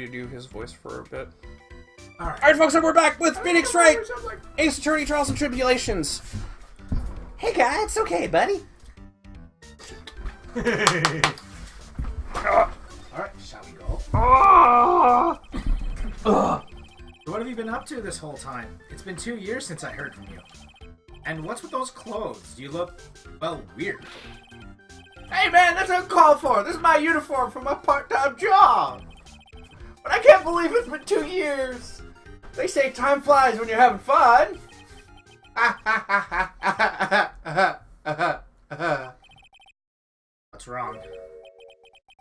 you to do his voice for a bit. Alright, folks, so we're back with Phoenix Wright! Ace Attorney Trials and Tribulations. Hey, guy, it's okay, buddy. Alright, shall we go? What have you been up to this whole time? It's been 2 years since I heard from you. And what's with those clothes? You look, well, weird. Hey man, that's uncalled for. This is my uniform for my part-time job. But I can't believe it's been 2 years. They say time flies when you're having fun. What's wrong?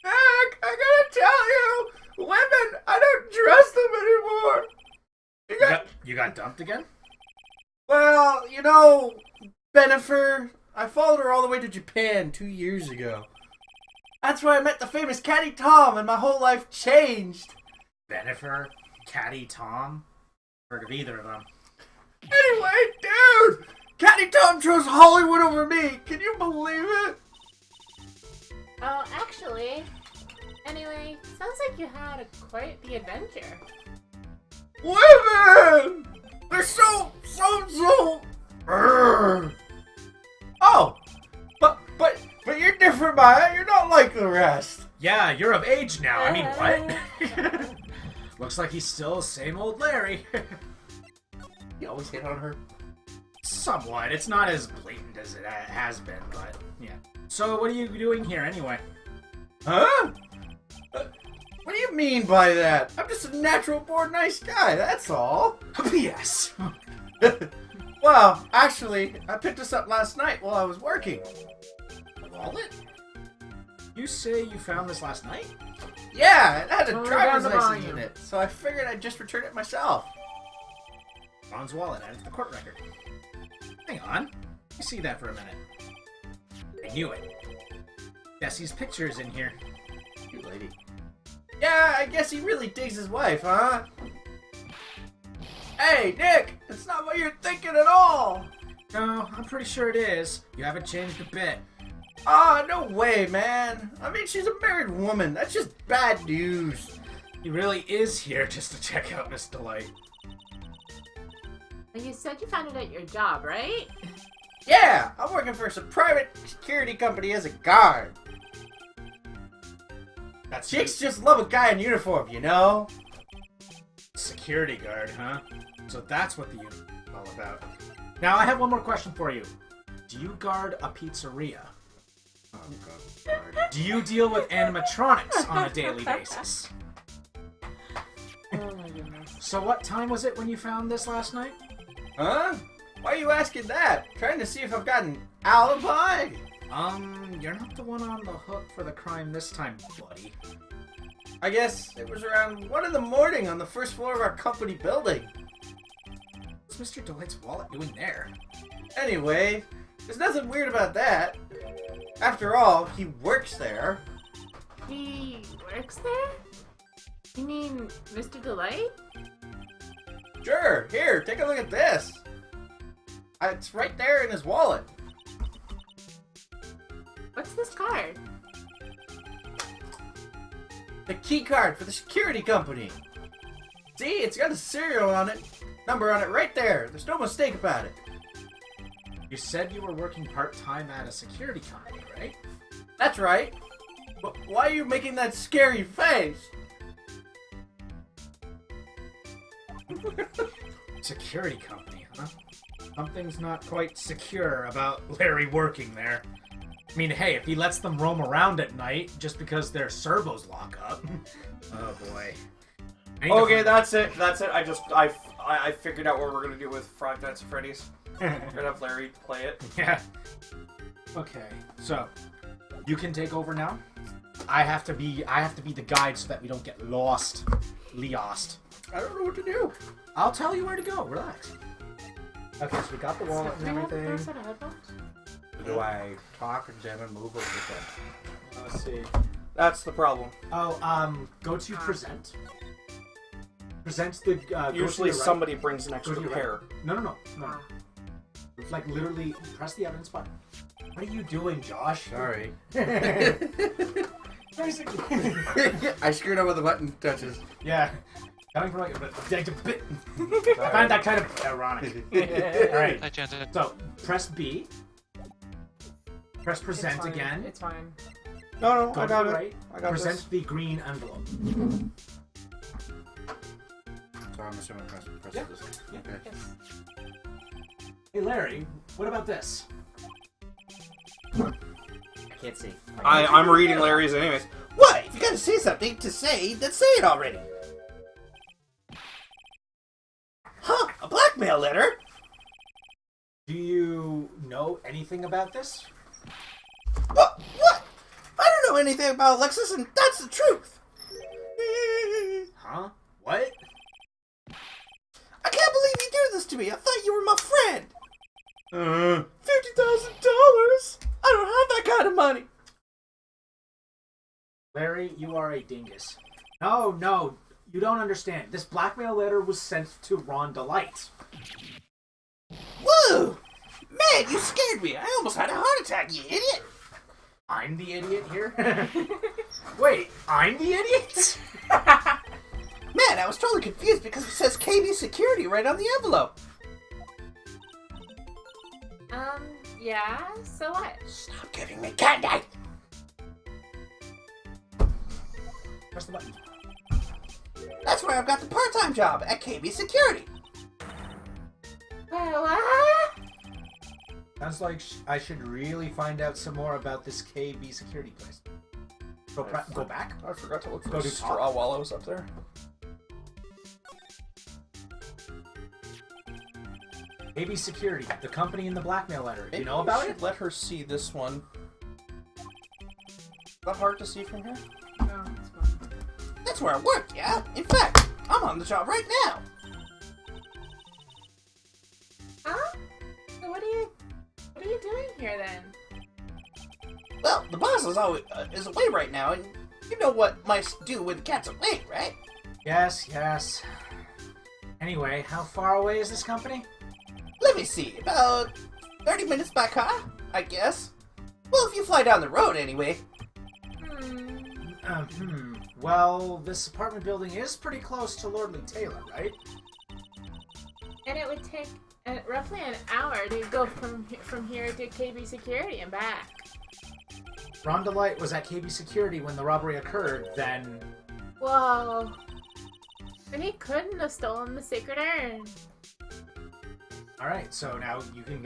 I gotta tell you, women, I don't trust them anymore. You got dumped again? Well, you know, Bennifer, I followed her all the way to Japan 2 years ago. That's where I met the famous Caddy Tom, and my whole life changed. Bennifer? Caddy Tom? Heard of either of them. Anyway, dude, Caddy Tom chose Hollywood over me. Can you believe it? Oh, actually. Anyway, sounds like you had quite the adventure. Women! They're so... Oh, but you're different, Maya. You're not like the rest. Yeah, you're of age now. I mean, what? Looks like he's still the same old Larry. You always hit on her. Somewhat. It's not as blatant as it has been, but yeah. So, what are you doing here anyway? Huh? What do you mean by that? I'm just a natural-born nice guy, that's all. Yes. Well, actually, I picked this up last night while I was working. Wallet? You say you found this last night? Yeah, it had a Oh, driver's down the license volume. in it, so I figured I'd just return it myself. Ron's wallet added to the court record. Hang on. Let me see that for a minute. I knew it. Bessie's picture is in here. You lady. Yeah, I guess he really digs his wife, huh? Hey, Nick! It's not what you're thinking at all! No, I'm pretty sure it is. You haven't changed a bit. Ah, no way, man. I mean, she's a married woman. That's just bad news. He really is here just to check out Miss Delight. Well, you said you found it at your job, right? Yeah, I'm working for some private security company as a guard. That's Chicks just love a guy in uniform, you know? security guard, huh? So that's what the unit is all about. Now, I have one more question for you. Do you guard a pizzeria? Oh, God. Do you deal with animatronics on a daily basis? Oh my goodness. So what time was it when you found this last night? Huh? Why are you asking that? Trying to see if I've got an alibi? You're not the one on the hook for the crime this time, buddy. I guess it was around 1 in the morning on the first floor of our company building. What's Mr. Delight's wallet doing there? Anyway, there's nothing weird about that. After all, he works there. He works there? You mean Mr. Delight? Sure, here, take a look at this. It's right there in his wallet. What's this card? The key card for the security company. See, it's got a serial on it, number on it right there. There's no mistake about it. You said you were working part-time at a security company, right? That's right. But why are you making that scary face? Security company, huh? Something's not quite secure about Larry working there. I mean, hey, if he lets them roam around at night just because their servos lock up. Oh boy. Okay, that's it. That's it. I figured out what we're gonna do with Five Nights at Freddy's. We're gonna have Larry play it. Yeah. Okay, so you can take over now. I have to be the guide so that we don't get lost. I don't know what to do. I'll tell you where to go. Relax. Okay, so we got the wallet and everything. Those set of headphones? Do I talk and then move over to them? Let's see. That's the problem. Oh, go to present. Present the. Usually go to the right. somebody brings an Go extra to your pair. right. No. It's like literally press the evidence button. What are you doing, Josh? Sorry. Yeah, basically. I screwed up with the button touches. Yeah. Coming from like a bit. I find that kind of ironic. Alright. Hi, Chanted. So, press B. Press It's present fine. again. It's fine. No, Go I to got the it. right. I got Present this. the green envelope. So I'm assuming press Yeah. this. Yeah. Okay. Yes. Hey Larry, what about this? I can't see. I'm reading Larry's anyways. What? If you gotta say something to say, then say it already. Huh? A blackmail letter? Do you know anything about this? What? What? I don't know anything about Alexis, and that's the truth. Huh? What? I can't believe you do this to me. I thought you were my friend. $50,000? I don't have that kind of money. Larry, you are a dingus. No, you don't understand. This blackmail letter was sent to Ron Delight. Whoa! Man, you scared me. I almost had a heart attack, you idiot. I'm the idiot here? Wait, I'm the idiot? Man, I was totally confused because it says KB Security right on the envelope. Yeah, so what? Stop giving me candy. Press the button. That's where I've got the part-time job at KB Security. What? Sounds like I should really find out some more about this KB security place. Go back? I forgot to look for Go the to top. straw wallows up there. KB Security, the company in the blackmail letter. Maybe You know about we it? should let her see this one. Is that hard to see from here? No, it's fine. That's where I work, yeah? In fact, I'm on the job right now. Huh? So what are you doing here then? Well, the boss is always is away right now, and you know what mice do when the cat's away, right? Yes. Anyway, how far away is this company? Let me see, about 30 minutes by car, I guess. Well, if you fly down the road anyway. Well, this apartment building is pretty close to Lordly Taylor, right? And it would take roughly an hour to go from here to KB Security and back. Ron Delight was at KB Security when the robbery occurred, then... Whoa. And he couldn't have stolen the sacred urn. Alright, so now you can,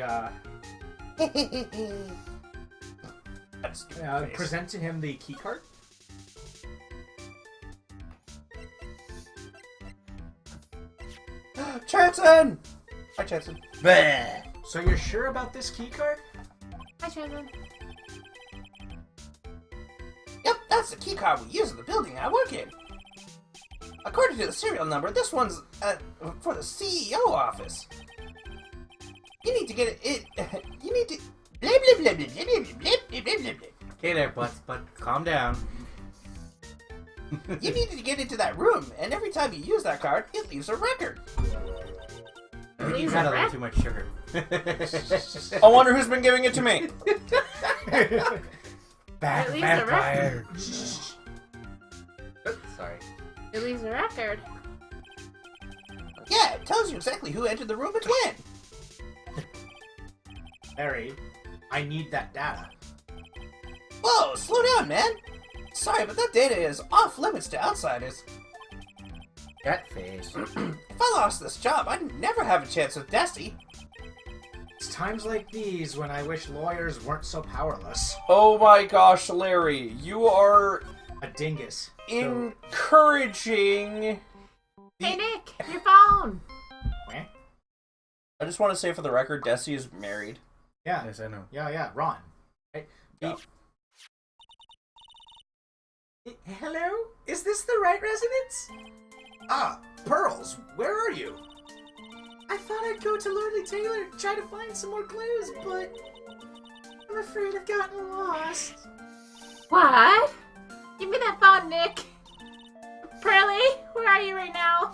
That's present to him the key card. Chanson! Hi, Chanson. Bleh. So you're sure about this key card? Hi, Chandler. Yep, that's the key card we use in the building I work in. According to the serial number, this one's for the CEO office. You need to get it. You need to. Blah, blah, blah, blah, blah, blah, blah, blah, blah, blah. Okay there, but calm down. You need to get into that room, and every time you use that card, it leaves a record. I think Leaves you've a had a little wreck? too much sugar. I wonder who's been giving it to me. Back It leaves a vampire. Sorry. It leaves a record. Yeah, it tells you exactly who entered the room and when. Harry, I need that data. Whoa, slow down, man. Sorry, but that data is off limits to outsiders. Cat face. If I lost this job, I'd never have a chance with Dusty. It's times like these when I wish lawyers weren't so powerless. Oh my gosh, Larry, you are A dingus. encouraging. Hey, Nick, your phone. Eh? I just want to say for the record, Desi is married. Yeah, Yes, I know. yeah, Ron. Hey, Yeah. Hello? Is this the right residence? Ah, Pearls, where are you? I thought I'd go to Lordly Taylor to try to find some more clues, but I'm afraid I've gotten lost. What? Give me that phone, Nick. Pearly, where are you right now?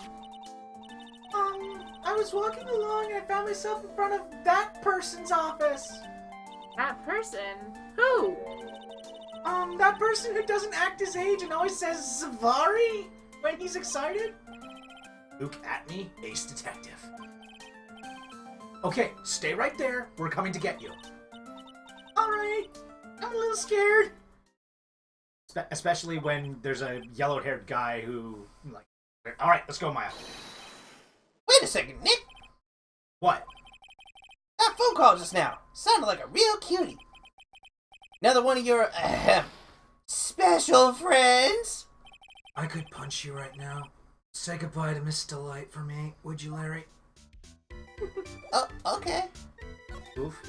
I was walking along and I found myself in front of that person's office. That person? Who? That person who doesn't act his age and always says Zavari when he's excited? Luke Atney, ace detective. Okay, stay right there. We're coming to get you. Alright. I'm a little scared. Especially when there's a yellow-haired guy who, like... Alright, let's go, Maya. Wait a second, Nick. What? That phone call just now sounded like a real cutie. Another one of your special friends? I could punch you right now. Say goodbye to Miss Delight for me, would you, Larry? Oh, okay. Oof.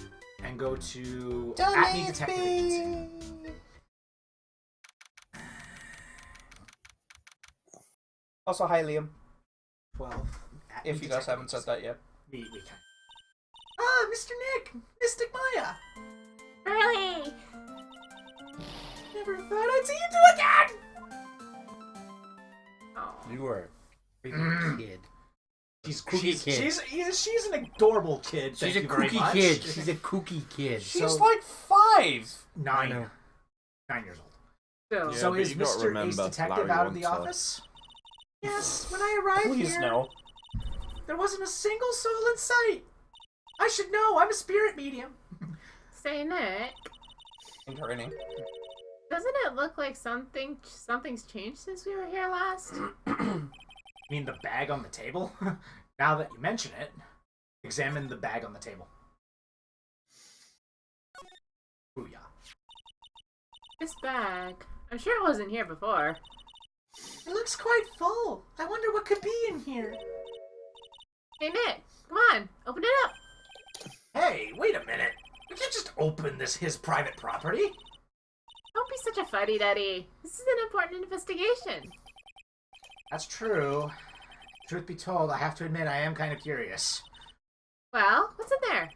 And go to Don't Atney leave Detective me. Agency. Also, hi, Liam. 12. Atney If you guys Detective haven't said that yet. We can. Ah, Mr. Nick! Mystic Maya! Early! Never thought I'd see you two again! Oh. You were a Mm. kid. She's Kooky kid. She's an adorable kid. She's Thank a you very kooky much. kid. She's a kooky kid. She's So- like 5. I know. 9 years old. So, Yeah, So but is you gotta Mr. Ace remember, Detective Larry out of the wants her. office? Yes, when I arrived Please here, no. there wasn't a single soul in sight. I should know, I'm a spirit medium. say Nick, Interning. doesn't it look like something's changed since we were here last? You mean the bag on the table? Now that you mention it, examine the bag on the table. Booyah. This bag. I'm sure it wasn't here before. It looks quite full. I wonder what could be in here. Hey Nick, come on, open it up. Hey, wait a minute. We can't just open his private property. Don't be such a fuddy-duddy. This is an important investigation. That's true. Truth be told, I have to admit I am kind of curious. Well, what's in there?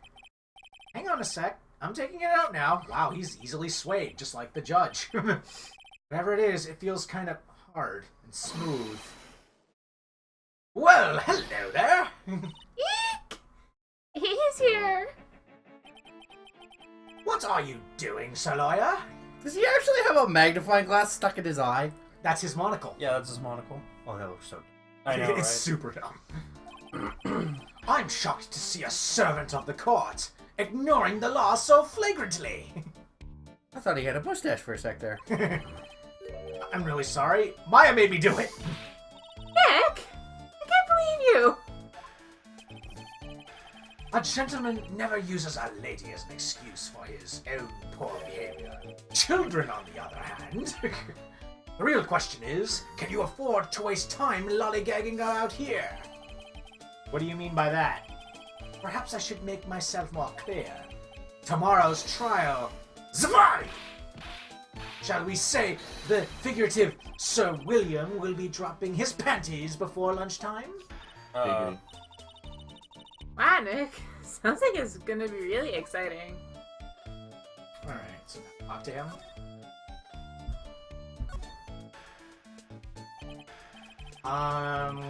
Hang on a sec. I'm taking it out now. Wow, he's easily swayed, just like the judge. Whatever it is, it feels kind of hard and smooth. Well, hello there. Eek! He's here. What are you doing, Sir Lawyer? Does he actually have a magnifying glass stuck in his eye? That's his monocle. Yeah, that's his monocle. Oh, that looks so. I know, It's right? super dumb. I'm shocked to see a servant of the court ignoring the law so flagrantly. I thought he had a mustache for a sec there. I'm really sorry. Maya made me do it. Nick! I can't believe you! A gentleman never uses a lady as an excuse for his own poor behavior. Children, on the other hand. The real question is, can you afford to waste time lollygagging out here? What do you mean by that? Perhaps I should make myself more clear. Tomorrow's trial, Zavari! Shall we say the figurative Sir William will be dropping his panties before lunchtime? Uh, Wow, Nick. Sounds like it's gonna be really exciting. Alright, so now talk to him.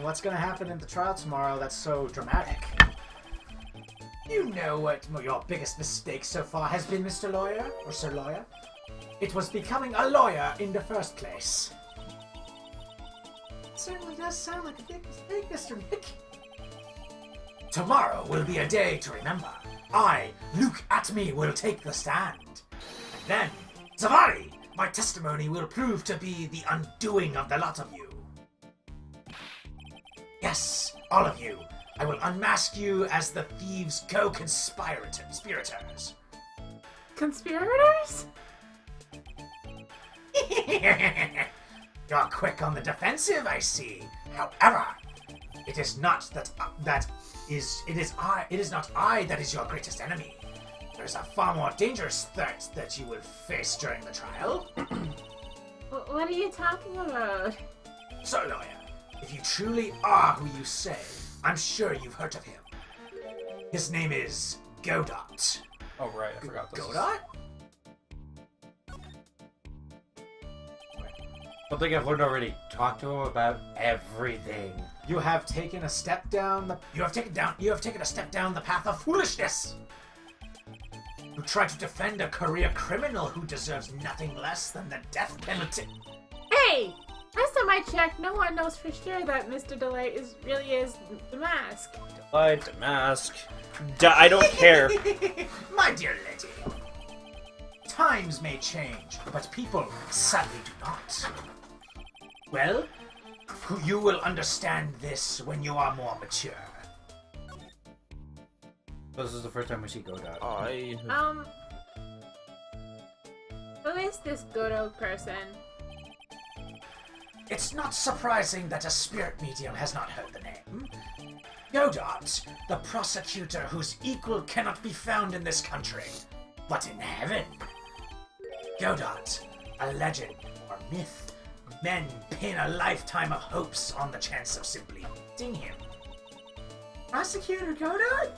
What's gonna happen in the trial tomorrow that's so dramatic? You know what your biggest mistake so far has been, Mr. Lawyer, or Sir Lawyer? It was becoming a lawyer in the first place. It certainly does sound like a big mistake, Mr. Nick. Tomorrow will be a day to remember. I, Luke Atme, will take the stand. And then, Zavari, my testimony will prove to be the undoing of the lot of you. Yes, all of you. I will unmask you as the thieves' co-conspirators. Conspirators? You're quick on the defensive, I see. However, it is not it is not I that is your greatest enemy. There's a far more dangerous threat that you will face during the trial. What are you talking about? So, lawyer, if you truly are who you say, I'm sure you've heard of him. His name is Godot. oh, right, I forgot this. Godot? I think I've learned already. Talk to him about everything. You have taken a step down the. You have taken a step down the path of foolishness. You try to defend a career criminal who deserves nothing less than the death penalty. Hey! Last time I checked, no one knows for sure that Mr. Delight really is the mask. Delight, the mask. I don't care. My dear lady, times may change, but people sadly do not. Well, you will understand this when you are more mature. This is the first time we see Godot. Who is this Godot person? It's not surprising that a spirit medium has not heard the name. Godot, the prosecutor whose equal cannot be found in this country, but in heaven. Godot, a legend or myth. Men pin a lifetime of hopes on the chance of simply meeting him. Prosecutor Godot?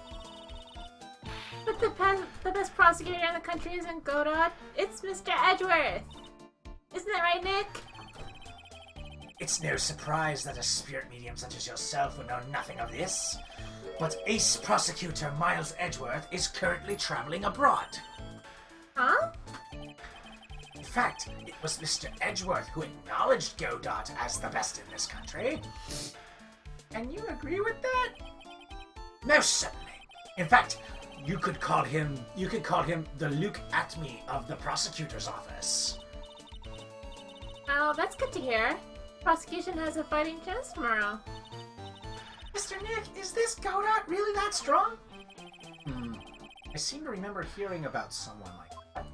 But the best prosecutor in the country isn't Godot. It's Mr. Edgeworth. Isn't that right, Nick? It's no surprise that a spirit medium such as yourself would know nothing of this. But ace prosecutor Miles Edgeworth is currently traveling abroad. Huh? In fact, it was Mr. Edgeworth who acknowledged Godot as the best in this country. And you agree with that? Most certainly. In fact, you could call him the Luke Atme of the prosecutor's office. Well, that's good to hear. Prosecution has a fighting chance tomorrow. Mr. Nick, is this Godot really that strong? I seem to remember hearing about someone like that.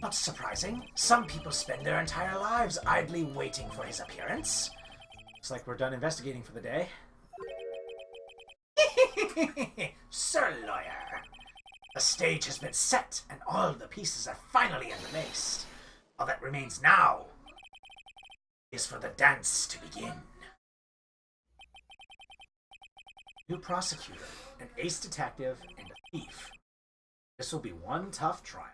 Not surprising. Some people spend their entire lives idly waiting for his appearance. Looks like we're done investigating for the day. Sir Lawyer, the stage has been set and all the pieces are finally interlaced. All that remains now is for the dance to begin. New prosecutor, an ace detective, and a thief. This will be one tough trial.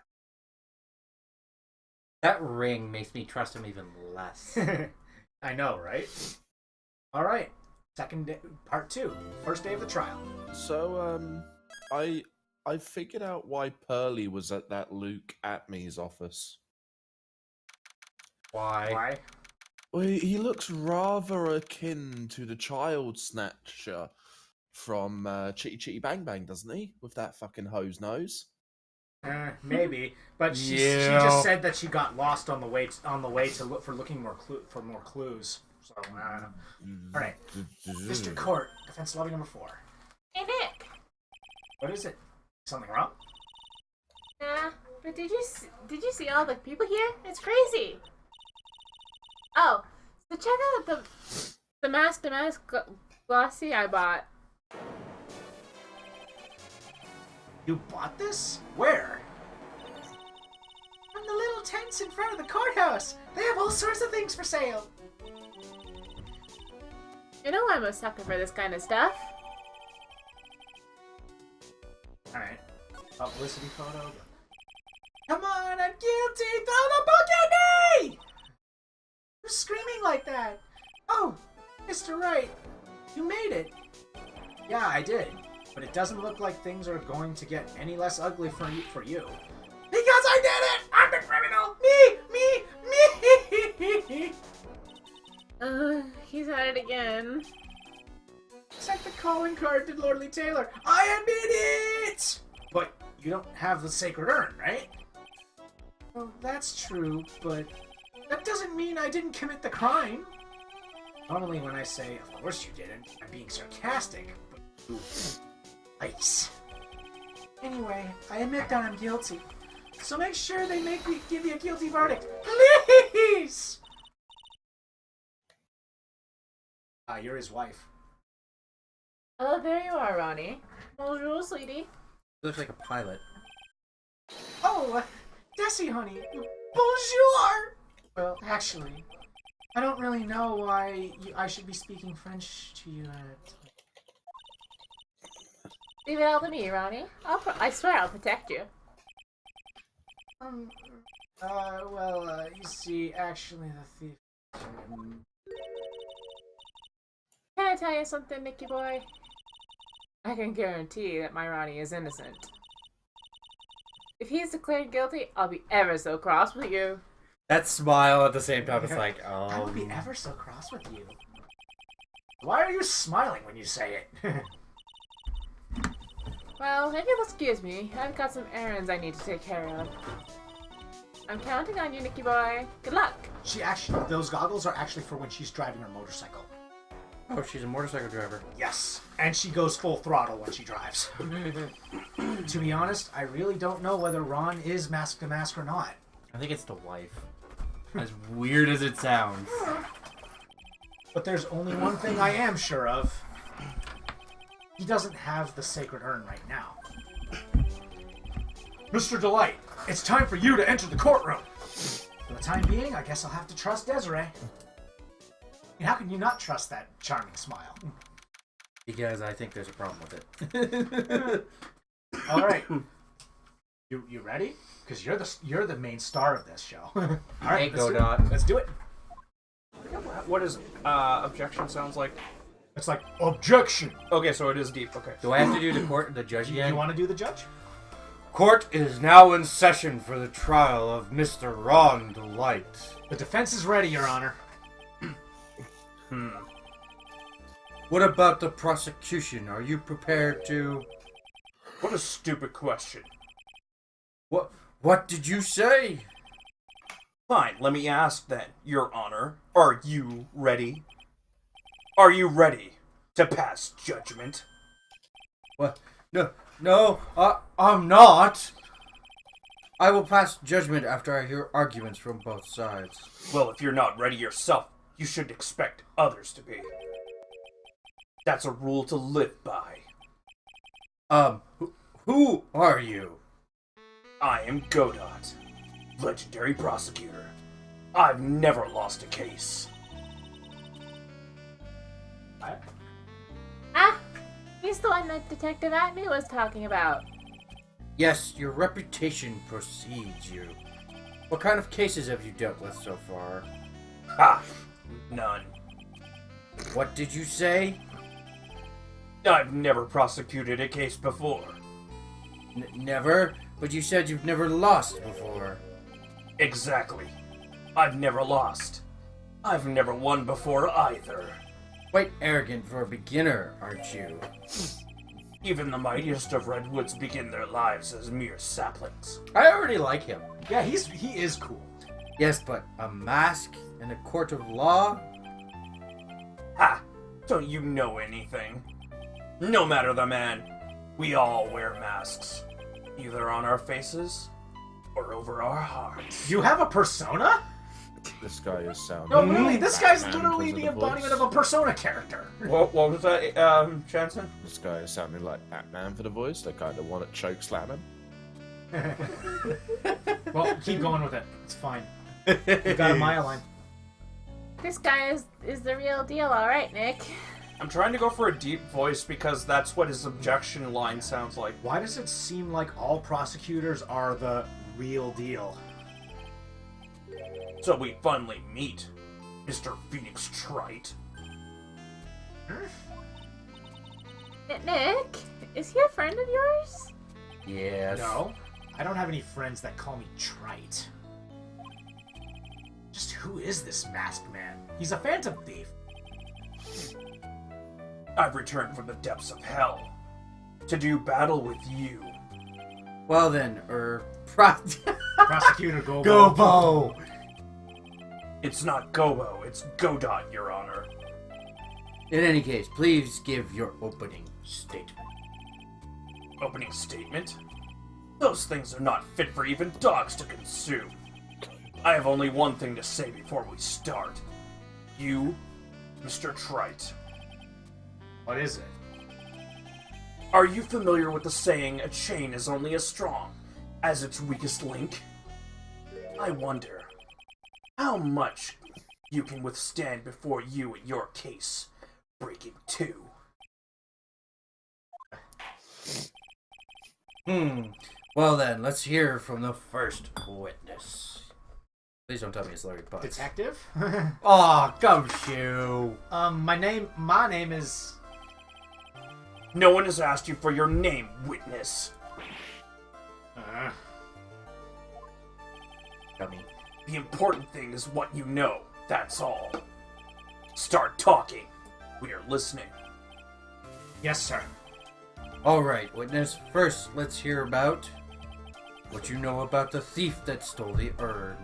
That ring makes me trust him even less. I know, right? All right. Second day, part 2. First day of the trial. So, I figured out why Pearly was at that Luke Atme's office. Why? Well, he looks rather akin to the child snatcher from Chitty Chitty Bang Bang, doesn't he? With that fucking hose nose. Maybe, but she just said that she got lost on the way to look for more clues. So, all right, District Court, Defense Lobby number 4. Hey, Nick. What is it? Something wrong? Nah, but did you see all the people here? It's crazy. Oh, so check out the mask glossy I bought. You bought this? Where? From the little tents in front of the courthouse. They have all sorts of things for sale. You know I'm a sucker for this kind of stuff. Alright. Publicity photo. Come on, I'm guilty! Throw the book at me! Who's screaming like that? Oh, Mr. Wright, you made it. Yeah, I did. But it doesn't look like things are going to get any less ugly for you. Because I did it! I'm the criminal! Me! He's at it again. Sent the calling card to Lordly Taylor. I admit it! But you don't have the sacred urn, right? Well, that's true, but that doesn't mean I didn't commit the crime. Normally when I say, of course you didn't, I'm being sarcastic, but ooh, ice. Anyway, I admit that I'm guilty. So make sure they give me a guilty verdict. Please! You're his wife. Oh, there you are, Ronnie. Bonjour, sweetie. He looks like a pilot. Oh, Desi, honey. Bonjour! Well, actually, I don't really know why I should be speaking French to you at... Leave it all to me, Ronnie. I swear I'll protect you. You see, actually, the thief... Can I tell you something, Nicky boy? I can guarantee that my Ronnie is innocent. he's declared guilty, I'll be ever so cross with you. That smile at the same time, it's like, oh. I will be ever so cross with you. Why are you smiling when you say it? Well, if you'll excuse me, I've got some errands I need to take care of. I'm counting on you, Nicky boy. Good luck. Those goggles are actually for when she's driving her motorcycle. Oh, she's a motorcycle driver. Yes, and she goes full throttle when she drives. To be honest, I really don't know whether Ron is mask to mask or not. I think it's the wife. As weird as it sounds. But there's only one thing I am sure of. He doesn't have the sacred urn right now. Mr. Delight, it's time for you to enter the courtroom. For the time being, I guess I'll have to trust Desiree. And how can you not trust that charming smile? Because I think there's a problem with it. All right. You ready? Because you're the main star of this show. All right, Hey, Godot. Let's do it. What does objection sounds like? It's like objection. Okay, so it is deep. Okay. Do I have to do the court, the judge Do again? you want to do the judge? Court is now in session for the trial of Mr. Ron Delight. The defense is ready, Your Honor. What about the prosecution? Are you prepared to... What a stupid question. What did you say? Fine, let me ask then, Your Honor. Are you ready? Are you ready to pass judgment? What? No, I'm not. I will pass judgment after I hear arguments from both sides. Well, if you're not ready yourself, you shouldn't expect others to be. That's a rule to live by. Who are you? I am Godot, legendary prosecutor. I've never lost a case. Ah, he's the one that Detective Atney was talking about. Yes, your reputation precedes you. What kind of cases have you dealt with so far? Ha! None. What did you say? I've never prosecuted a case before. Never? But you said you've never lost before. Exactly. I've never lost. I've never won before either. Quite arrogant for a beginner, aren't you? Even the mightiest of redwoods begin their lives as mere saplings. I already like him. Yeah, he is cool. Yes, but a mask in a court of law? Ha! Don't you know anything? No matter the man, we all wear masks. Either on our faces or over our hearts. You have a persona? This guy is sounding. No, really, this guy's Batman literally because the of the embodiment voice. of a persona character. What was that, Chanson? This guy is sounding like Batman for the voice. They kind of want to choke slam him. Well, keep going with it. It's fine. You got a mile line. This guy is the real deal, alright, Nick. I'm trying to go for a deep voice because that's what his objection line sounds like. Why does it seem like all prosecutors are the real deal? So we finally meet, Mr. Phoenix Trite. Nick, is he a friend of yours? Yes. No, I don't have any friends that call me Trite. Just who is this masked man? He's a phantom thief. I've returned from the depths of hell to do battle with you. Well then, Prosecutor Gobo. Gobo! It's not Gobo, it's Godot, Your Honor. In any case, please give your opening statement. Opening statement? Those things are not fit for even dogs to consume. I have only one thing to say before we start. You, Mr. Trite. What is it? Are you familiar with the saying, a chain is only as strong as its weakest link? I wonder how much you can withstand before you and your case break in two. Well then, let's hear from the first witness. Please don't tell me it's Larry Butts. Detective? Aw, gumshoe! My name is... No one has asked you for your name, witness. Dummy. The important thing is what you know, that's all. Start talking. We are listening. Yes, sir. Alright, witness. First, let's hear about what you know about the thief that stole the urn.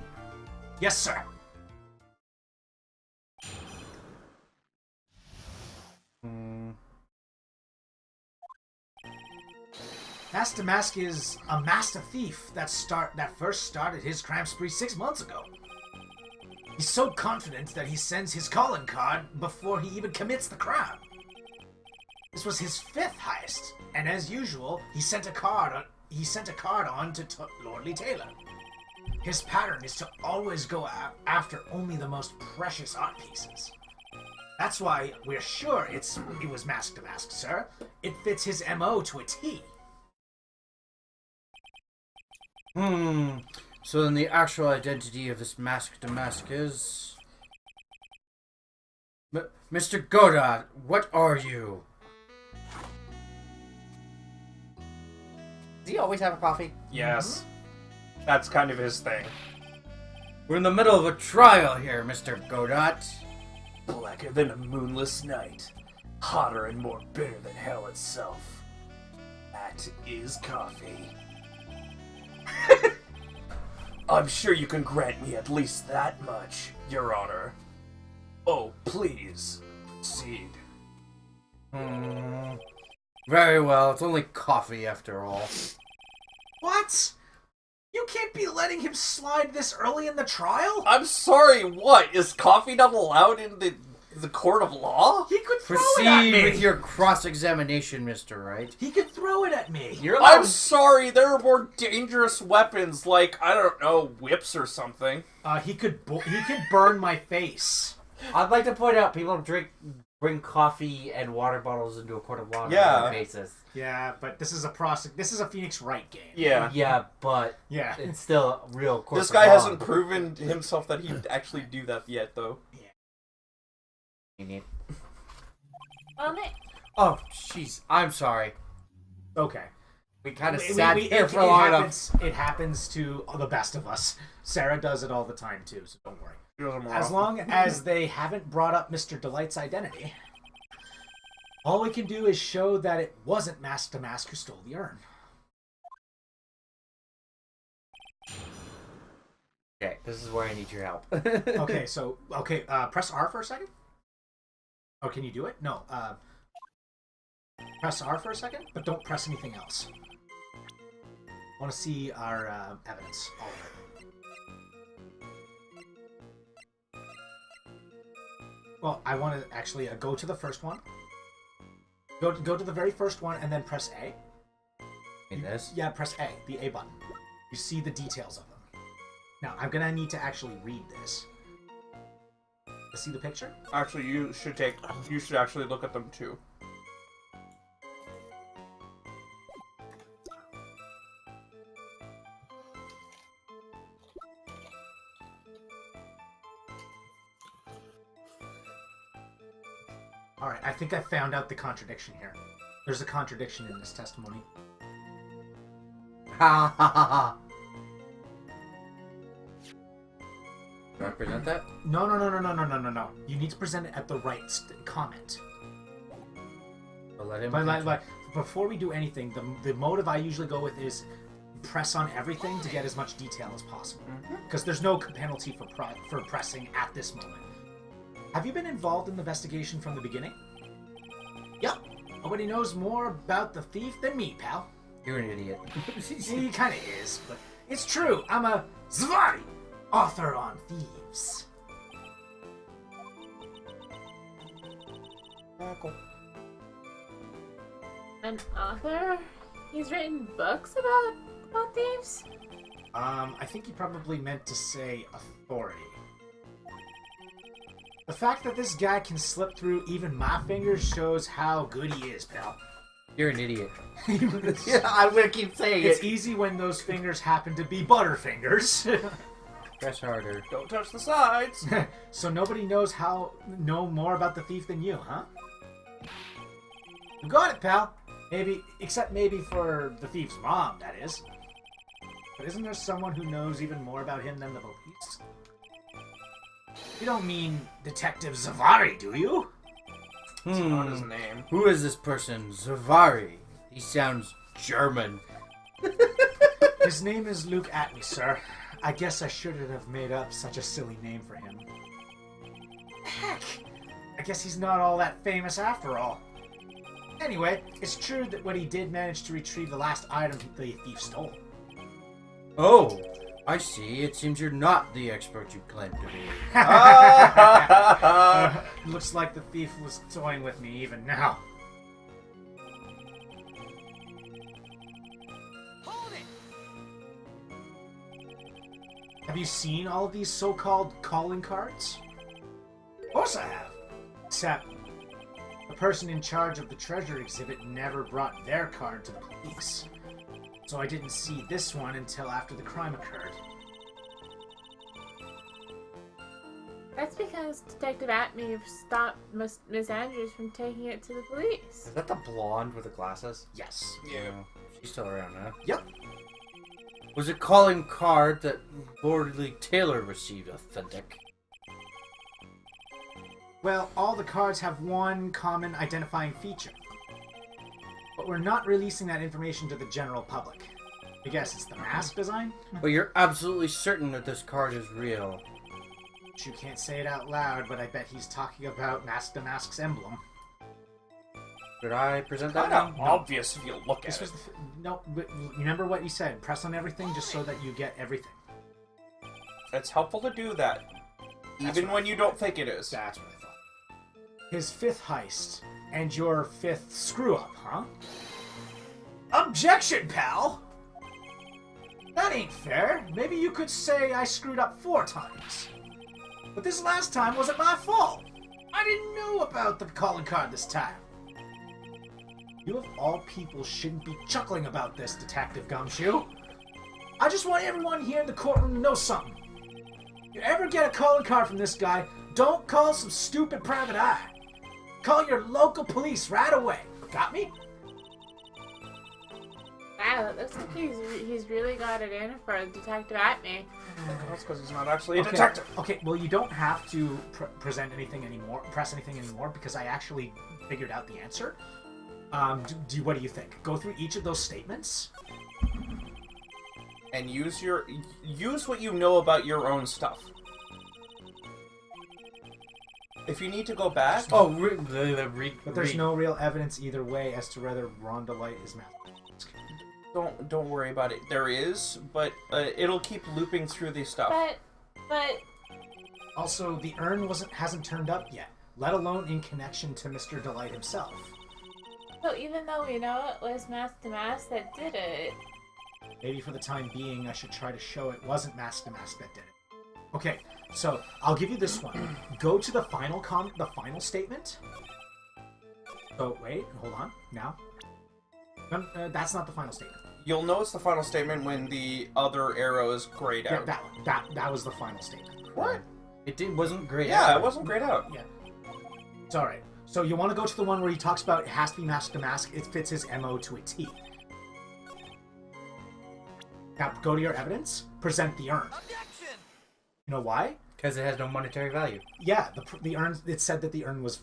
Yes, sir. Master Mask is a master thief that first started his crime spree 6 months ago. He's so confident that he sends his calling card before he even commits the crime. This was his 5th heist, and as usual, he sent a card on to Lordly Taylor. His pattern is to always go after only the most precious art pieces. That's why we're sure it was Mask to Mask, sir. It fits his MO to a T. So then the actual identity of this Mask to Mask is... Mr. Godot, what are you? Does he always have a coffee? Yes. That's kind of his thing. We're in the middle of a trial here, Mr. Godot. Blacker than a moonless night. Hotter and more bitter than hell itself. That is coffee. I'm sure you can grant me at least that much, Your Honor. Oh, please, proceed. Very well, it's only coffee after all. What? You can't be letting him slide this early in the trial? I'm sorry, what? Is coffee not allowed in the court of law? He could throw it at Proceed me. with your cross-examination, Mr. Wright. He could throw it at me. I'm sorry, there are more dangerous weapons, like, I don't know, whips or something. He could burn my face. I'd like to point out people bring coffee and water bottles into a court of law on a Yeah. regular basis. Yeah, but this is a Phoenix Wright game. Yeah. Yeah, but Yeah. it's still a real court This of guy law. hasn't proven to himself that he'd actually do that yet, though. Well, Nick, Oh, jeez, I'm sorry. Okay. We kind of sat here for it long happens, It happens to the best of us. Sarah does it all the time too, so don't worry. As long as they haven't brought up Mr. Delight's identity, all we can do is show that it wasn't Mask to Mask who stole the urn. Okay, this is where I need your help. Okay, press R for a second. Oh, can you do it? No. Press R for a second, but don't press anything else. I want to see our evidence. All of it. Well, I want to actually go to the first one. Go to the very first one and then press A. In this? Yeah, press A, the A button. You see the details of them. Now, I'm gonna need to actually read this. See the picture? Actually, you should actually look at them too. Alright, I think I found out the contradiction here. There's a contradiction in this testimony. Ha ha ha ha. Do I present that? No. You need to present it at the right comment. I'll let him. But before we do anything, the motive I usually go with is press on everything to get as much detail as possible. Because there's no penalty for pressing at this moment. Have you been involved in the investigation from the beginning? Yep. Nobody knows more about the thief than me, pal. You're an idiot. He kind of is, but it's true. I'm a Zvari, author on thieves. Cool. an author? He's written books about thieves? I think he probably meant to say authority. The fact that this guy can slip through even my fingers shows how good he is, pal. You're an idiot. Yeah, I'm gonna keep saying It's it. easy when those fingers happen to be butterfingers. Press harder. Don't touch the sides. So nobody knows know more about the thief than you, huh? You got it, pal. Maybe, except maybe for the thief's mom, that is. But isn't there someone who knows even more about him than the police? You don't mean Detective Zavari, do you? It's not his name. Who is this person? Zavari. He sounds German. His name is Luke Atney, sir. I guess I shouldn't have made up such a silly name for him. Heck! I guess he's not all that famous after all. Anyway, it's true that what he did manage to retrieve the last item the thief stole. Oh, I see. It seems you're not the expert you claim to be. Looks like the thief was toying with me even now. Have you seen all of these so-called calling cards? Of course I have. Except, the person in charge of the treasure exhibit never brought their card to the police. So I didn't see this one until after the crime occurred. That's because Detective Atney stopped Miss Andrews from taking it to the police. Is that the blonde with the glasses? Yes. Yeah. She's still around, huh? Yep. Was a calling card that Lord Lee Taylor received authentic? Well, all the cards have one common identifying feature. But we're not releasing that information to the general public. I guess it's the mask design? But you're absolutely certain that this card is real. You can't say it out loud, but I bet he's talking about Mask the Mask's emblem. Could I present that Kind of now? obvious if you look at This was it. no. But remember what you said. Press on everything just so that you get everything. It's helpful to do that, even when you don't think it is. That's what I thought. His fifth heist and your fifth screw up, huh? Objection, pal. That ain't fair. Maybe you could say I screwed up 4 times. But this last time wasn't my fault. I didn't know about the calling card this time. You of all people shouldn't be chuckling about this, Detective Gumshoe. I just want everyone here in the courtroom to know something. If you ever get a calling card from this guy, don't call some stupid private eye. Call your local police right away. Got me? Wow, it looks like he's really got it in for Detective Atney. That's because he's not actually a detective. Okay, well, you don't have to present anything anymore, press anything anymore, because I actually figured out the answer. What do you think? Go through each of those statements? And use what you know about your own stuff. If you need to go back, Oh, But there's no real evidence either way as to whether Rhonda Light is Mask. don't worry about it. There is, but it'll keep looping through the stuff. But Also, the urn hasn't turned up yet, let alone in connection to Mr. Delight himself. so even though we know it was Mask to Mask that did it, Maybe for the time being, I should try to show it wasn't Mask to Mask that did it. Okay, so I'll give you this one. Go to the final statement. Oh wait, hold on. Now, that's not the final statement. You'll know it's the final statement when the other arrow is grayed Yeah, out. that one. That was the final statement. What? wasn't great. Yeah, it wasn't grayed out. Yeah. It's alright. So you want to go to the one where he talks about it has to be Mask to Mask. It fits his MO to a T. Now go to your evidence. Present the urn. You know why? Because it has no monetary value. Yeah, the urn. It said that the urn was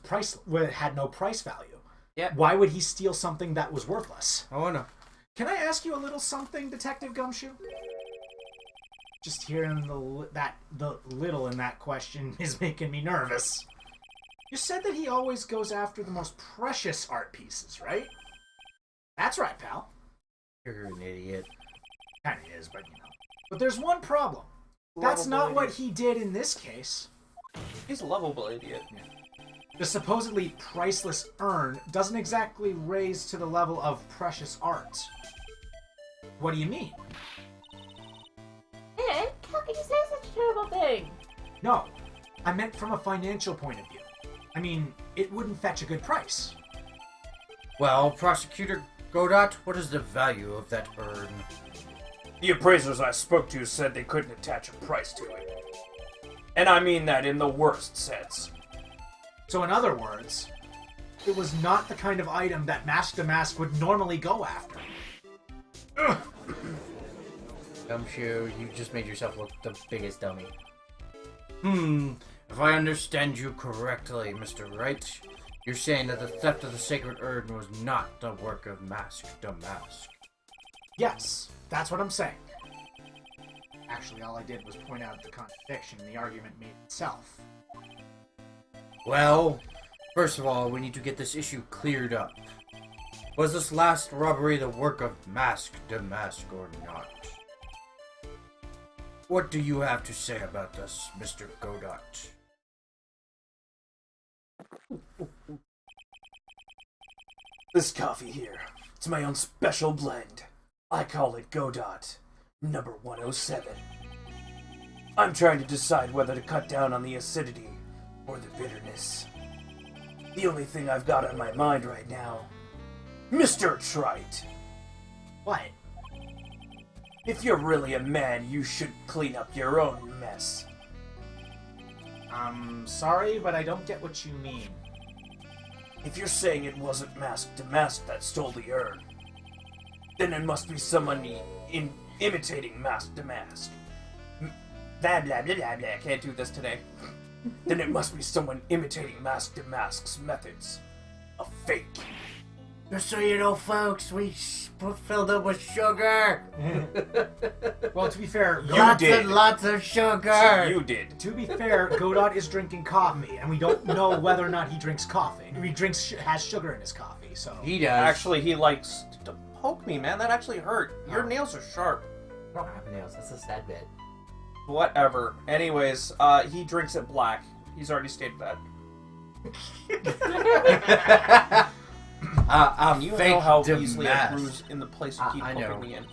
had no price value. Yeah. Why would he steal something that was worthless? Oh, no. Can I ask you a little something, Detective Gumshoe? Just hearing the little in that question is making me nervous. You said that he always goes after the most precious art pieces, right? That's right, pal. You're an idiot. Kinda is, but you know. But there's one problem. That's not what he did in this case. He's a lovable idiot. The supposedly priceless urn doesn't exactly raise to the level of precious art. What do you mean? Ed, how can you say such a terrible thing? No, I meant from a financial point of view. I mean, it wouldn't fetch a good price. Well, Prosecutor Godot, what is the value of that urn? The appraisers I spoke to said they couldn't attach a price to it. And I mean that in the worst sense. So in other words, it was not the kind of item that Mask to Mask would normally go after. Ugh. Gumshoe, you just made yourself look the biggest dummy. If I understand you correctly, Mr. Wright, you're saying that the theft of the sacred urn was not the work of Mask Damask. Yes, that's what I'm saying. Actually, all I did was point out the contradiction the argument made itself. Well, first of all, we need to get this issue cleared up. Was this last robbery the work of Mask Damask or not? What do you have to say about this, Mr. Godot? This coffee here, it's my own special blend. I call it Godot, number 107. I'm trying to decide whether to cut down on the acidity or the bitterness. The only thing I've got on my mind right now, Mr. Trite. What? If you're really a man, you should clean up your own mess. I'm sorry, but I don't get what you mean. If you're saying it wasn't Mask to Mask that stole the urn, then it must be someone imitating Mask to Mask. Blah blah blah blah blah. Can't do this today. Then it must be someone imitating Mask to Mask's methods. A fake. Just so you know, folks, we filled up with sugar. Well, to be fair, Lots did. and lots of sugar. You did. To be fair, Godot is drinking coffee, and we don't know whether or not he drinks coffee. Has sugar in his coffee, so... He does. Actually, he likes to poke me, man. That actually hurt. Your nails are sharp. I don't have nails. That's a sad bit. Whatever. Anyways, he drinks it black. He's already stated that. You fake know how easily I Damask. bruise in the place you keep I poking know. me in.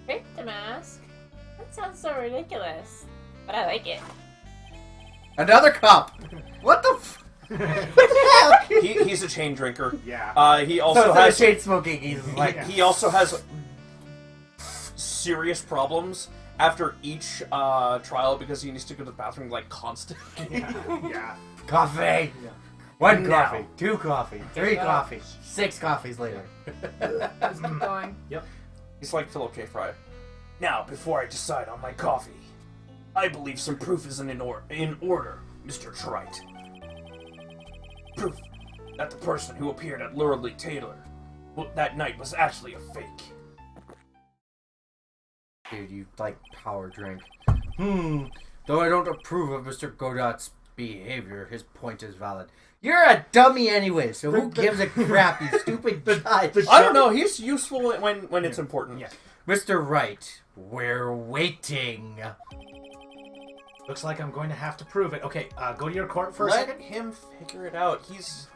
Fake Damask? That sounds so ridiculous. But I like it. Another cup. What the He's a chain drinker. Yeah. He So also instead of has shade smoking, he's like... he also has serious problems after each trial because he needs to go to the bathroom like constantly. Yeah. Coffee. Yeah. One Now. coffee. Two coffee. Three Yeah. coffees. 6 coffees later. Let's keep going. He's like Philip K. Fry. Now, before I decide on my coffee, I believe some proof is in order, Mr. Trite. Proof that the person who appeared at Lordly Taylor that night was actually a fake. Dude, you like power drink. Though I don't approve of Mr. Godot's behavior, his point is valid. You're a dummy anyway, so who gives a crap, you stupid judge? I don't know. He's useful when it's important. Yeah. Mr. Wright, we're waiting. Looks like I'm going to have to prove it. Okay, go to your court for a Let second. him figure it out. He's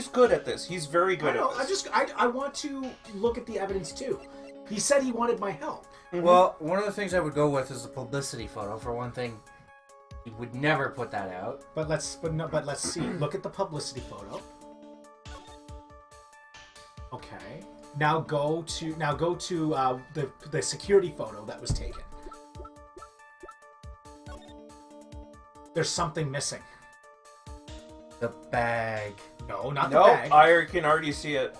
good at this. He's very I good know, at this. I want to look at the evidence too. He said he wanted my help. Well, one of the things I would go with is the publicity photo. For one thing, you would never put that out. But let's see. Look at the publicity photo. Okay. Now go to the security photo that was taken. There's something missing. The bag. No, not the No, bag. I can already see it.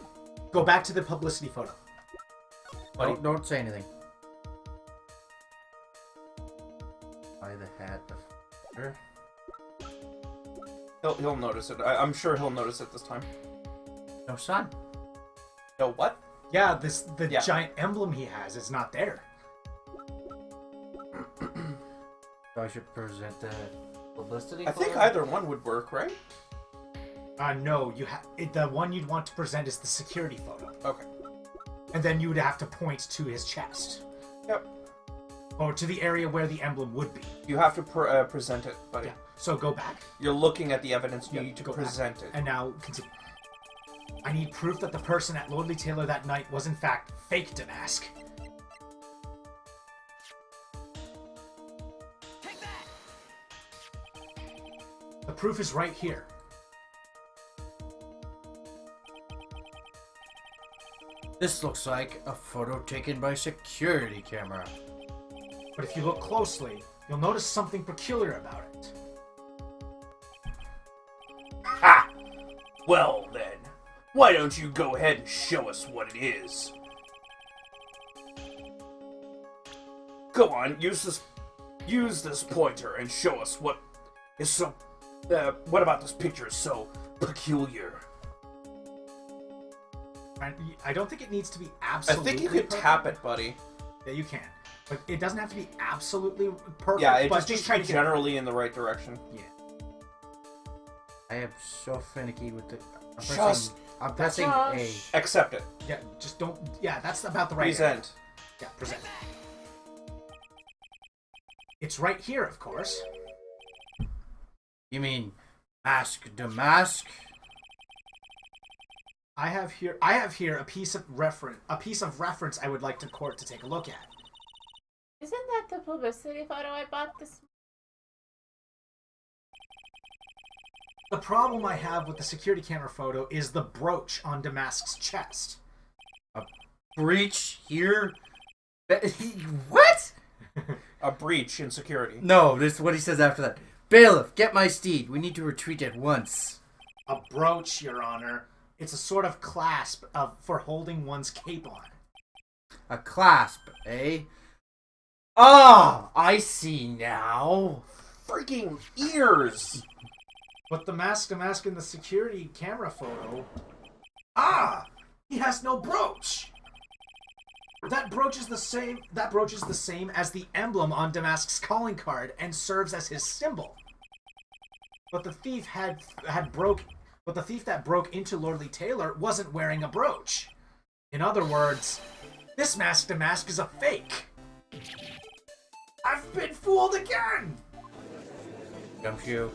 Go back to the publicity photo. Don't say anything. Buy the hat. Sure. He'll notice it. I'm sure he'll notice it this time. No sun. No what? Yeah, the Yeah. giant emblem he has is not there. So I should present the publicity I think photo? either one would work, right? No, the one you'd want to present is the security photo. Okay. And then you would have to point to his chest. Yep. Or to the area where the emblem would be. You have to present it, buddy. Yeah. So go back. You're looking at the evidence. You Yep, need to go back. present it. And now continue. I need proof that the person at Lordly Taylor that night was in fact fake Damask. The proof is right here. This looks like a photo taken by security camera. But if you look closely, you'll notice something peculiar about it. Ha! Well then, why don't you go ahead and show us what it is? Go on, use this pointer and show us what is so. What about this picture is so peculiar? I don't think it needs to be I absolutely think you could perfect. tap it, buddy. Yeah, you can. But it doesn't have to be absolutely perfect. Yeah, it but just needs to be generally in the right direction. Yeah. I am so finicky with the. I'm Just pressing A. accept it. Yeah, just don't. Yeah, that's about the right. Present. Yeah, present. It's right here, of course. You mean mask to mask? I have here a piece of reference I would like to court to take a look at. Isn't that the publicity photo I bought this? The problem I have with the security camera photo is the brooch on Damask's chest. Breach here? What? A breach in security. No, this is what he says after that. Bailiff, get my steed. We need to retreat at once. A brooch, Your Honor. It's a sort of clasp for holding one's cape on. A clasp, eh? Ah, I see now. Freaking ears! But the mask in the security camera photo... He has no brooch! That brooch is the same as the emblem on Damask's calling card and serves as his symbol. But the thief that broke into Lordly Taylor wasn't wearing a brooch. In other words, this mask Damask is a fake. I've been fooled again! Gumshoe,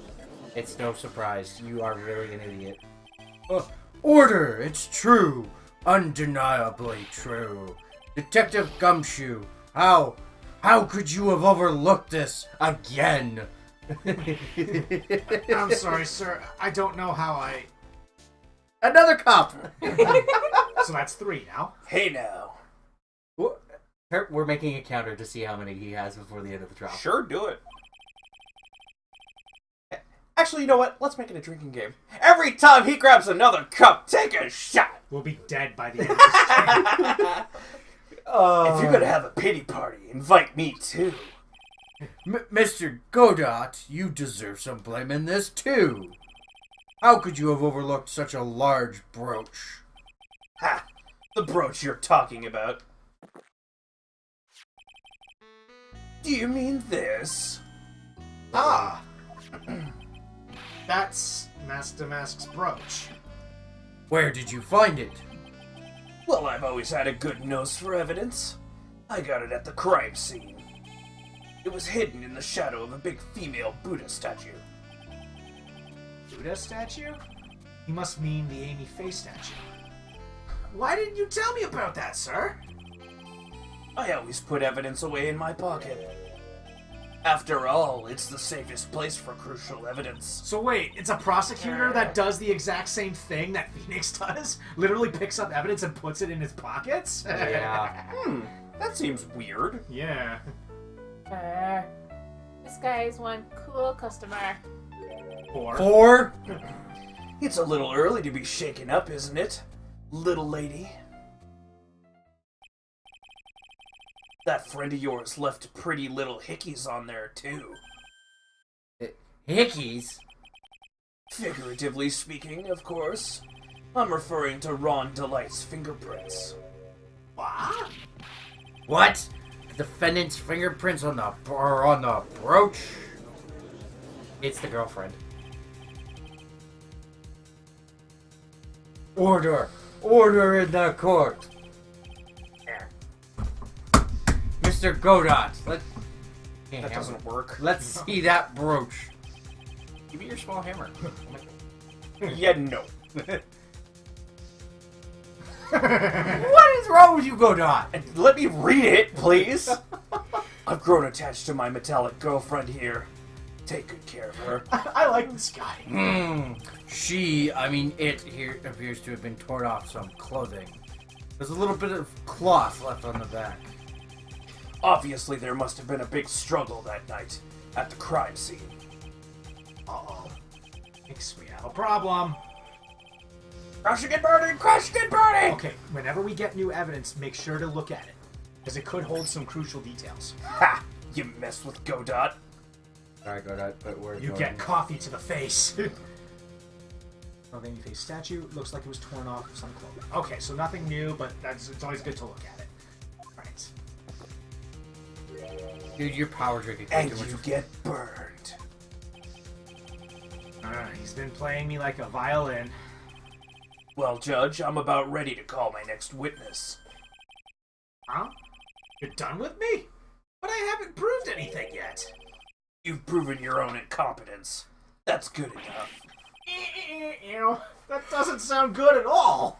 it's no surprise. You are really an idiot. Order! It's true. Undeniably true. Detective Gumshoe, how could you have overlooked this again? I'm sorry, sir. I don't know how I... Another cup! So that's 3 now. Hey now. We're making a counter to see how many he has before the end of the trial. Sure, do it. Actually, you know what? Let's make it a drinking game. Every time he grabs another cup, take a shot! We'll be dead by the end of this game. If you're gonna have a pity party, invite me too. Mr. Godot, you deserve some blame in this too. How could you have overlooked such a large brooch? Ha! The brooch you're talking about. Do you mean this? That's Master Mask's brooch. Where did you find it? Well, I've always had a good nose for evidence. I got it at the crime scene. It was hidden in the shadow of a big female Buddha statue. Buddha statue? You must mean the Amy Faye statue. Why didn't you tell me about that, sir? I always put evidence away in my pocket. After all, it's the safest place for crucial evidence. So wait, it's a prosecutor that does the exact same thing that Phoenix does? Literally picks up evidence and puts it in his pockets? Yeah. That seems weird. Yeah. This guy is one cool customer. 4? It's a little early to be shaken up, isn't it, little lady? That friend of yours left pretty little hickeys on there, too. Hickeys? Figuratively speaking, of course. I'm referring to Ron Delight's fingerprints. What? What? The defendant's fingerprints on the brooch? It's the girlfriend. Order! Order in the court! Mr. Godot, That doesn't work. let's see that brooch. Give me your small hammer. Yeah, no. What is wrong with you, Godot? And let me read it, please! I've grown attached to my metallic girlfriend here. Take good care of her. I like this guy. It here appears to have been torn off some clothing. There's a little bit of cloth left on the back. Obviously, there must have been a big struggle that night at the crime scene. Uh-oh. Thinks we have a problem. Crushing and burning! Crushing and burning! Okay, whenever we get new evidence, make sure to look at it. because it could hold some crucial details. Ha! You mess with Godot. Sorry, Godot, but we're You going- get coffee to the face. Baby face statue. Looks like it was torn off of some clothing. Okay, so nothing new, but it's always good to look at it. Right. Dude, you're power drinking. And you get burned. He's been playing me like a violin. Well, Judge, I'm about ready to call my next witness. Huh? You're done with me? But I haven't proved anything yet. You've proven your own incompetence. That's good enough. That doesn't sound good at all.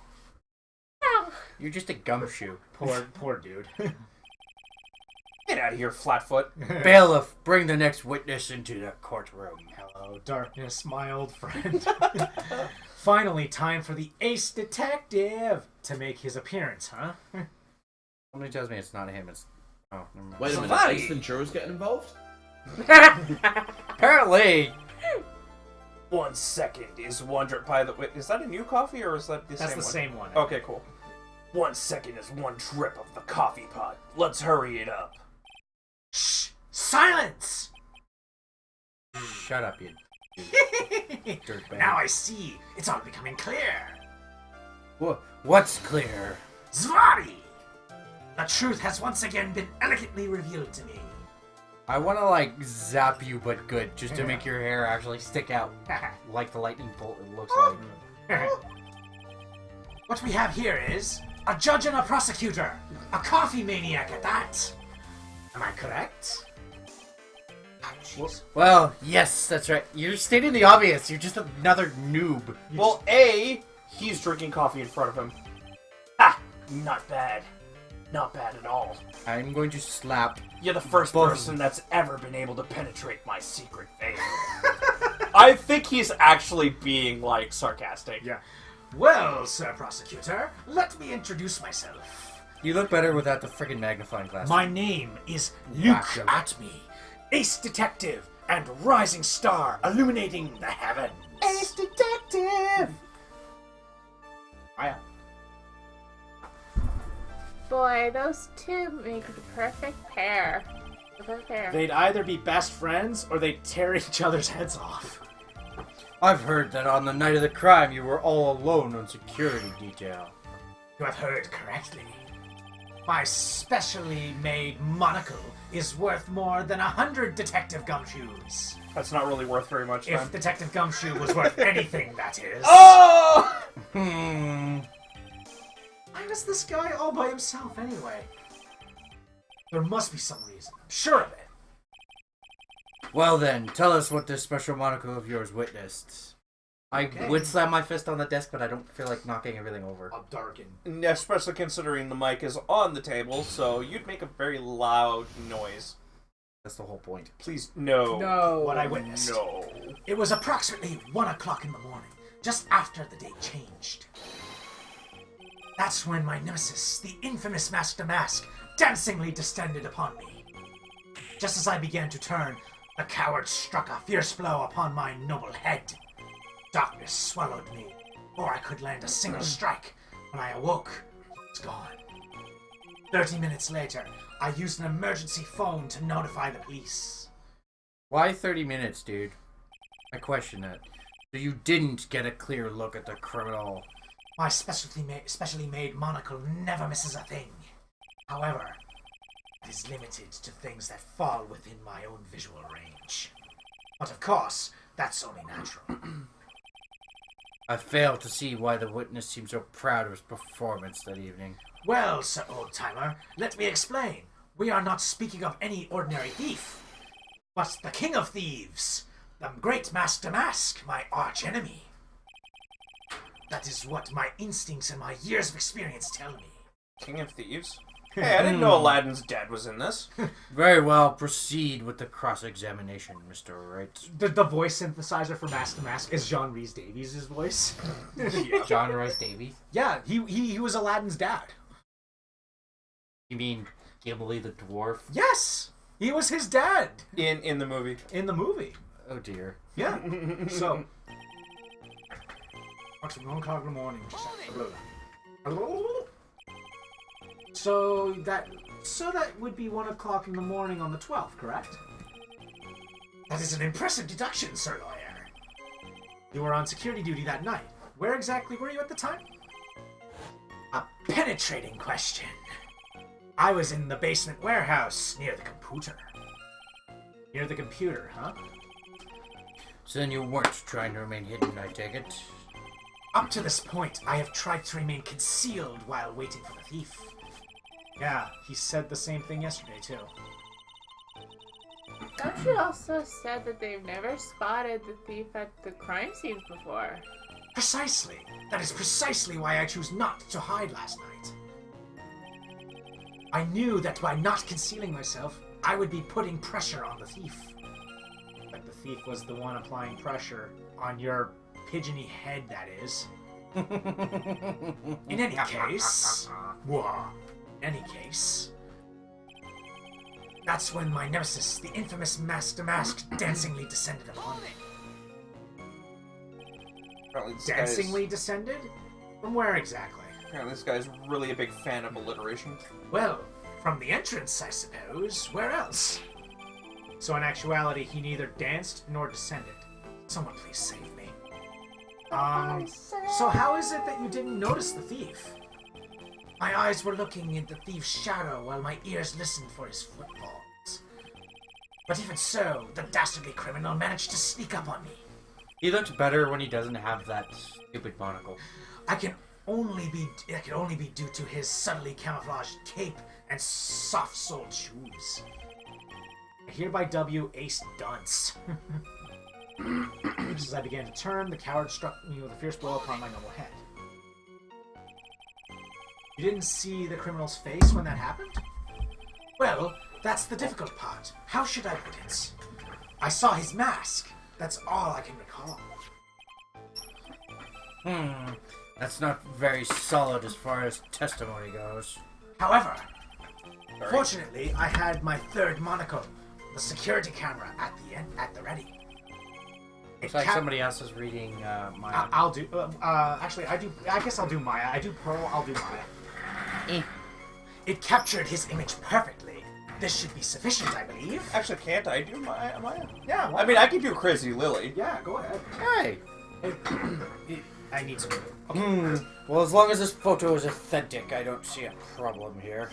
You're just a gumshoe. Poor dude. Get out of here, Flatfoot. Bailiff, bring the next witness into the courtroom. Hello, darkness, my old friend. Finally, time for the ace detective to make his appearance, huh? Somebody tells me it's not him, it's... Oh, never mind. Wait a minute, Somebody- Ace Ventura's getting involved? Apparently! 1 second is Wonder Pie the Wit. Is that a new coffee or is that the That's same the one? same one. Okay, cool. 1 second is 1 drip of the coffee pot. Let's hurry it up. Shh! Silence! Shut up, you dirtbag. Now I see. It's all becoming clear. What's clear? Zvari! The truth has once again been elegantly revealed to me. I want to, like, zap you, but good, just to make your hair actually stick out like the lightning bolt it looks like. What we have here is a judge and a prosecutor. A coffee maniac at that. Am I correct? Well, yes, that's right. You're stating the obvious. You're just another noob. Well, A, he's drinking coffee in front of him. Ah, not bad. Not bad at all. I'm going to slap. You're the first Both. person that's ever been able to penetrate my secret vein. I think he's actually being, like, sarcastic. Yeah. Well, Sir Prosecutor, let me introduce myself. You look better without the friggin' magnifying glass. My name is Luke Whack 'em. Atme, ace detective and rising star illuminating the heavens. Ace Detective! I am. Boy, those two make the perfect pair. The perfect pair. They'd either be best friends or they'd tear each other's heads off. I've heard that on the night of the crime you were all alone on security detail. You have heard correctly. My specially made monocle is worth more than 100 Detective Gumshoes. That's not really worth very much If time. Detective Gumshoe was worth anything, that is. Oh! Why was this guy all by himself anyway? There must be some reason. I'm sure of it. Well then, tell us what this special monocle of yours witnessed. I would slam my fist on the desk, but I don't feel like knocking everything over. I'm darkened. Especially considering the mic is on the table, so you'd make a very loud noise. That's the whole point. Please, no. No. What I witnessed. No. It was approximately 1 o'clock in the morning, just after the date changed. That's when my nemesis, the infamous Master Mask, dancingly descended upon me. Just as I began to turn, the coward struck a fierce blow upon my noble head. Darkness swallowed me, or I could land a single strike. When I awoke, it was gone. 30 minutes later, I used an emergency phone to notify the police. Why 30 minutes, dude? I question that. So you didn't get a clear look at the criminal. My specially made monocle never misses a thing. However, it is limited to things that fall within my own visual range. But of course, that's only natural. I fail to see why the witness seemed so proud of his performance that evening. Well, Sir Old-Timer, let me explain. We are not speaking of any ordinary thief, but the King of Thieves, the great Master Mask, my arch-enemy. That is what my instincts and my years of experience tell me. King of Thieves? Hey, I didn't know Aladdin's dad was in this. Very well, proceed with the cross-examination, Mr. Wright. The voice synthesizer for Master Mask is John Rhys Davies' voice. John Rice Davies? Yeah, he was Aladdin's dad. You mean Gimli the dwarf? Yes! He was his dad In the movie. in the movie. Oh dear. Yeah. So, approximately 1 o'clock in the morning. So So that would be 1 o'clock in the morning on the 12th, correct? That is an impressive deduction, Sir Lawyer. You were on security duty that night. Where exactly were you at the time? A penetrating question. I was in the basement warehouse near the computer. Near the computer, huh? So then you weren't trying to remain hidden, I take it? Up to this point, I have tried to remain concealed while waiting for the thief. Yeah, he said the same thing yesterday, too. Don't you also said that they've never spotted the thief at the crime scenes before? Precisely. That is precisely why I choose not to hide last night. I knew that by not concealing myself, I would be putting pressure on the thief. But the thief was the one applying pressure on your pigeony head, that is. In any case... that's when my nemesis, the infamous Master Mask, dancingly descended upon me. Apparently this Dancingly descended? From where exactly? Apparently this guy's really a big fan of alliteration. Well, from the entrance, I suppose. Where else? So in actuality, he neither danced nor descended. Someone please save me. So how is it that you didn't notice the thief? My eyes were looking at the thief's shadow while my ears listened for his footfalls. But even so, the dastardly criminal managed to sneak up on me. He looks better when he doesn't have that stupid monocle. That can only be due to his subtly camouflaged cape and soft-soled shoes. I hereby dub Ace Dunce. Just as I began to turn, the coward struck me with a fierce blow upon my noble head. You didn't see the criminal's face when that happened? Well, that's the difficult part. How should I put it? I saw his mask. That's all I can recall. That's not very solid as far as testimony goes. However, fortunately, I had my third monocle, the security camera, at the ready. It's like somebody else is reading Maya. I'll do. Actually, I do. I guess I'll do Maya. I do Pearl. I'll do Maya. It captured his image perfectly. This should be sufficient, I believe. Actually, can't I do Maya? Yeah. I mean, I can do Crazy Lily. Yeah. Go ahead. Hey! I need some. Well, as long as this photo is authentic, I don't see a problem here.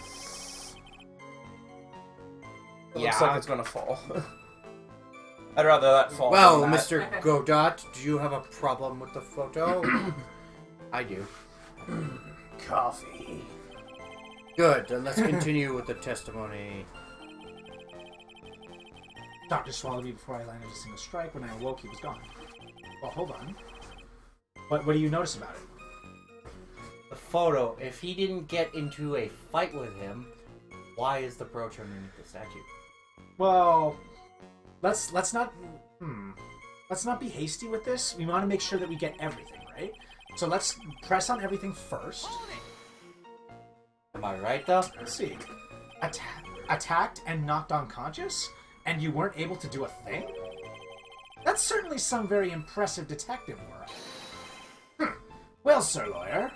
It looks like it's gonna fall. I'd rather that fall. Well, than that. Mr. Godot, do you have a problem with the photo? I do. Coffee. Good, then let's continue with the testimony. Doctor swallowed me before I landed a single strike. When I awoke, he was gone. Well, hold on. What do you notice about it? The photo. If he didn't get into a fight with him, why is the brooch underneath the statue? Well, let's not be hasty with this. We want to make sure that we get everything, right? So let's press on everything first. Am I right, though? Let's see. Attacked and knocked unconscious, and you weren't able to do a thing? That's certainly some very impressive detective work. Well, Sir Lawyer,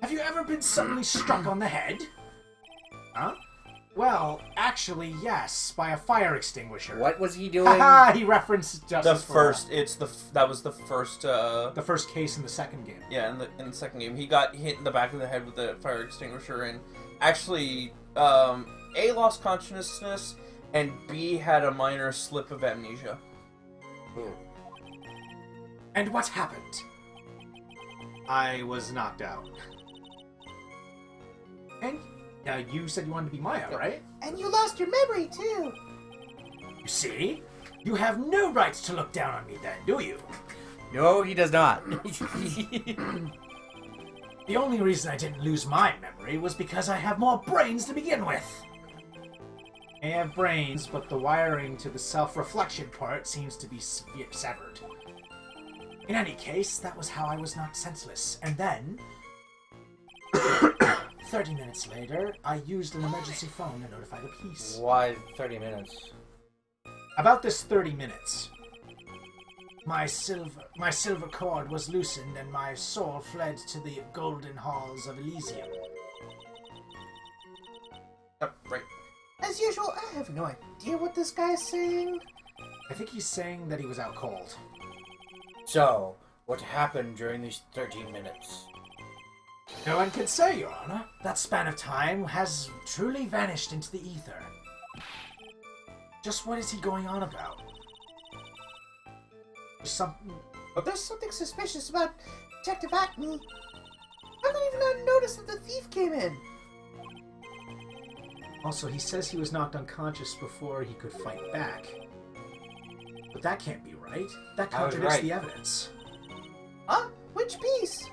have you ever been suddenly struck on the head? Huh? Well, actually, yes, by a fire extinguisher. What was he doing? Haha, he referenced Justice The for All. first, that was the first. The first case in the second game. Yeah, in the second game, he got hit in the back of the head with a fire extinguisher, and actually, A, lost consciousness, and B, had a minor slip of amnesia. Ooh. And what happened? I was knocked out. And you said you wanted to be Maya, right? And you lost your memory too. You see? You have no right to look down on me then, do you? No, he does not. The only reason I didn't lose my memory was because I have more brains to begin with. I have brains, but the wiring to the self-reflection part seems to be severed. In any case, that was how I was knocked senseless. And then, 30 minutes later, I used an emergency phone to notify the police. Why 30 minutes? About this 30 minutes, my silver cord was loosened and my soul fled to the golden halls of Elysium. Oh, right. As usual, I have no idea what this guy is saying. I think he's saying that he was out cold. So, what happened during these 13 minutes? No one can say, Your Honor. That span of time has truly vanished into the ether. Just what is he going on about? Something. But there's something suspicious about Detective Acme. How could he not notice that the thief came in? Also, he says he was knocked unconscious before he could fight back. But that can't be right. That I was contradicts right. the evidence. Huh? Which piece?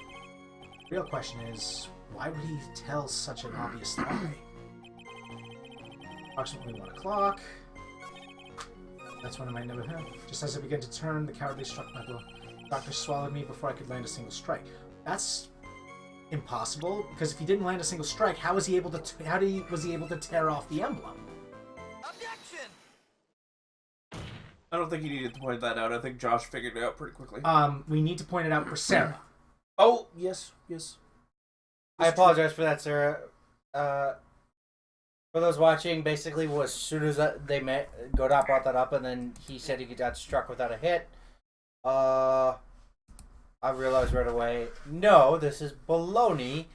Real question is, why would he tell such an obvious lie? Approximately 1 o'clock. That's when I might never have. Just as I began to turn, the cowardly struck my blow. The doctor swallowed me before I could land a single strike. That's impossible, because if he didn't land a single strike, how was he able to was he able to tear off the emblem? I don't think you needed to point that out. I think Josh figured it out pretty quickly. We need to point it out for Sarah. Oh, yes. I apologize for that, Sarah. For those watching, basically, as soon as they met, Godot brought that up, and then he said he got struck without a hit. I realized right away, no, this is baloney.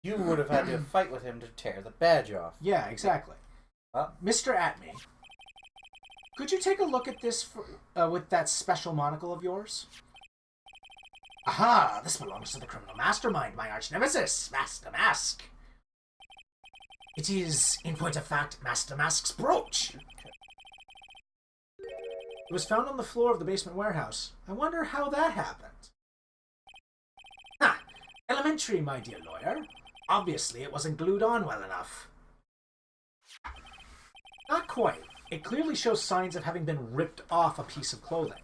You would have had to fight with him to tear the badge off. Yeah, exactly. Mr. Atme, could you take a look at this with that special monocle of yours? Aha! This belongs to the criminal mastermind, my arch nemesis, Master Mask. It is, in point of fact, Master Mask's brooch. It was found on the floor of the basement warehouse. I wonder how that happened. Ha! Elementary, my dear lawyer. Obviously, it wasn't glued on well enough. Not quite. It clearly shows signs of having been ripped off a piece of clothing.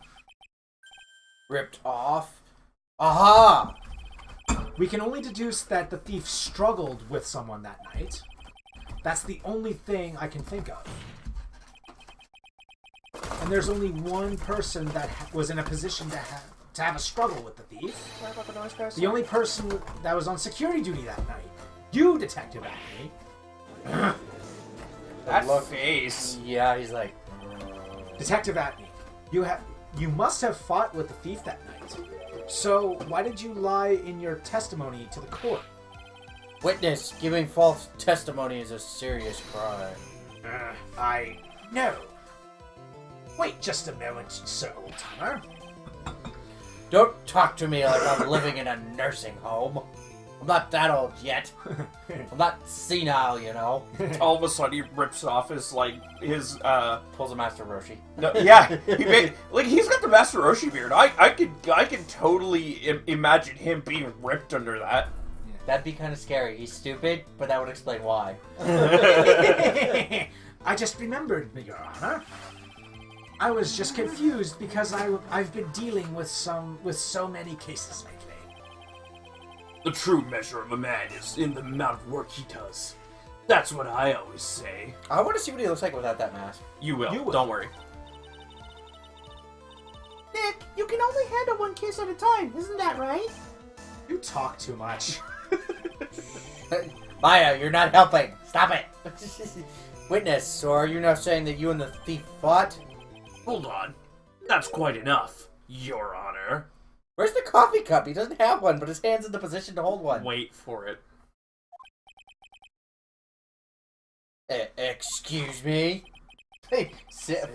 Ripped off? Aha! We can only deduce that the thief struggled with someone that night. That's the only thing I can think of. And there's only one person that was in a position to have a struggle with the thief. Sorry about the noise, guys. The only person that was on security duty that night. You, Detective Atme. That face. Yeah, he's like... Detective Atme, you must have fought with the thief that night. So why did you lie in your testimony to the court? Witness, giving false testimony is a serious crime. No. Wait just a moment, Sir Oldtimer. Don't talk to me like I'm living in a nursing home. I'm not that old yet. I'm not senile, you know. All of a sudden, he rips off his Pulls a Master Roshi. No, yeah, he's got the Master Roshi beard. I could totally imagine him being ripped under that. That'd be kind of scary. He's stupid, but that would explain why. I just remembered, Your Honor. I was just confused because I've been dealing with so many cases lately. The true measure of a man is in the amount of work he does. That's what I always say. I want to see what he looks like without that mask. You will. You will. Don't worry. Nick, you can only handle one case at a time, isn't that right? You talk too much. Maya, you're not helping. Stop it. Witness, so are you now saying that you and the thief fought? Hold on. That's quite enough, Your Honor. Where's the coffee cup? He doesn't have one, but his hand's in the position to hold one. Wait for it. Excuse me? Hey,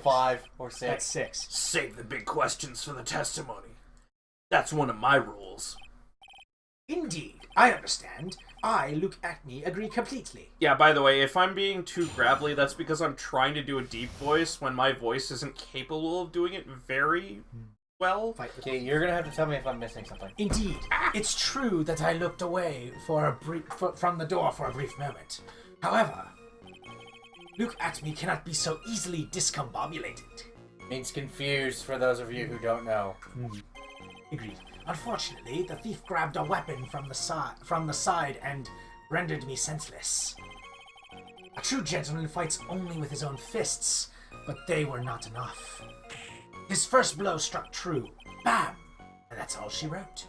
5 or 6. That's 6. Save the big questions for the testimony. That's one of my rules. Indeed, I understand. I, Luke Acme, agree completely. Yeah, by the way, if I'm being too gravelly, that's because I'm trying to do a deep voice when my voice isn't capable of doing it very well. Okay, you're gonna have to tell me if I'm missing something. Indeed, it's true that I looked away from the door for a brief moment. However, Luke Acme cannot be so easily discombobulated. Means confused for those of you who don't know. Agreed. Unfortunately, the thief grabbed a weapon from the side and rendered me senseless. A true gentleman fights only with his own fists, but they were not enough. His first blow struck true. Bam! And that's all she wrote.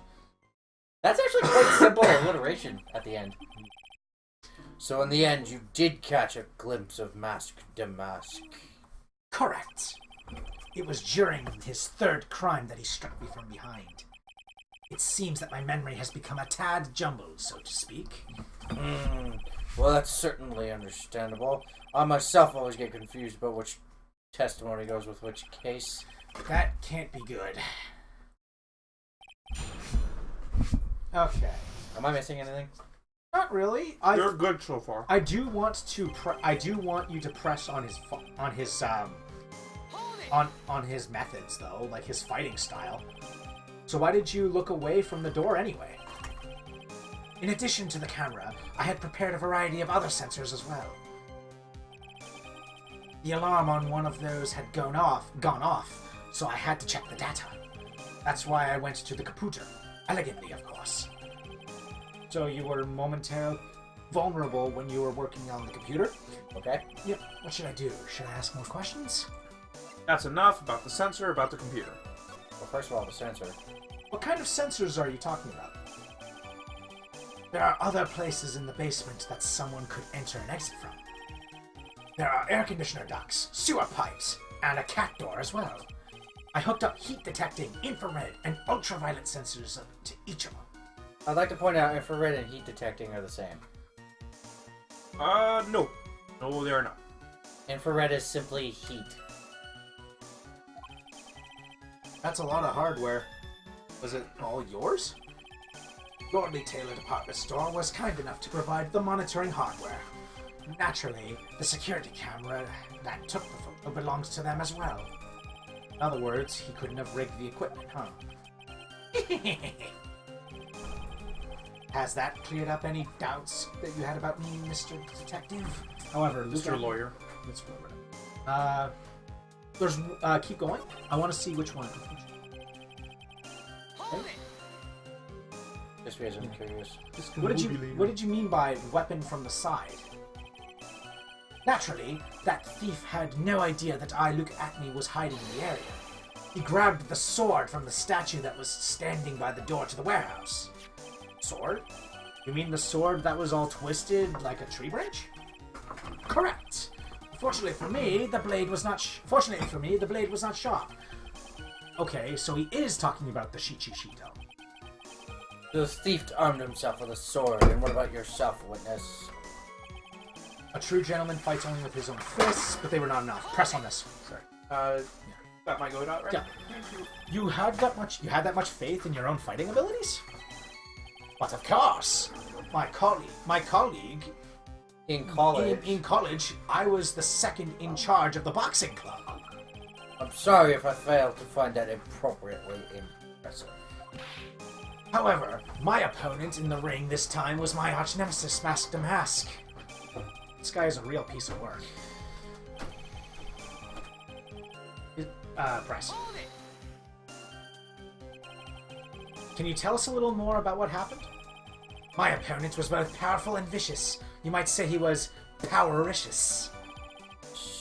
That's actually quite simple alliteration at the end. So in the end, you did catch a glimpse of Mask Damask. Correct. It was during his third crime that he struck me from behind. It seems that my memory has become a tad jumbled, so to speak. Well, that's certainly understandable. I myself always get confused about which testimony goes with which case. That can't be good. Okay. Am I missing anything? Not really. You're good so far. I do want to. I do want you to press on his on his methods, though, like his fighting style. So why did you look away from the door anyway? In addition to the camera, I had prepared a variety of other sensors as well. The alarm on one of those had gone off, so I had to check the data. That's why I went to the computer, elegantly, of course. So you were momentarily vulnerable when you were working on the computer? Okay. Yep. What should I do? Should I ask more questions? That's enough about the sensor, about the computer. Well, first of all, the sensor. What kind of sensors are you talking about? There are other places in the basement that someone could enter and exit from. There are air conditioner ducts, sewer pipes, and a cat door as well. I hooked up heat detecting, infrared, and ultraviolet sensors to each of them. I'd like to point out infrared and heat detecting are the same. No. No, they are not. Infrared is simply heat. That's a lot of hardware. Was it all yours? Lordly Taylor Department Store was kind enough to provide the monitoring hardware. Naturally, the security camera that took the photo belongs to them as well. In other words, he couldn't have rigged the equipment, huh? Has that cleared up any doubts that you had about me, Mr. Detective? However, Mr. Lawyer. There's keep going. I want to see which one. Just because I'm curious. What did you mean by weapon from the side? Naturally, that thief had no idea that Look at Me was hiding in the area. He grabbed the sword from the statue that was standing by the door to the warehouse. Sword? You mean the sword that was all twisted like a tree branch? Correct. Fortunately for me, the blade was not sharp. Okay, so he is talking about the Shichishito. The thief armed himself with a sword, and what about yourself, witness? A true gentleman fights only with his own fists, but they were not enough. Press on this. Sorry. That might go out, right? Yeah. You had that much faith in your own fighting abilities? But of course, my colleague In college. in college, I was the second in charge of the boxing club. I'm sorry if I failed to find that appropriately impressive. However, my opponent in the ring this time was my arch nemesis, Mask Damask. This guy is a real piece of work. Press. Can you tell us a little more about what happened? My opponent was both powerful and vicious. You might say he was powericious.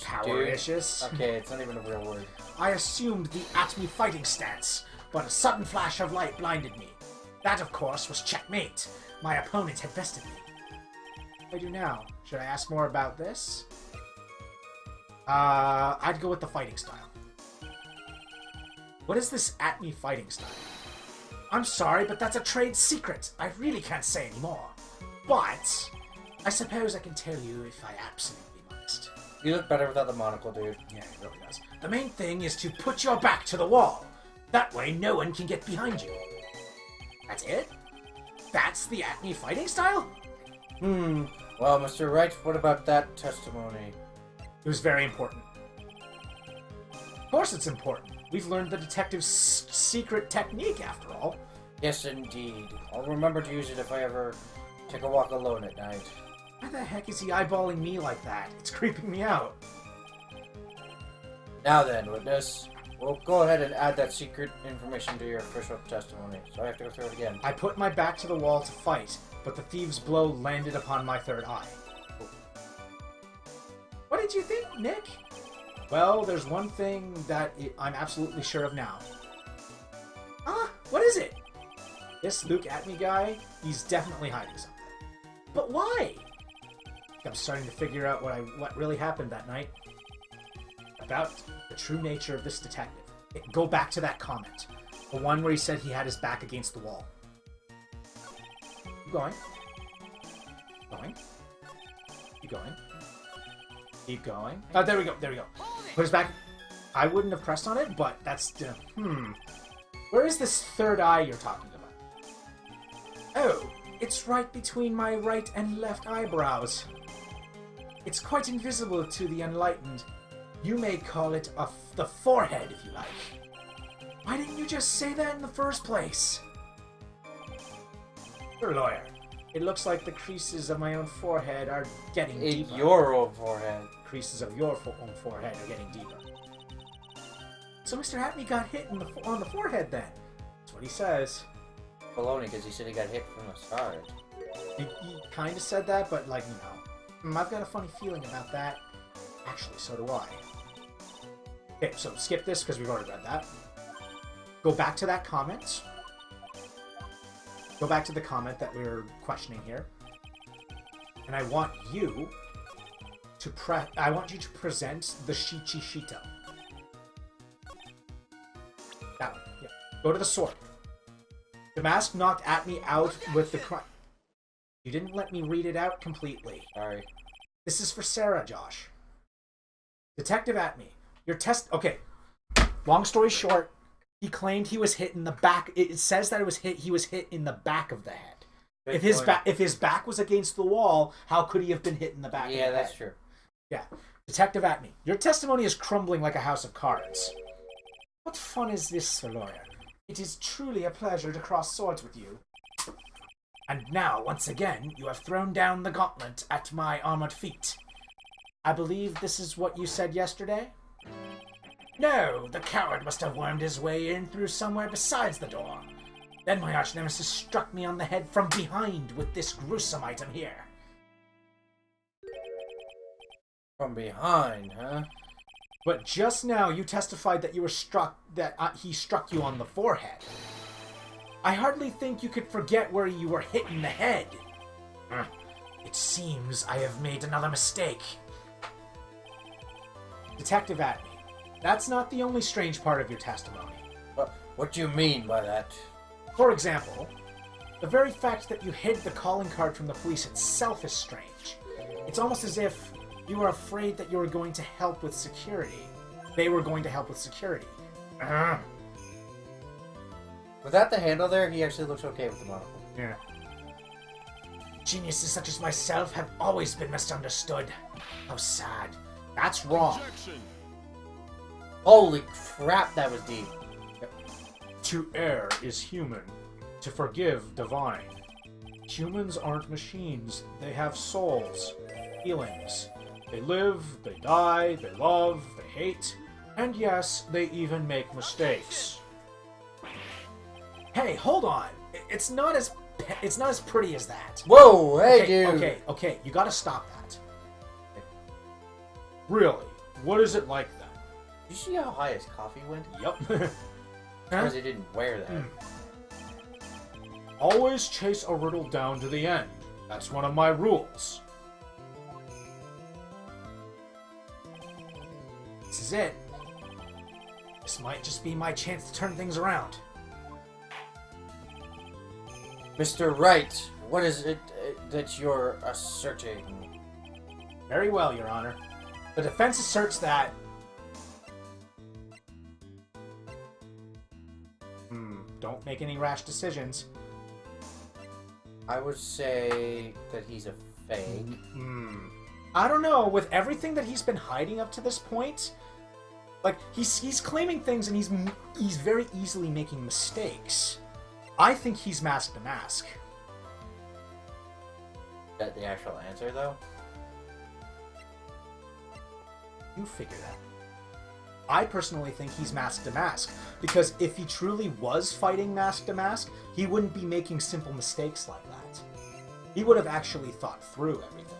Powericious? Okay, it's not even a real word. I assumed the at-me fighting stance, but a sudden flash of light blinded me. That, of course, was checkmate. My opponent had bested me. What do I do now? Should I ask more about this? I'd go with the fighting style. What is this at-me fighting style? I'm sorry, but that's a trade secret. I really can't say anymore. But I suppose I can tell you if I absolutely must. You look better without the monocle, dude. Yeah, it really does. The main thing is to put your back to the wall. That way no one can get behind you. That's it? That's the at-me fighting style? Well, Mr. Wright, what about that testimony? It was very important. Of course it's important. We've learned the detective's secret technique, after all. Yes, indeed. I'll remember to use it if I ever take a walk alone at night. Why the heck is he eyeballing me like that? It's creeping me out. Now then, witness. We'll go ahead and add that secret information to your official testimony, so I have to go through it again. I put my back to the wall to fight, but the thieve's blow landed upon my third eye. What did you think, Nick? Well, there's one thing that I'm absolutely sure of now. What is it? This Luke at me guy, he's definitely hiding something. But why? I'm starting to figure out what really happened that night. About the true nature of this detective. Go back to that comment. The one where he said he had his back against the wall. Keep going. Going. Keep going. Keep going. Oh, there we go. There we go. Put his back. I wouldn't have pressed on it, but that's... Where is this third eye you're talking about? Oh, it's right between my right and left eyebrows. It's quite invisible to the enlightened. You may call it the forehead, if you like. Why didn't you just say that in the first place? You're a lawyer. It looks like the creases of my own forehead are getting deeper. Your own forehead. Creases of your own forehead are getting deeper. So Mr. Hackney got hit on the forehead then. That's what he says. Baloney, because he said he got hit from the start. He kind of said that, but like, I've got a funny feeling about that. Actually, so do I. Okay, so skip this because we've already read that. Go back to that comment. Go back to the comment that we were questioning here. And I want you to present the Shichi Shito. That one, yeah. Go to the sword. The mask knocked at me out with the You didn't let me read it out completely. Sorry. This is for Sarah, Josh. Detective Atme, your test... Okay. Long story short, he claimed he was hit in the back. It says that he was hit in the back of the head. If his back was against the wall, how could he have been hit in the back of the head? Yeah, that's true. Yeah. Detective Atme, your testimony is crumbling like a house of cards. What fun is this, Sir Lawyer? It is truly a pleasure to cross swords with you. And now, once again, you have thrown down the gauntlet at my armored feet. I believe this is what you said yesterday? No, the coward must have wormed his way in through somewhere besides the door. Then my arch-nemesis struck me on the head from behind with this gruesome item here. From behind, huh? But just now you testified that you were struck, that he struck you on the forehead. I hardly think you could forget where you were hit in the head. It seems I have made another mistake. Detective Atme, that's not the only strange part of your testimony. What do you mean by that? For example, the very fact that you hid the calling card from the police itself is strange. It's almost as if you were afraid that you were going to help with security. They were going to help with security. Without the handle there, he actually looks okay with the monocle. Yeah. Geniuses such as myself have always been misunderstood. How sad. That's wrong. Holy crap, that was deep. To err is human. To forgive, divine. Humans aren't machines. They have souls, feelings. They live, they die, they love, they hate, and yes, they even make mistakes. Hey, hold on. It's not as pretty as that. Whoa, hey, dude. Okay, you gotta stop that. Really? What is it like then? Did you see how high his coffee went? Yep. Because he didn't wear that. Always chase a riddle down to the end. That's one of my rules. This is it. This might just be my chance to turn things around. Mr. Wright, what is it that you're asserting? Very well, Your Honor. The defense asserts that... Don't make any rash decisions. I would say that he's a fake. I don't know. With everything that he's been hiding up to this point, like he's claiming things and he's very easily making mistakes. I think he's masked the mask. Is that the actual answer, though? You figure that. I personally think he's masked to mask, because if he truly was fighting mask to mask, he wouldn't be making simple mistakes like that. He would have actually thought through everything.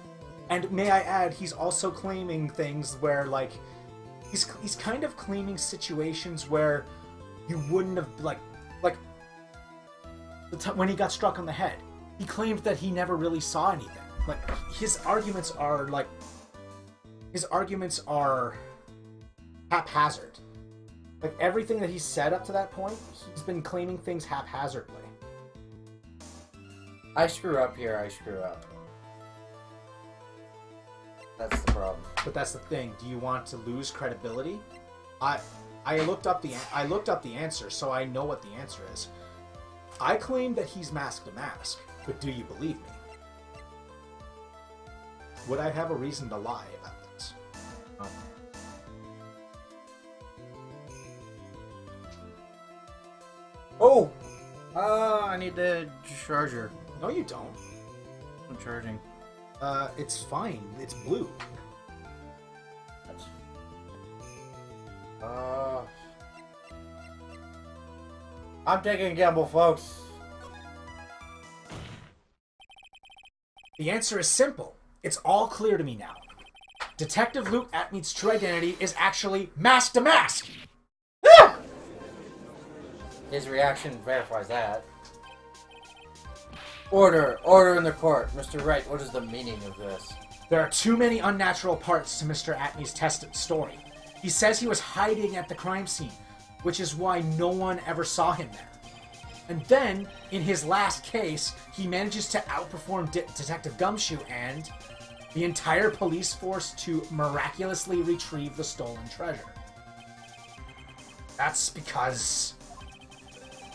And may I add, he's also claiming things where, like, he's kind of claiming situations where you wouldn't have, when he got struck on the head, he claimed that he never really saw anything. like his arguments are haphazard. Like everything that he's said up to that point, he's been claiming things haphazardly. I screw up here, I screw up. That's the problem. But that's the thing. Do you want to lose credibility? I looked up the answer, so I know what the answer is. I claim that he's masked a mask, but do you believe me? Would I have a reason to lie about this? Oh! I need the charger. No, you don't. I'm charging. It's fine. It's blue. That's... I'm taking a gamble, folks. The answer is simple. It's all clear to me now. Detective Luke Atmead's true identity is actually masked a mask. His reaction verifies that. Order in the court. Mr. Wright, what is the meaning of this? There are too many unnatural parts to Mr. Atmead's tested story. He says he was hiding at the crime scene, which is why no one ever saw him there. And then, in his last case, he manages to outperform Detective Gumshoe and the entire police force to miraculously retrieve the stolen treasure. That's because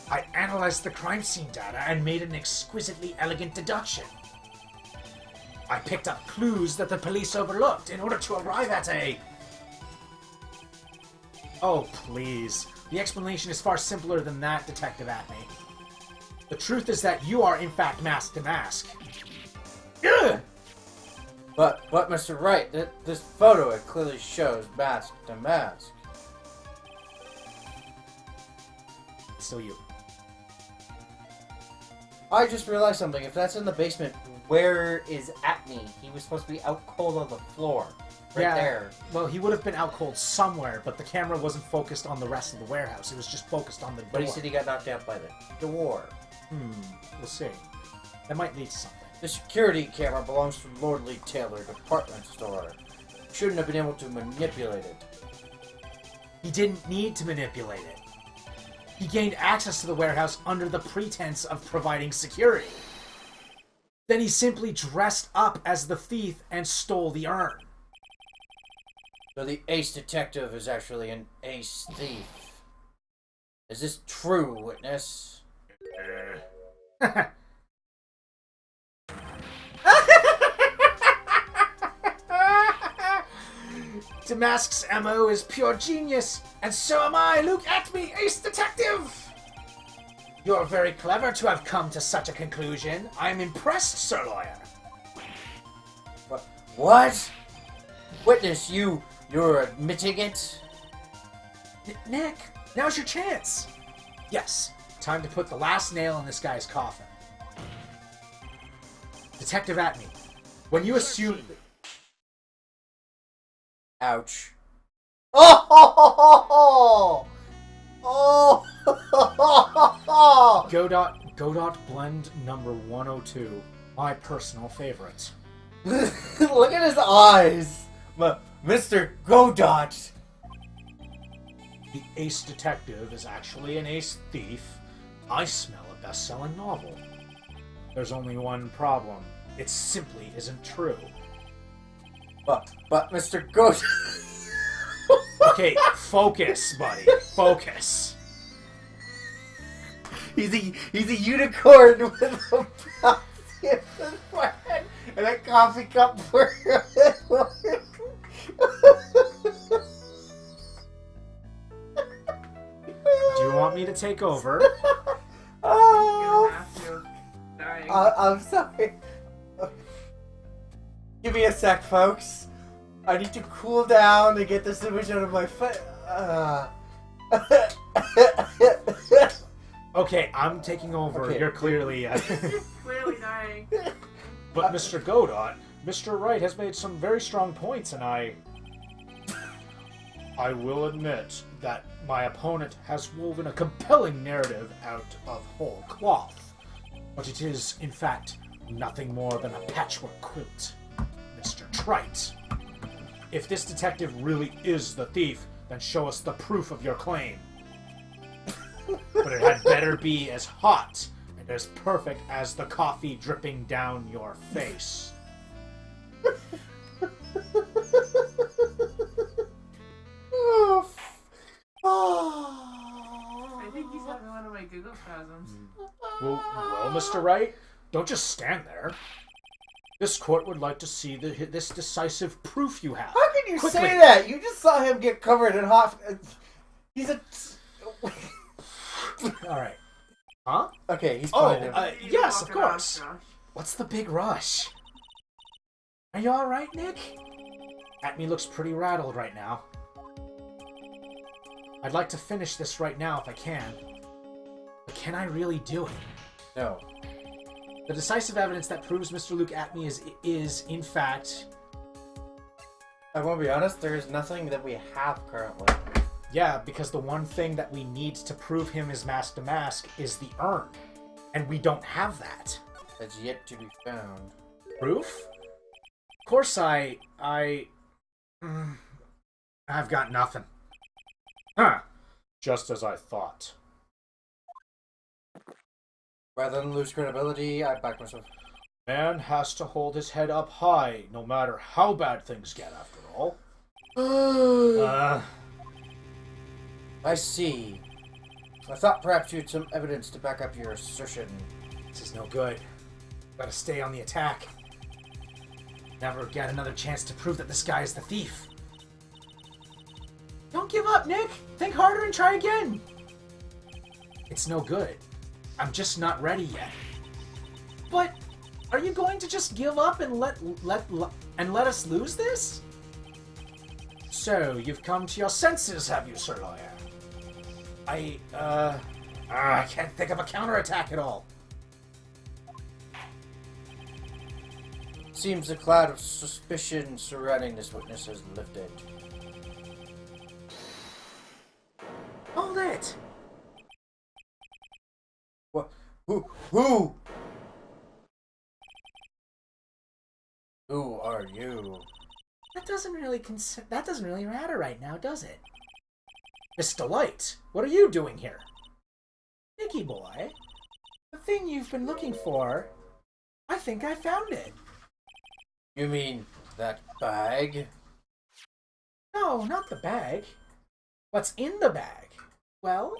I analyzed the crime scene data and made an exquisitely elegant deduction. I picked up clues that the police overlooked in order to arrive at a... Oh, please. The explanation is far simpler than that, Detective Atme. The truth is that you are, in fact, masked to mask. Ugh! But Mr. Wright, this photo, it clearly shows mask to mask. Still you. I just realized something. If that's in the basement, where is Atme? He was supposed to be out cold on the floor. Right there. Well, he would have been out cold somewhere, but the camera wasn't focused on the rest of the warehouse. It was just focused on the door. But he said he got knocked out by the door. We'll see. That might lead to something. The security camera belongs to Lordly Taylor department store. Shouldn't have been able to manipulate it. He didn't need to manipulate it. He gained access to the warehouse under the pretense of providing security. Then he simply dressed up as the thief and stole the urn. So the ace detective is actually an ace thief. Is this true, witness? Damask's MO is pure genius, and so am I, Luke Atme, ace detective! You're very clever to have come to such a conclusion. I'm impressed, Sir Lawyer. What? Witness, you're admitting it? Nick, now's your chance. Yes, time to put the last nail in this guy's coffin. Detective Atme, when you assume... Ouch. Oh! Oh! Godot Blend number 102. My personal favorite. Look at his eyes! Mr. Godot! The ace detective is actually an ace thief. I smell a best-selling novel. There's only one problem. It simply isn't true. But Mr. Godot... Okay, focus, buddy. Focus. He's a unicorn with a brown skin and forehead and a coffee cup for Do you want me to take over? Oh, Sorry. I'm sorry. Give me a sec, folks. I need to cool down and get this image out of my face. Okay, I'm taking over. Okay. You're clearly... Clearly dying. But Mr. Godot, Mr. Wright has made some very strong points, and I will admit that my opponent has woven a compelling narrative out of whole cloth. But it is, in fact, Nothing more than a patchwork quilt, Mr. Wright. If this detective really is the thief, then show us the proof of your claim. But it had better be as hot and as perfect as the coffee dripping down your face. I think he's having one of my Google spasms. Well, Mr. Wright, don't just stand there. This court would like to see this decisive proof you have. How can you Quickly. say that? You just saw him get covered in hot. He's a. All right. Huh? Okay, he's Oh, fine. yes, of course. What's the big rush? Are you all right, Nick? Atme looks pretty rattled right now. I'd like to finish this right now if I can. But can I really do it? No. The decisive evidence that proves Mr. Luke Atme is in fact... I want to be honest, there is nothing that we have currently. Yeah, because the one thing that we need to prove him is mask to mask is the urn. And we don't have that. That's yet to be found. Proof? Of course I've got nothing. Huh. Just as I thought. Rather than lose credibility, I back myself. Man has to hold his head up high, no matter how bad things get, after all. I see. I thought perhaps you had some evidence to back up your assertion. This is no good. Gotta stay on the attack. Never get another chance to prove that this guy is the thief. Don't give up, Nick! Think harder and try again! It's no good. I'm just not ready yet. But are you going to just give up and let us lose this? So, you've come to your senses, have you, Sir Lawyer? I can't think of a counterattack at all. Seems the cloud of suspicion surrounding this witness has lifted. Hold it! What? Who? Who are you? That doesn't really matter right now, does it? Miss Delight, what are you doing here? Nicky boy, the thing you've been looking for, I think I found it. You mean that bag? No, not the bag. What's in the bag? Well,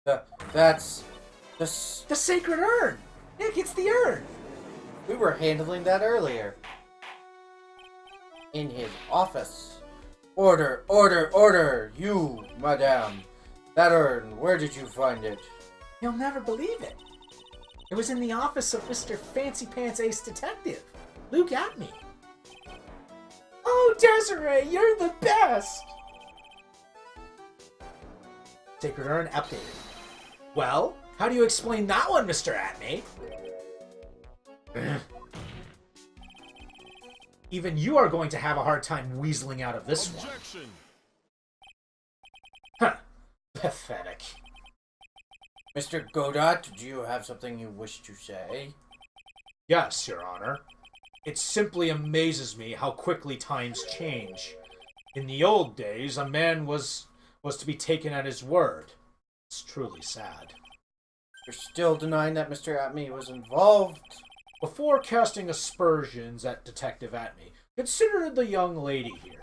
That's the sacred urn! Nick, it's the urn! we were handling that earlier. In his office. Order, order, order! You, madame. That urn, where did you find it? You'll never believe it. It was in the office of Mr. Fancy Pants Ace Detective, Luke Atme. Oh, Desiree, you're the best! Sacred Urn updated. Well, how do you explain that one, Mr. Atme? Even you are going to have a hard time weaseling out of this one. Huh. Pathetic. Mr. Godot, do you have something you wish to say? Yes, Your Honor. It simply amazes me how quickly times change. In the old days, a man was to be taken at his word. It's truly sad. You're still denying that Mr. Atme was involved? Before casting aspersions at Detective Atme, consider the young lady here.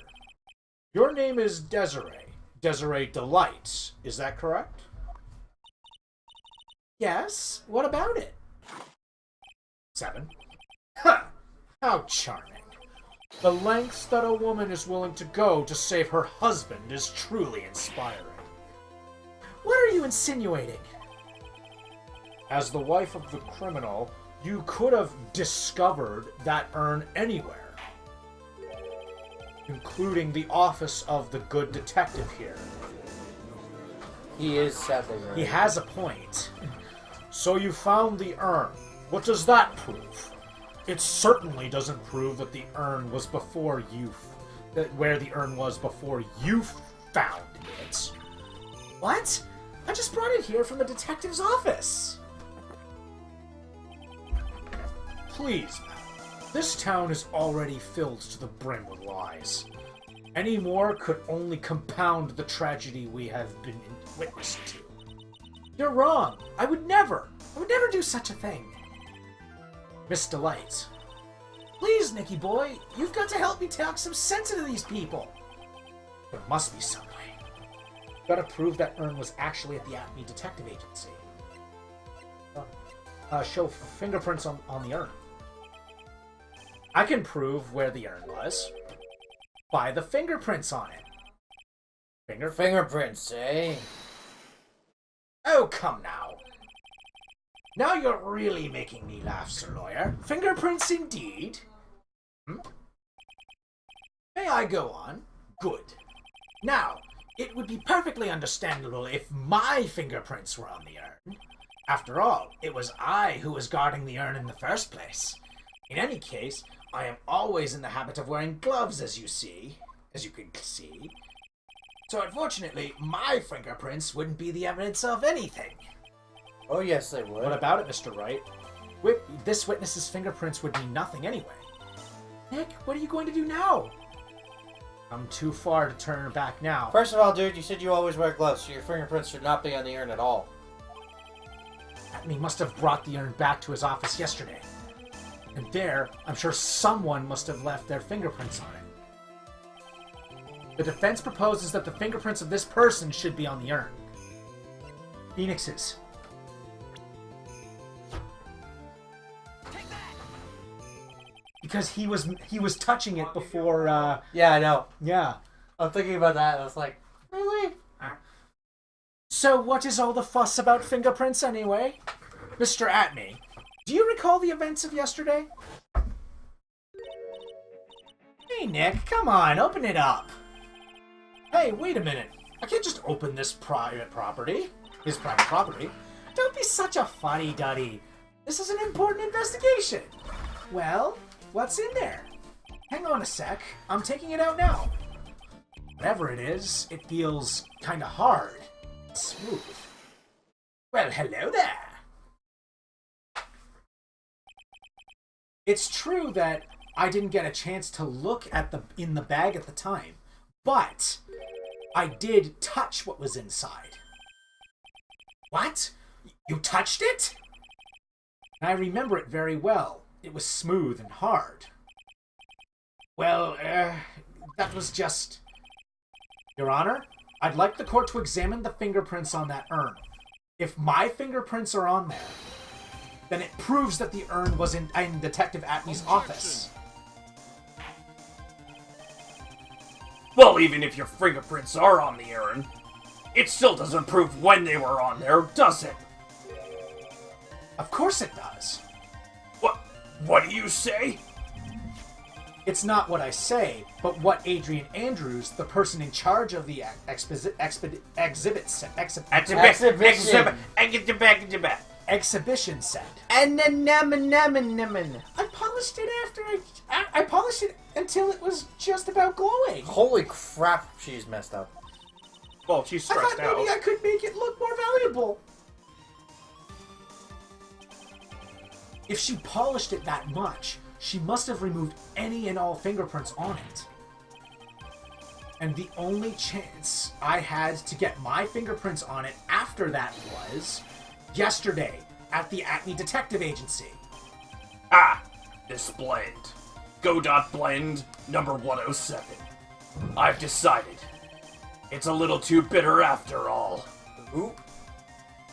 Your name is Desiree Delight, is that correct? Yes, what about it? 7. Ha! How charming. The lengths that a woman is willing to go to save her husband is truly inspiring. What are you insinuating? As the wife of the criminal, you could have discovered that urn anywhere, including the office of the good detective here. He is sadly right. He has a point. So you found the urn. What does that prove? It certainly doesn't prove that the urn was before you... where the urn was before you found it. What? I just brought it here from the detective's office. Please, madam. This town is already filled to the brim with lies. Any more could only compound the tragedy we have been witness to. You're wrong. I would never do such a thing. Miss Delight. Please, Nicky boy, you've got to help me talk some sense into these people. There must be some way. Gotta prove that urn was actually at the Acme Detective Agency. Show fingerprints on the urn. I can prove where the urn was by the fingerprints on it. Fingerprints, eh? Oh, come now. Now you're really making me laugh, Sir Lawyer. Fingerprints indeed. May I go on? Good. Now, it would be perfectly understandable if my fingerprints were on the urn. After all, it was I who was guarding the urn in the first place. In any case, I am always in the habit of wearing gloves, as you can see. So unfortunately, my fingerprints wouldn't be the evidence of anything. Oh, yes, they would. What about it, Mr. Wright? This witness's fingerprints would mean nothing anyway. Nick, what are you going to do now? I'm too far to turn back now. First of all, dude, you said you always wear gloves, so your fingerprints should not be on the urn at all. Acme must have brought the urn back to his office yesterday. And there, I'm sure someone must have left their fingerprints on it. The defense proposes that the fingerprints of this person should be on the urn. Phoenix's. Because he was touching it before, Yeah, I know. yeah. I'm thinking about that, and I was like, really? So what is all the fuss about fingerprints anyway? Mr. Atney, do you recall the events of yesterday? Hey, Nick, come on, open it up. Hey, wait a minute. I can't just open this private property. His private property. Don't be such a fuddy-duddy. This is an important investigation. Well, what's in there? Hang on a sec. I'm taking it out now. Whatever it is, it feels kinda hard. Smooth. Well, hello there. It's true that I didn't get a chance to look at in the bag at the time, but I did touch what was inside. What? You touched it? I remember it very well. It was smooth and hard. Well, that was just... Your Honor, I'd like the court to examine the fingerprints on that urn. If my fingerprints are on there, then it proves that the urn was in Detective Atney's office. Well, even if your fingerprints are on the urn, it still doesn't prove when they were on there, does it? Of course it does. What do you say? It's not what I say, but what Adrian Andrews, the person in charge of the exhibition said. I polished it after I polished it until it was just about glowing. Holy crap, she's messed up. Well, she's I stressed thought maybe out. I could make it look more valuable. If she polished it that much, she must have removed any and all fingerprints on it. And the only chance I had to get my fingerprints on it after that was yesterday at the Acme Detective Agency. Ah, this blend. Godot blend number 107. I've decided. It's a little too bitter after all. Ooh.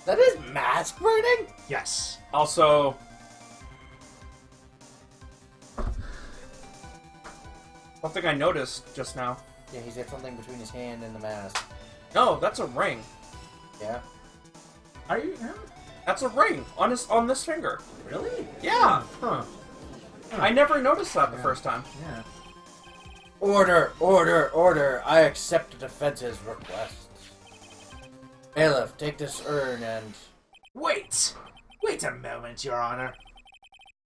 That is mask burning? Yes. Also, something I noticed just now. Yeah, he's got something between his hand and the mask. No, that's a ring. Yeah. Are you? That's a ring on this finger. Really? Yeah. Huh. I never noticed that the first time. Yeah. Order, order, order. I accept the defense's request. Bailiff, take this urn and... Wait! Wait a moment, Your Honor.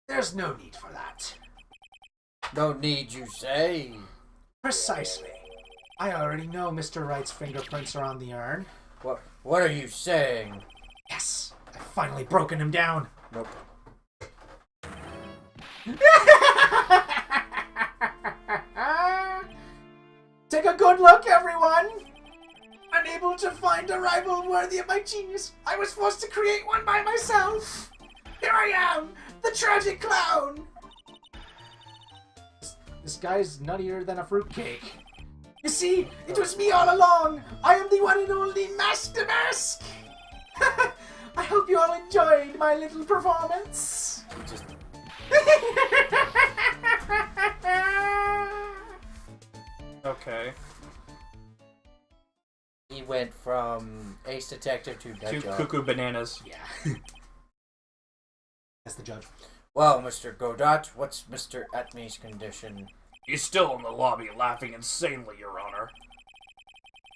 There's no need for that. No need, you say? Precisely. I already know Mr. Wright's fingerprints are on the urn. What are you saying? Yes! I've finally broken him down. Nope. Take a good look, everyone! Unable to find a rival worthy of my genius, I was forced to create one by myself! Here I am, the tragic clown! This guy's nuttier than a fruitcake. You see, it was me all along! I am the one and only Master Mask! I hope you all enjoyed my little performance! Okay. He went from Ace Detective to Two Nutjob. cuckoo bananas. Yeah. That's the judge. Well, Mr. Godot, what's Mr. Atmy's condition? He's still in the lobby laughing insanely, Your Honor.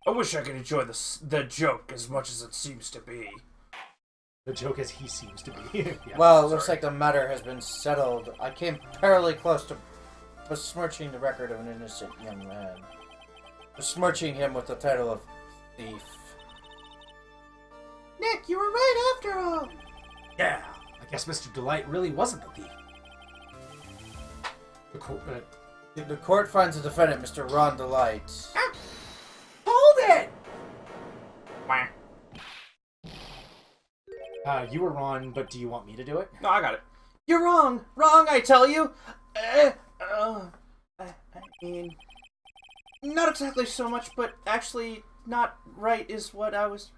I wish I could enjoy the joke as much as it seems to be. The joke as he seems to be. Yeah, Well, it looks like the matter has been settled. I came fairly close to besmirching the record of an innocent young man. Besmirching him with the title of thief. Nick, you were right after all. Yeah. I guess Mr. Delight really wasn't the thief. The court finds the defendant, Mr. Ron Delight. Hold it! Wah. You were wrong, but do you want me to do it? No, I got it. You're wrong. Wrong, I tell you. I mean, not exactly so much, but actually not right is what I was...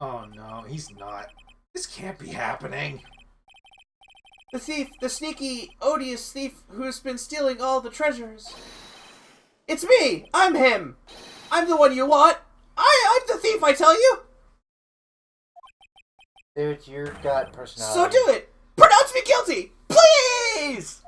Oh no, he's not. This can't be happening. The thief, the sneaky, odious thief who's been stealing all the treasures. It's me! I'm him! I'm the one you want! I'm the thief, I tell you! Dude, you've got personality. So do it! Pronounce me guilty! Please!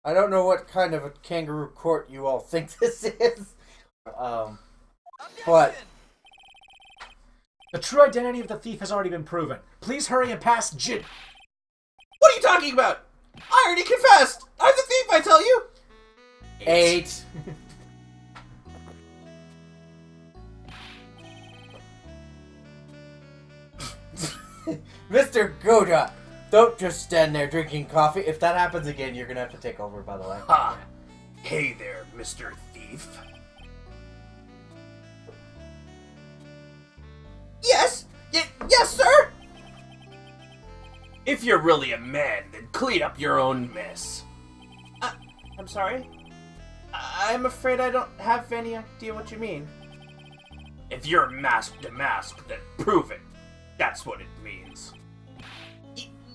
I don't know what kind of a kangaroo court you all think this is. But The true identity of the thief has already been proven. Please hurry and pass What are you talking about? I already confessed! I'm the thief, I tell you! 8. Mr. Godot, don't just stand there drinking coffee. If that happens again, you're gonna have to take over, by the way. Ha! Hey there, Mr. Thief. Yes! Yes, sir! If you're really a man, then clean up your own mess. I'm sorry? I'm afraid I don't have any idea what you mean. If you're masked to mask, then prove it. That's what it means.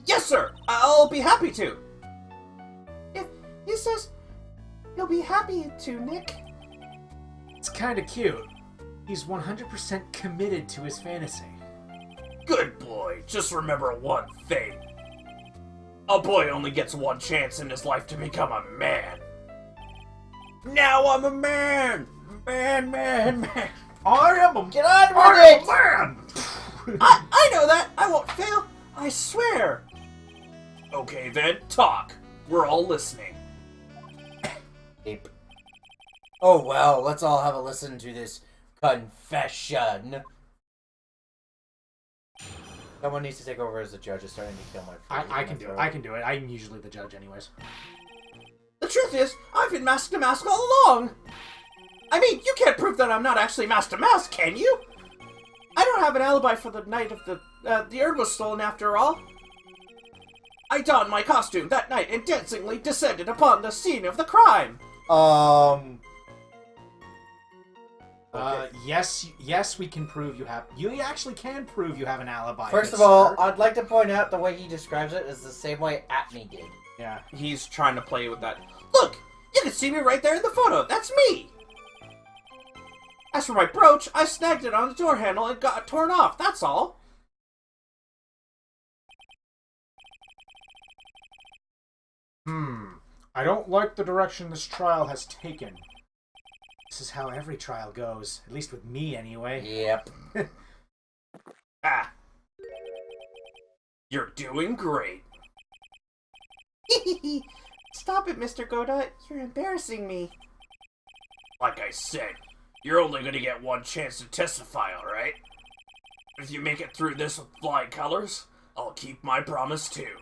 Yes, sir! I'll be happy to. If he says he'll be happy to, Nick. It's kinda cute. He's 100% committed to his fantasy. Good boy. Just remember one thing. A boy only gets one chance in his life to become a man. Now I'm a man! Man. I am a Get on with I am it! a man! I know that! I won't fail! I swear! Okay then, talk. We're all listening. Ape. Oh well, let's all have a listen to this confession. Someone needs to take over as the judge. It's starting to kill my I can do it. I can do it. I'm usually the judge anyways. The truth is, I've been mask to mask all along! I mean, you can't prove that I'm not actually mask to mask, can you? I don't have an alibi for the night of the urn was stolen after all. I donned my costume that night and dancingly descended upon the scene of the crime. Yes, we can prove you have. You actually can prove you have an alibi. First good of all, sir. I'd like to point out the way he describes it is the same way Atme did. Yeah. He's trying to play with that. Look, you can see me right there in the photo. That's me. As for my brooch, I snagged it on the door handle and got it torn off. That's all. I don't like the direction this trial has taken. This is how every trial goes, at least with me anyway. Yep. Ah. You're doing great. Stop it, Mr. Godot. You're embarrassing me. Like I said, you're only gonna get one chance to testify, alright? If you make it through this with flying colors, I'll keep my promise too.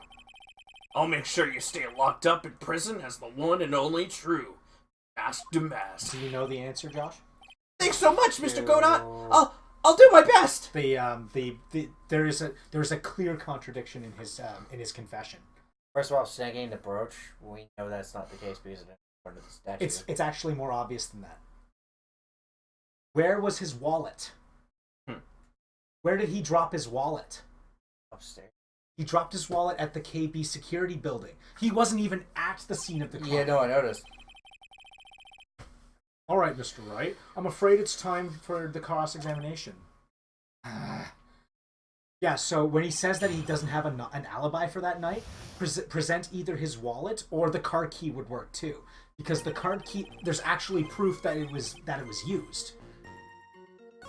I'll make sure you stay locked up in prison as the one and only true Mask to Mask. Do you know the answer, Josh? Thanks so much, Mr. Godot. I'll do my best. There is a clear contradiction in his confession. First of all, snagging the brooch, we know that's not the case because it's part of the statute. It's actually more obvious than that. Where was his wallet? Where did he drop his wallet? Upstairs. He dropped his wallet at the KB security building. He wasn't even at the scene of the crime. Yeah, no, I noticed. All right, Mr. Wright. I'm afraid it's time for the cross-examination. Yeah, so when he says that he doesn't have an alibi for that night, present either his wallet or the card key would work too. Because the card key, there's actually proof that it was used.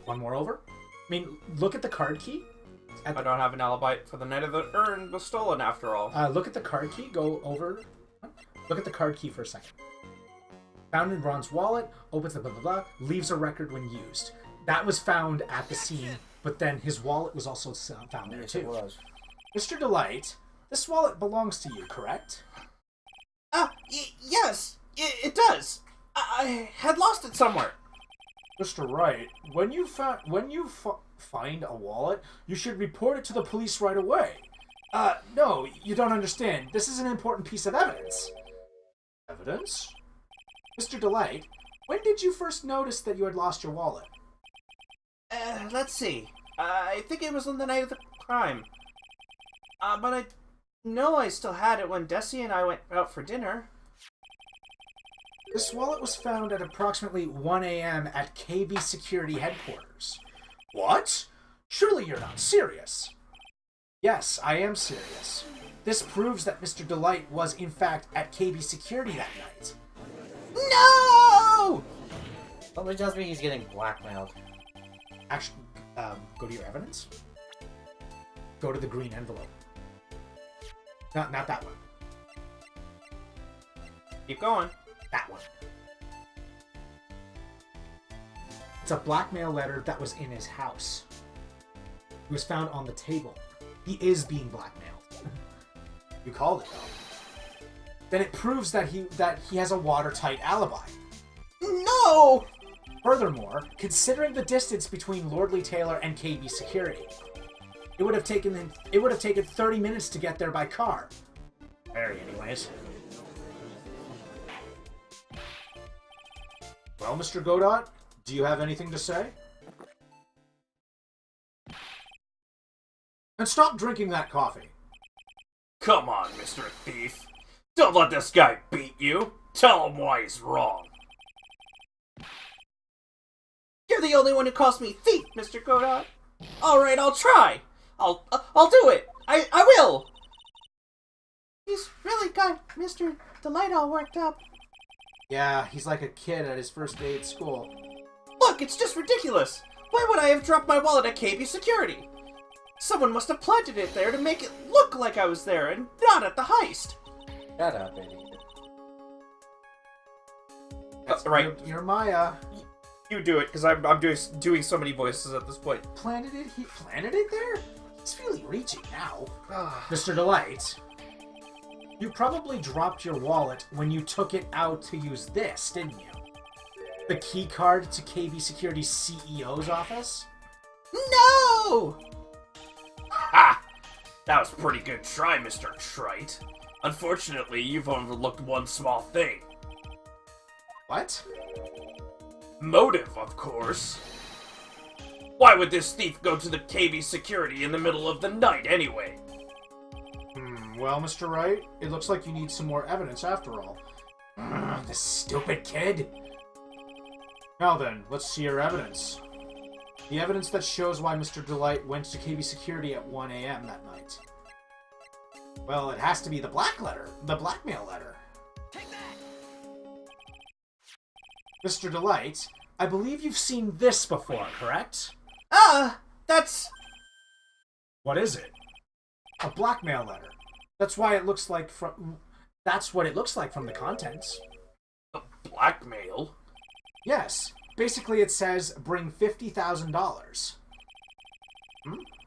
One more over? I mean, look at the card key. I don't have an alibi for the night of the urn was stolen after all. Look at the card key. Go over. Look at the card key for a second. Found in Ron's wallet, opens the blah blah blah, leaves a record when used. That was found at the scene, but then his wallet was also found there too. Mr. Delight, this wallet belongs to you, correct? Yes, it does. I had lost it somewhere. Mr. Wright, when you find a wallet, you should report it to the police right away. No, you don't understand. This is an important piece of evidence. Evidence? Mr. Delight, when did you first notice that you had lost your wallet? Let's see. I think it was on the night of the crime. But I know I still had it when Desi and I went out for dinner. This wallet was found at approximately 1 a.m. at KB Security Headquarters. What? Surely you're not serious. Yes, I am serious. This proves that Mr. Delight was, in fact, at KB Security that night. No! Something tells me he's getting blackmailed. Actually, go to your evidence. Go to the green envelope. Not that one. Keep going. That one. It's a blackmail letter that was in his house. It was found on the table. He is being blackmailed. You called it, though. Then it proves that he has a watertight alibi. No! Furthermore, considering the distance between Lordly Taylor and KB Security, it would have taken 30 minutes to get there by car. Very, anyways. Well, Mr. Godot, do you have anything to say? And stop drinking that coffee. Come on, Mr. Thief. Don't let this guy beat you. Tell him why he's wrong. You're the only one who calls me thief, Mr. Godot. All right, I'll try. I'll do it. I will. He's really got Mr. Delight all worked up. Yeah, he's like a kid at his first day at school. Look, it's just ridiculous. Why would I have dropped my wallet at KB Security? Someone must have planted it there to make it look like I was there and not at the heist. Shut up, idiot. Right. You're Maya. You do it, because I'm doing so many voices at this point. Planted it there? He's really reaching now. Mr. Delight, you probably dropped your wallet when you took it out to use this, didn't you? The key card to KB Security's CEO's office? No! Ha! That was a pretty good try, Mr. Trite. Unfortunately, you've overlooked one small thing. What? Motive, of course. Why would this thief go to the KB Security in the middle of the night anyway? Well, Mr. Wright, it looks like you need some more evidence after all. This stupid kid. Now then, let's see your evidence. The evidence that shows why Mr. Delight went to KB Security at 1 a.m. that night. Well, it has to be the blackmail letter. Take that! Mr. Delight, I believe you've seen this before, correct? That's... What is it? A blackmail letter. That's what it looks like from the contents. Blackmail? Yes. Basically, it says bring $50,000.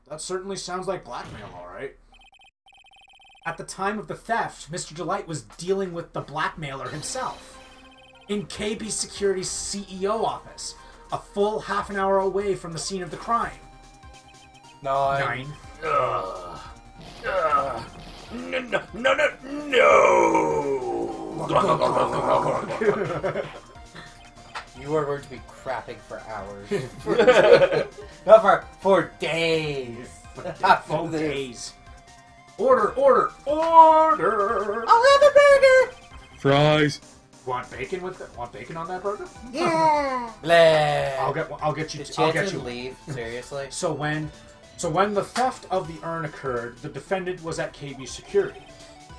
That certainly sounds like blackmail, all right. At the time of the theft, Mr. Delight was dealing with the blackmailer himself in KB Security's CEO office, a full half an hour away from the scene of the crime. 9. No! You are going to be crapping for hours. Not for days. For days. Order! I'll have a burger! Fries. Want bacon on that burger? Yeah! Blah. I'll get you. The I'll chance get to you. leave, seriously? So when the theft of the urn occurred, the defendant was at KB Security.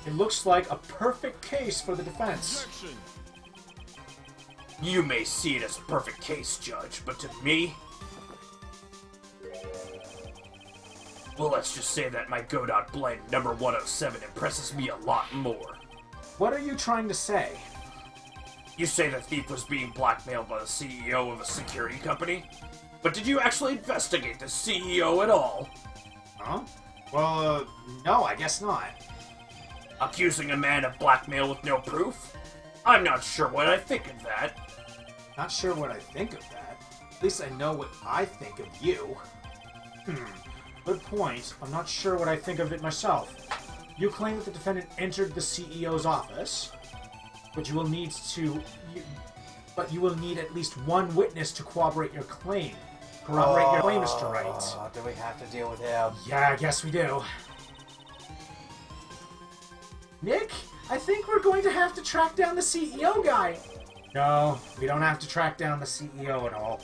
It looks like a perfect case for the defense. You may see it as a perfect case, Judge, but to me... Well, let's just say that my Godot Blend number 107 impresses me a lot more. What are you trying to say? You say the thief was being blackmailed by the CEO of a security company? But did you actually investigate the CEO at all? Huh? Well, no, I guess not. Accusing a man of blackmail with no proof? I'm not sure what I think of that. Not sure what I think of that. At least I know what I think of you. Good point. I'm not sure what I think of it myself. You claim that the defendant entered the CEO's office, but you will need at least one witness to corroborate your claim. Mr. Wright. Do we have to deal with him? Yeah, I guess we do. Nick, I think we're going to have to track down the CEO guy. No, we don't have to track down the CEO at all.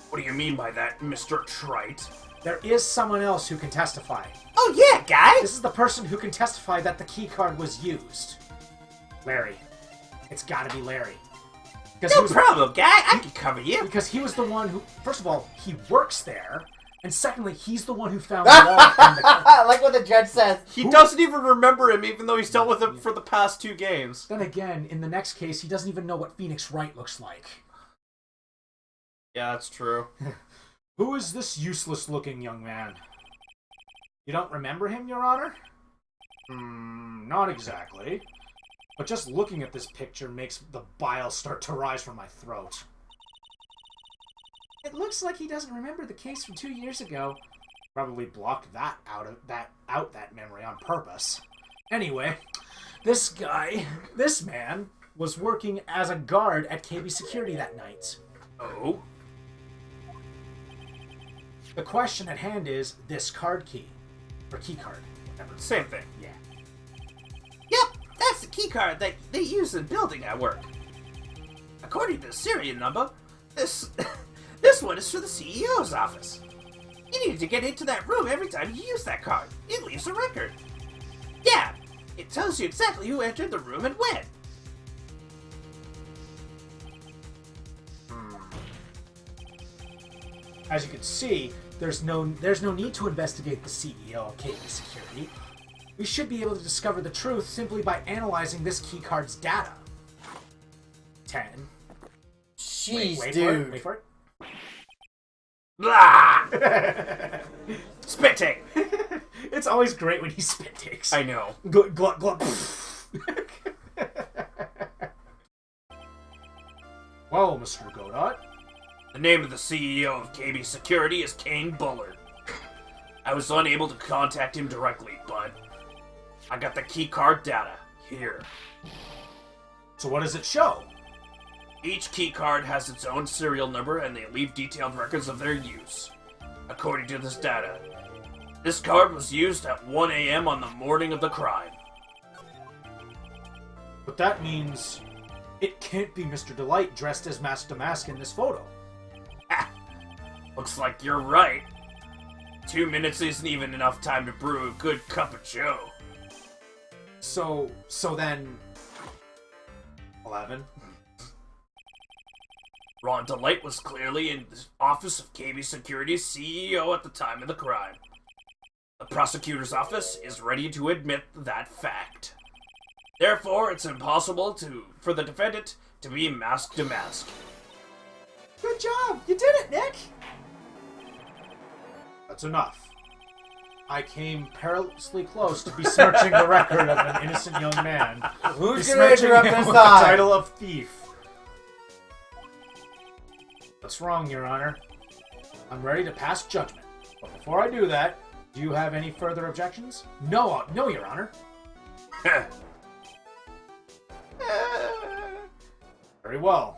What do you mean by that, Mr. Trite? There is someone else who can testify. Oh yeah, guy! This is the person who can testify that the keycard was used. Larry. It's gotta be Larry. No problem, guy! I can cover you! Because he was the one who... First of all, he works there. And secondly, he's the one who found the log in the... Like what the judge says. He doesn't even remember him, even though he's dealt with him for the past 2 games. Then again, in the next case, he doesn't even know what Phoenix Wright looks like. Yeah, that's true. Who is this useless-looking young man? You don't remember him, Your Honor? Not exactly. But just looking at this picture makes the bile start to rise from my throat. It looks like he doesn't remember the case from 2 years ago. Probably blocked that that memory on purpose. Anyway, this man, was working as a guard at KB Security that night. Oh? The question at hand is this card key. Or key card, whatever. Same thing. Yeah. Yep, that's the keycard that they use in the building I work. According to the serial number, this one is for the CEO's office. You need to get into that room every time you use that card. It leaves a record. Yeah, it tells you exactly who entered the room and when. As you can see, there's no need to investigate the CEO of KB Security. We should be able to discover the truth simply by analyzing this keycard's data. 10. Jeez, Wait dude. for it. Wait for it. Blah! Spitting! It's always great when he spit takes. I know. Glut, glut, glut. Well, Mr. Godot. The name of the CEO of KB Security is Kane Bullard. I was unable to contact him directly, but I got the keycard data here. So what does it show? Each keycard has its own serial number and they leave detailed records of their use. According to this data, this card was used at 1 a.m. on the morning of the crime. But that means it can't be Mr. Delight dressed as Mask to Mask in this photo. Looks like you're right. 2 minutes isn't even enough time to brew a good cup of joe. So then... 11? Ron Delight was clearly in the office of KB Security's CEO at the time of the crime. The prosecutor's office is ready to admit that fact. Therefore, it's impossible for the defendant to be mask to mask. You did it, Nick! That's enough. I came perilously close to besmirching the record of an innocent young man. Who's going to Besmirching interrupt him this with the time? title of thief. What's wrong, Your Honor? I'm ready to pass judgment. But before I do that, do you have any further objections? No, no, Your Honor. Very well.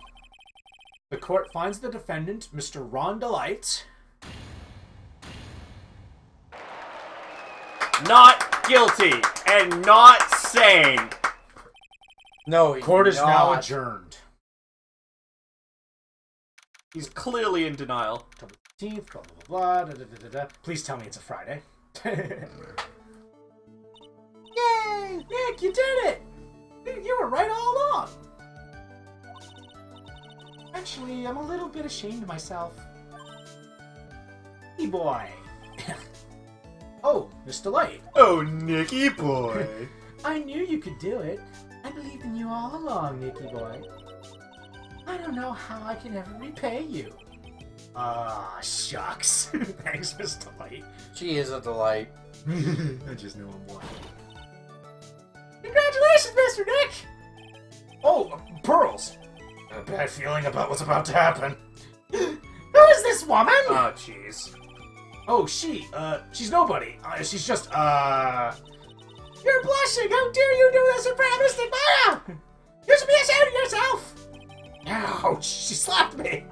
The court finds the defendant, Mr. Ron Delight, Not guilty and not sane. No, court is now not. adjourned. He's clearly in denial. October 15th, blah, blah, blah, blah, da, da, da, da, da. Please tell me it's a Friday. Yay! Nick, you did it! You were right all along. Actually, I'm a little bit ashamed of myself. Hey, boy. Oh, Miss Delight. Oh, Nicky boy. I knew you could do it. I believed in you all along, Nicky boy. I don't know how I can ever repay you. Ah, shucks. Thanks, Miss Delight. She is a delight. I just know I'm one. Congratulations, Mr. Nick! Oh, Pearls. A bad feeling about what's about to happen. Who is this woman? Oh, jeez. Oh, she's nobody. She's just, You're blushing! How dare you do this in front of Mystic Maya! You should be ashamed of yourself! Ouch! She slapped me!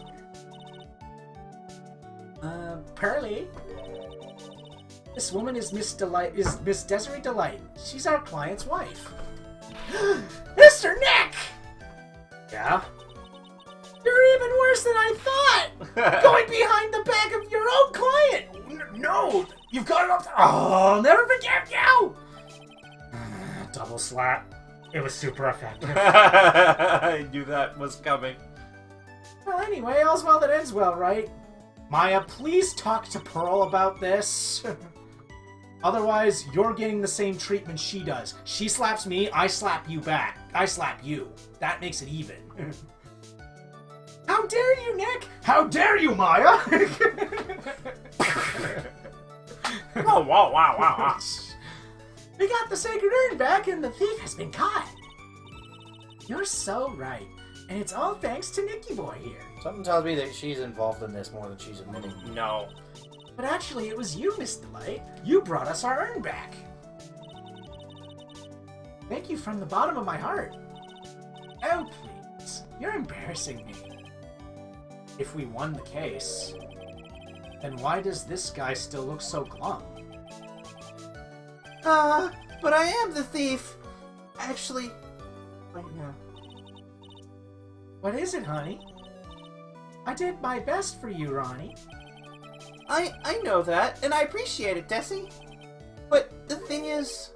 Pearly? This woman is Miss Desiree Delight. She's our client's wife. Mr. Nick! Yeah? You're even worse than I thought! Going behind the back of your own client! No! You've got it up to... Oh, I'll never forgive you! Double slap. It was super effective. I knew that was coming. Well, anyway, all's well that ends well, right? Maya, please talk to Pearl about this. Otherwise, you're getting the same treatment she does. She slaps me, I slap you back. I slap you. That makes it even. How dare you, Nick? How dare you, Maya? Oh, wow. We got the sacred urn back and the thief has been caught. You're so right. And it's all thanks to Nicky Boy here. Something tells me that she's involved in this more than she's admitting. No. But actually, it was you, Miss Delight. You brought us our urn back. Thank you from the bottom of my heart. Oh, please. You're embarrassing me. If we won the case, then why does this guy still look so glum? But I am the thief. Actually, right now. What is it, honey? I did my best for you, Ronnie. I know that, and I appreciate it, Desi. But the thing is...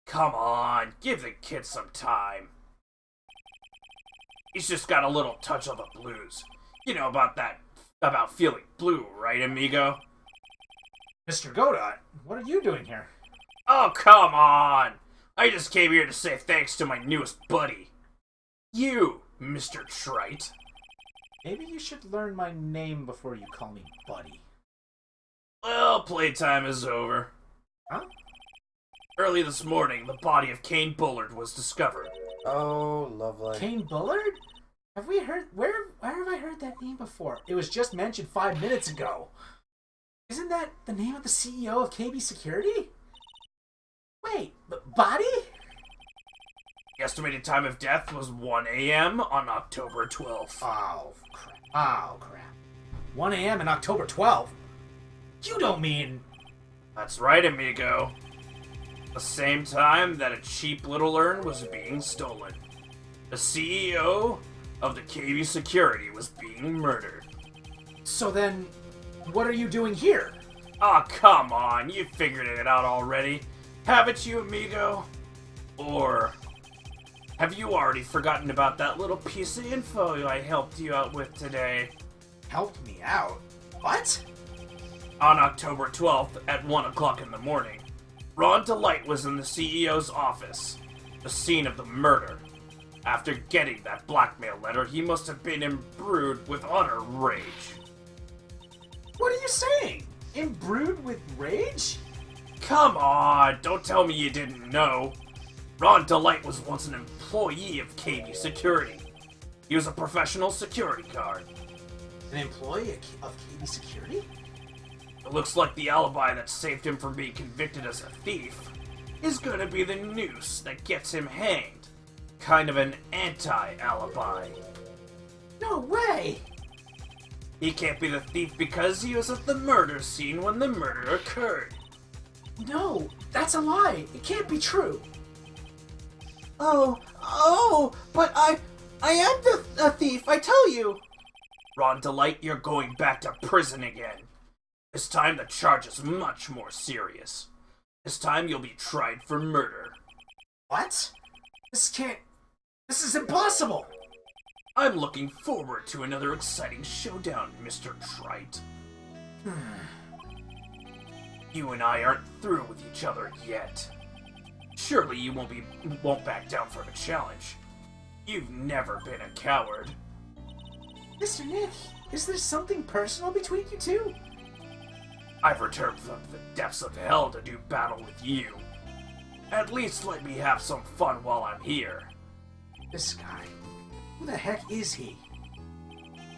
Come on, give the kid some time. He's just got a little touch of the blues. You know about feeling blue, right, amigo? Mr. Godot, what are you doing here? Oh, come on! I just came here to say thanks to my newest buddy. You, Mr. Trite. Maybe you should learn my name before you call me buddy. Well, playtime is over. Huh? Early this morning, the body of Kane Bullard was discovered. Oh, lovely. Kane Bullard? Have we heard... Where have I heard that name before? It was just mentioned 5 minutes ago. Isn't that the name of the CEO of KB Security? Wait, body? The estimated time of death was 1 a.m. on October 12th. Oh, crap. Oh, crap. 1 a.m. on October 12th? You don't mean... That's right, amigo. The same time that a cheap little urn was being stolen. The CEO of the KB Security was being murdered. So then, what are you doing here? Aw, come on, you figured it out already. Haven't you, amigo? Or have you already forgotten about that little piece of info I helped you out with today? Helped me out? What? On October 12th at 1 o'clock in the morning, Ron Delight was in the CEO's office, the scene of the murder. After getting that blackmail letter, he must have been imbrued with utter rage. What are you saying? Imbrued with rage? Come on, don't tell me you didn't know. Ron Delight was once an employee of KB Security. He was a professional security guard. An employee of KB Security? It looks like the alibi that saved him from being convicted as a thief is gonna be the noose that gets him hanged. Kind of an anti-alibi. No way! He can't be the thief because he was at the murder scene when the murder occurred. No, that's a lie. It can't be true. But I am the thief, I tell you. Ron Delight, you're going back to prison again. This time the charge is much more serious. This time you'll be tried for murder. What? This is impossible! I'm looking forward to another exciting showdown, Mr. Wright. You and I aren't through with each other yet. Surely you won't back down from a challenge. You've never been a coward. Mr. Nick, is there something personal between you two? I've returned from the depths of hell to do battle with you. At least let me have some fun while I'm here. This guy. Who the heck is he?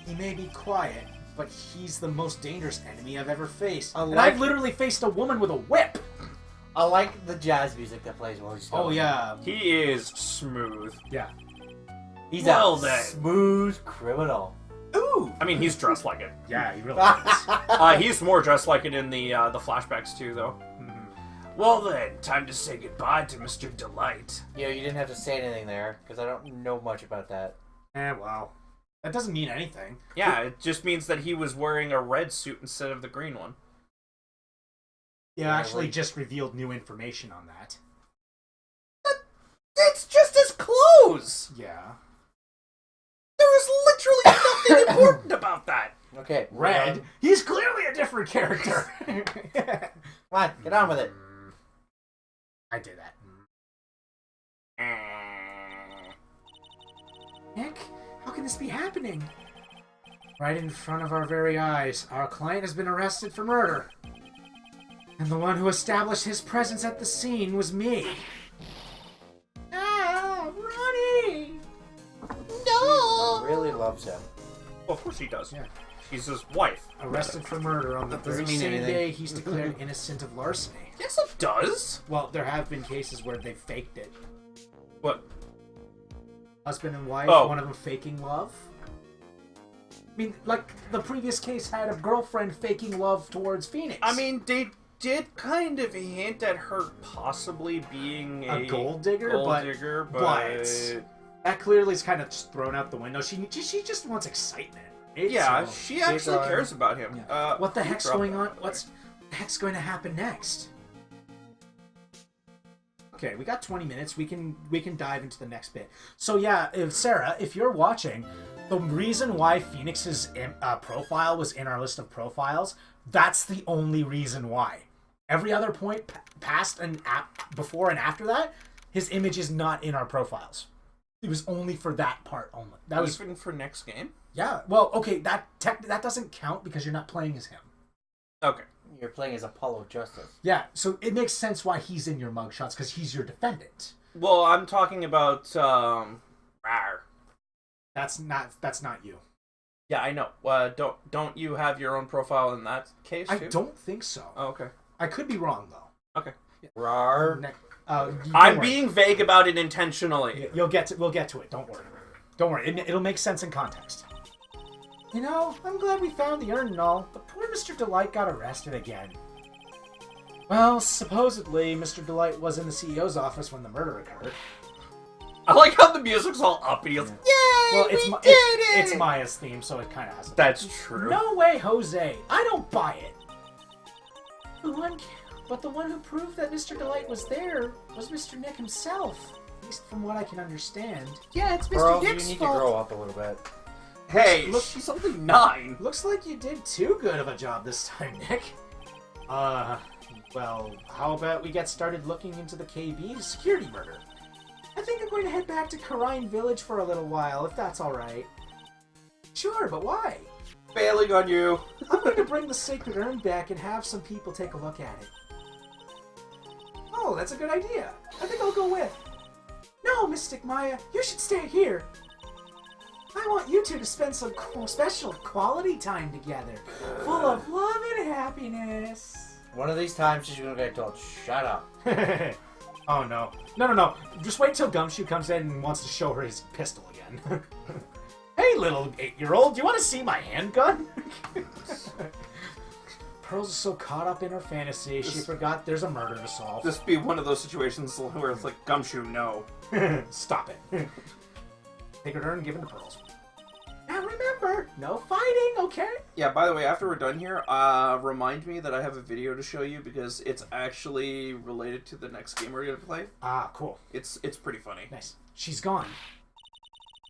He may be quiet, but he's the most dangerous enemy I've ever faced. And I've literally faced a woman with a whip! I like the jazz music that plays while he's Oh, going. yeah. He is smooth. Yeah. He's Well, a then. smooth criminal. Ooh! I mean, he's dressed like it. Yeah, he really is. He's more dressed like it in the flashbacks too, though. Well then, time to say goodbye to Mr. Delight. You didn't have to say anything there, because I don't know much about that. Well. That doesn't mean anything. Yeah, it just means that he was wearing a red suit instead of the green one. Yeah, actually just revealed new information on that. It's just his clothes. Yeah. There is literally nothing important About that. Okay. Red? He's clearly a different character! Come on, get on with it. I did that. Nick, how can this be happening? Right in front of our very eyes, our client has been arrested for murder. And the one who established his presence at the scene was me. Ah, Ronnie! No. He really loves him. Well, of course he does. Yeah. He's his wife. Arrested for murder on the That doesn't very mean same anything. day he's declared innocent of larceny. Yes, it does. Well, there have been cases where they faked it. What? Husband and wife, Oh. one of them faking love. I mean, like, the previous case had a girlfriend faking love towards Phoenix. I mean, they did kind of hint at her possibly being a gold digger, but that clearly is kind of just thrown out the window. She just wants excitement. Right? yeah, So, she actually cares about him. what the heck's drop going that on? right there. What the heck's going to happen next? Okay, we got 20 minutes. We can dive into the next bit. So yeah, Sarah, if you're watching, the reason why Phoenix's profile was in our list of profiles, that's the only reason why. Every other point past and before and after that, his image is not in our profiles. It was only for that part only. That was even for next game. yeah. Well, okay, that doesn't count because you're not playing as him. Okay. You're playing as Apollo Justice. Yeah, so it makes sense why he's in your mugshots because he's your defendant. Well, I'm talking about Rawr. That's not you. Yeah, I know. Don't you have your own profile in that case too? I don't think so. Oh, okay. I could be wrong though. Okay. Rar. Don't I'm worry. being vague about it intentionally. We'll get to it. Don't worry. Don't worry. It'll make sense in context. You know, I'm glad we found the urn and all, but poor Mr. Delight got arrested again. Well, supposedly, Mr. Delight was in the CEO's office when the murder occurred. I like how the music's all up and he goes, Yay! Well, it's Maya's theme, so it kind of has. That's true. No way, Jose. I don't buy it. But the one who proved that Mr. Delight was there was Mr. Nick himself. At least from what I can understand. Yeah, it's Mr. Girl, you Nick's need to fault. grow up a little bit. Hey, Look- she's only 9. Looks like you did too good of a job this time, Nick. Well, how about we get started looking into the KB security murder? I think I'm going to head back to Karine Village for a little while, if that's alright. Sure, but why? Bailing on you. I'm going to bring the sacred urn back and have some people take a look at it. Oh, that's a good idea. I think I'll go with. No, Mystic Maya, you should stay here. I want you two to spend some special quality time together, full of love and happiness. One of these times she's gonna get told, shut up. Oh no. No. Just wait till Gumshoe comes in and wants to show her his pistol again. Hey, little 8-year-old, do you want to see my handgun? Pearl's so caught up in her fantasy, she forgot there's a murder to solve. This be one of those situations where it's like, Gumshoe, no. Stop it. Sacred urn given to Pearls. Now remember, no fighting, okay? Yeah, by the way, after we're done here, remind me that I have a video to show you because it's actually related to the next game we're going to play. Ah, cool. It's pretty funny. Nice. She's gone.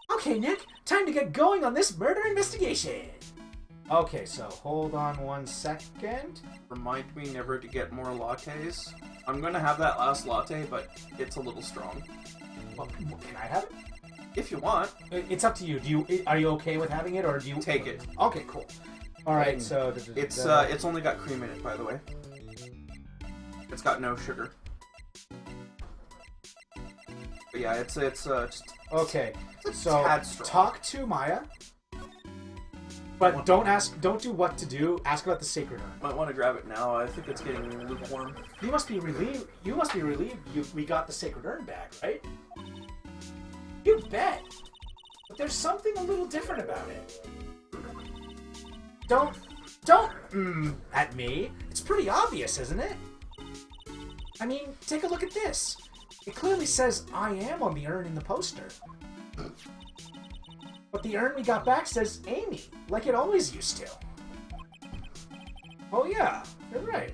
Okay, Nick, time to get going on this murder investigation. Okay, so hold on 1 second. Remind me never to get more lattes. I'm going to have that last latte, but it's a little strong. Well, can I have it? If you want. It's up to you. Are you okay with having it, or do you Take it? Okay, cool. All right, so It's only got cream in it, by the way. It's got no sugar. But yeah, it's just okay. it's a So tad strong. talk to Maya, but don't do what to do. Ask about the sacred urn. Might want to grab it now. I think it's getting lukewarm. You must be relieved. We got the sacred urn back, right? You bet. But there's something a little different about it. Don't at me. It's pretty obvious, isn't it? I mean, take a look at this. It clearly says I am on the urn in the poster. But the urn we got back says Amy, like it always used to. Oh yeah, you're right.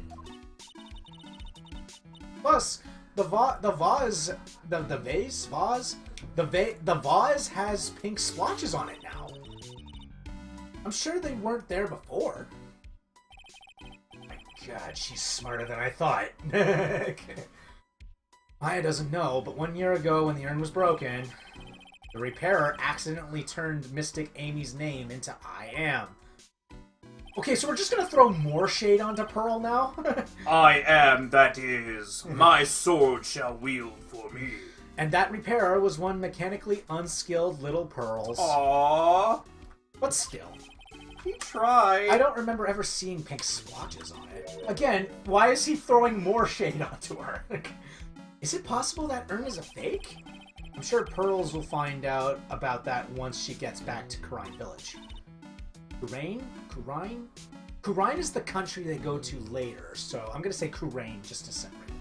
Plus, the vase has pink splotches on it now. I'm sure they weren't there before. My God, she's smarter than I thought. Maya doesn't know, but 1 year ago when the urn was broken, the repairer accidentally turned Mystic Amy's name into I Am. Okay, so we're just gonna throw more shade onto Pearl now? I am, that is. My sword shall wield for me. And that repairer was one mechanically unskilled little Pearls. Aww. But still. He tried. I don't remember ever seeing pink splotches on it. Again, why is he throwing more shade onto her? Is it possible that urn is a fake? I'm sure Pearls will find out about that once she gets back to Karine Village. Karine? Karine is the country they go to later, so I'm gonna say Karine just to separate.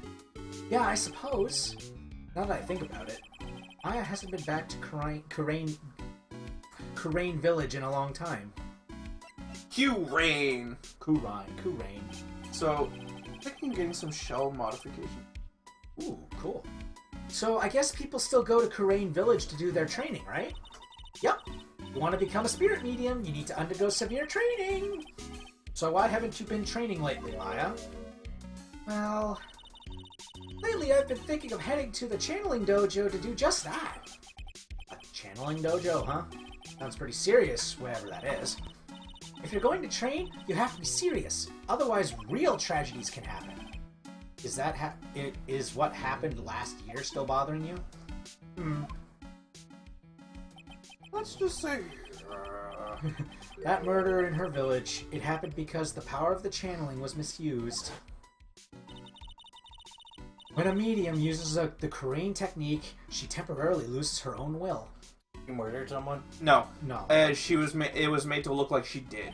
Yeah, I suppose. Now that I think about it, Maya hasn't been back to Karine Village in a long time. Kurane. Kurane. So, I think I'm getting some shell modification. Ooh, cool. So I guess people still go to Karine Village to do their training, right? Yep. You want to become a spirit medium, you need to undergo severe training. So why haven't you been training lately, Maya? Well, lately I've been thinking of heading to the channeling dojo to do just that. A channeling dojo, huh? Sounds pretty serious, whatever that is. If you're going to train, you have to be serious. Otherwise, real tragedies can happen. Is what happened last year still bothering you? Let's just say... That murder in her village, it happened because the power of the channeling was misused. When a medium uses the Karine technique, she temporarily loses her own will. You murdered someone? No. No. It was made to look like she did.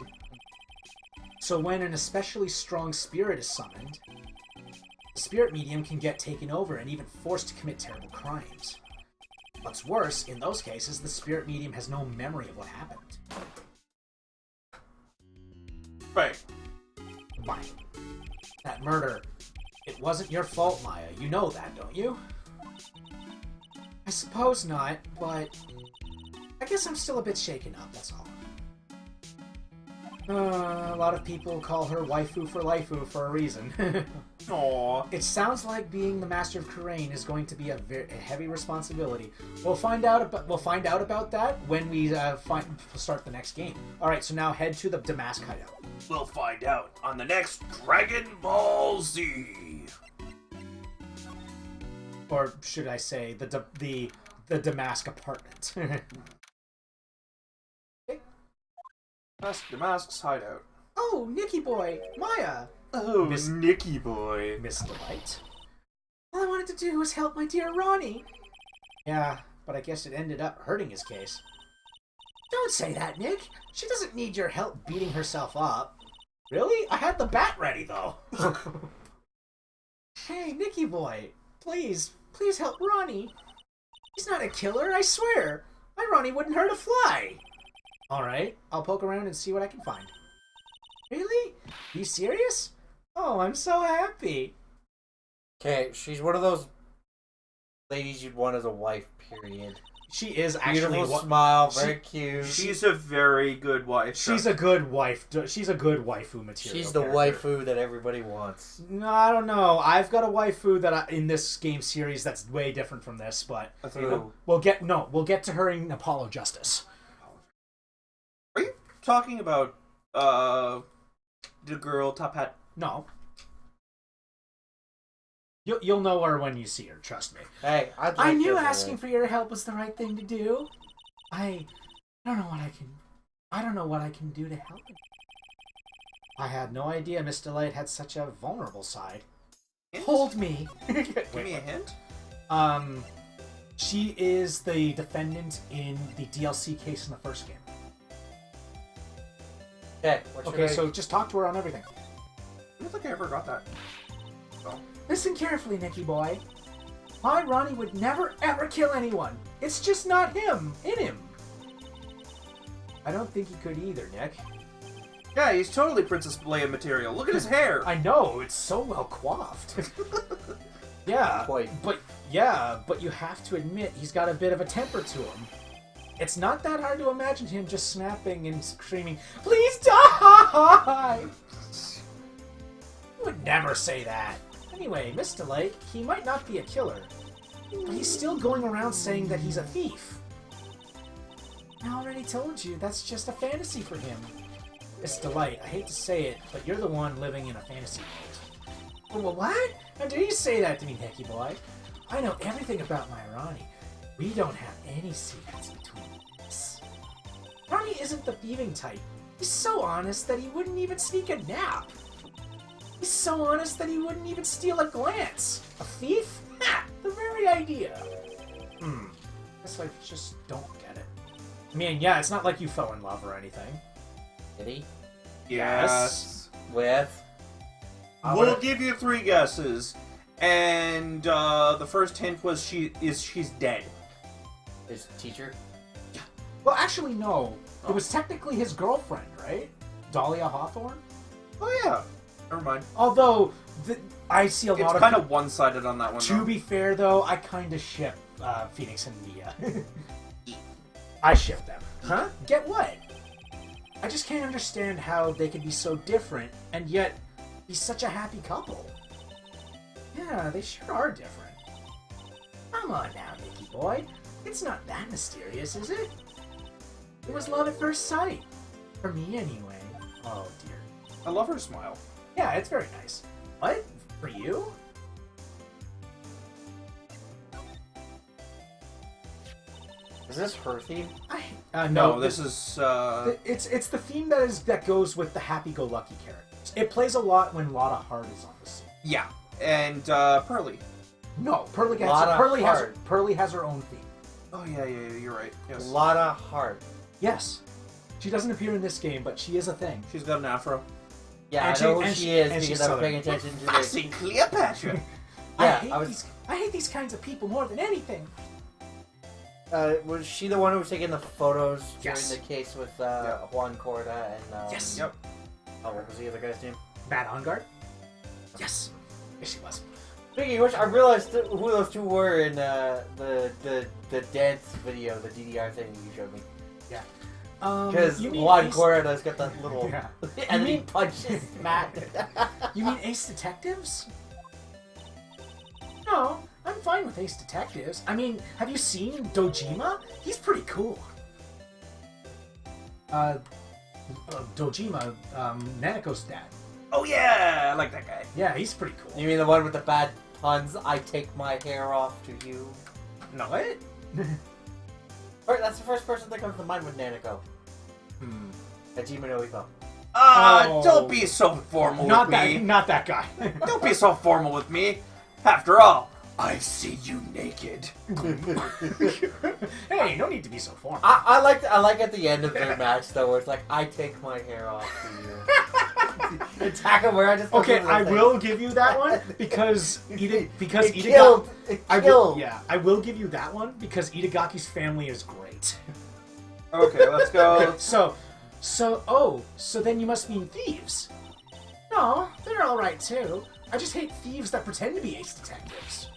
So when an especially strong spirit is summoned, the spirit medium can get taken over and even forced to commit terrible crimes. What's worse, in those cases, the spirit medium has no memory of what happened. Right. Maya. That murder, it wasn't your fault, Maya. You know that, don't you? I suppose not, but I guess I'm still a bit shaken up, that's all. A lot of people call her waifu for laifu for a reason. Aw. It sounds like being the master of Kurain is going to be a heavy responsibility. We'll find out about that when we start the next game. All right, so now head to the Damask hideout. We'll find out on the next Dragon Ball Z. Or should I say the Damask apartment? Damask's hideout. Oh, Nicky boy, Maya, Oh, Miss- Nicky boy. Miss Delight. All I wanted to do was help my dear Ronnie. Yeah, but I guess it ended up hurting his case. Don't say that, Nick. She doesn't need your help beating herself up. Really? I had the bat ready, though. Hey, Nicky boy, please help Ronnie. He's not a killer, I swear. My Ronnie wouldn't hurt a fly. All right, I'll poke around and see what I can find. Really? You serious? Oh, I'm so happy. Okay, she's one of those ladies you'd want as a wife, period. She is actually Beautiful smile, very cute. She's a very good wife. She's a good wife. She's a good waifu material. She's the character. waifu that everybody wants. No, I don't know. I've got a waifu that in this game series that's way different from this, but we'll get to her in Apollo Justice. Are you talking about the girl top hat? No. You'll know her when you see her. Trust me. Hey, I knew asking for your help was the right thing to do. I don't know what I can do to help him. I had no idea Miss Delight had such a vulnerable side. Hint? Hold me. Give me a hint. She is the defendant in the DLC case in the first game. Okay, So just talk to her on everything. I don't think I ever got that. So. Listen carefully, Nicky boy. My Ronnie would never ever kill anyone. It's just not in him. I don't think he could either, Nick. Yeah, he's totally Princess Leia material. Look at his hair. I know, it's so well coiffed. Yeah, Quite. but you have to admit he's got a bit of a temper to him. It's not that hard to imagine him just snapping and screaming, "Please die!" You would never say that. Anyway, Miss Delight, he might not be a killer, but he's still going around saying that he's a thief. I already told you, that's just a fantasy for him. Miss Delight, I hate to say it, but you're the one living in a fantasy world. Well, what? How dare you say that to me, Nicky boy? I know everything about my Ronnie. We don't have any secrets between us. Ronnie isn't the thieving type. He's so honest that he wouldn't even sneak a nap. He's so honest that he wouldn't even steal a glance. A thief? Ha! The very idea. Guess I just don't get it. I mean, yeah, it's not like you fell in love or anything. Did he? Yes. With? We'll give you 3 guesses, and the first hint was she's dead. His teacher? Well, actually, no. It was technically his girlfriend, right? Dahlia Hawthorne? Oh yeah. Never mind. Although, I see a lot It's of... kind of one-sided on that one. To though. be fair, though, I kind of ship Phoenix and Mia. I ship them. Huh? Get what? I just can't understand how they can be so different and yet be such a happy couple. Yeah, they sure are different. Come on now, Nicky boy. It's not that mysterious, is it? It was love at first sight. For me, anyway. Oh, dear. I love her smile. Yeah, it's very nice. What? For you? Is this her theme? No, this is It's the theme that goes with the happy-go-lucky characters. It plays a lot when Lotta Hart is on the scene. yeah, and Pearly. No, Pearly has her own theme. Oh yeah, you're right. Yes, Lotta Hart. Yes, she doesn't appear in this game, but she is a thing. she's got an afro. Yeah, And I know she- who and she she- is and she's because I'm Southern. paying attention to this. Fussy Cleopatra. Yeah, I hate these kinds of people more than anything. Was she the one who was taking the photos Yes. during the case with Yeah. Juan Corda and... Yes. Yep. Oh, what was the other guy's name? Bad on guard. Yes, yes, she was. Speaking of which, I realized who those two were in the dance video, the DDR thing that you showed me. Because you mean Juan Ace... Corrida's got that little... Yeah. and You then he mean- punches Matt. You mean Ace Detectives? No, I'm fine with Ace Detectives. I mean, have you seen Dojima? He's pretty cool. Dojima, Naneko's dad. Oh yeah, I like that guy. Yeah, he's pretty cool. You mean the one with the bad puns? I take my hair off to you. No. What? Or, that's the first person that comes to mind with Nanako. Hajime no Ippo. Oh. Don't be so formal Not with that, me. not that guy. Don't be so formal with me. After all, I see you naked. Hey, no need to be so formal. I like at the end of their match though, where it's like, I take my hair off to you. Attack him where I just. Okay, I will give you that one because It Itagaki. killed. It I will, killed. yeah, I will give you that one because Itagaki's family is great. Okay, let's go. So then you must mean thieves. No, they're alright too. I just hate thieves that pretend to be ace detectives.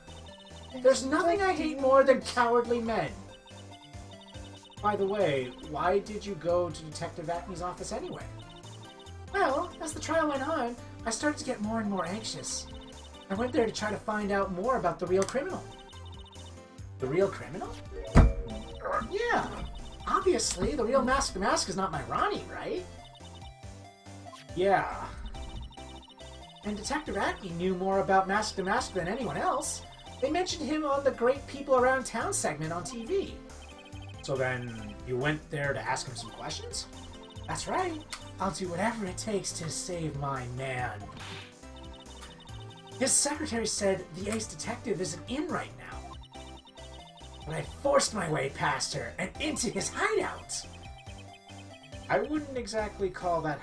There's nothing I hate more than cowardly men. By the way, why did you go to Detective Acme's office anyway? Well, as the trial went on, I started to get more and more anxious. I went there to try to find out more about the real criminal. The real criminal? Yeah. Obviously, the real Mask is not my Ronnie, right? Yeah. And Detective Acme knew more about Mask than anyone else. They mentioned him on the Great People Around Town segment on TV. So then, you went there to ask him some questions? That's right. I'll do whatever it takes to save my man. His secretary said the ace detective isn't in right now. But I forced my way past her and into his hideout. I wouldn't exactly call that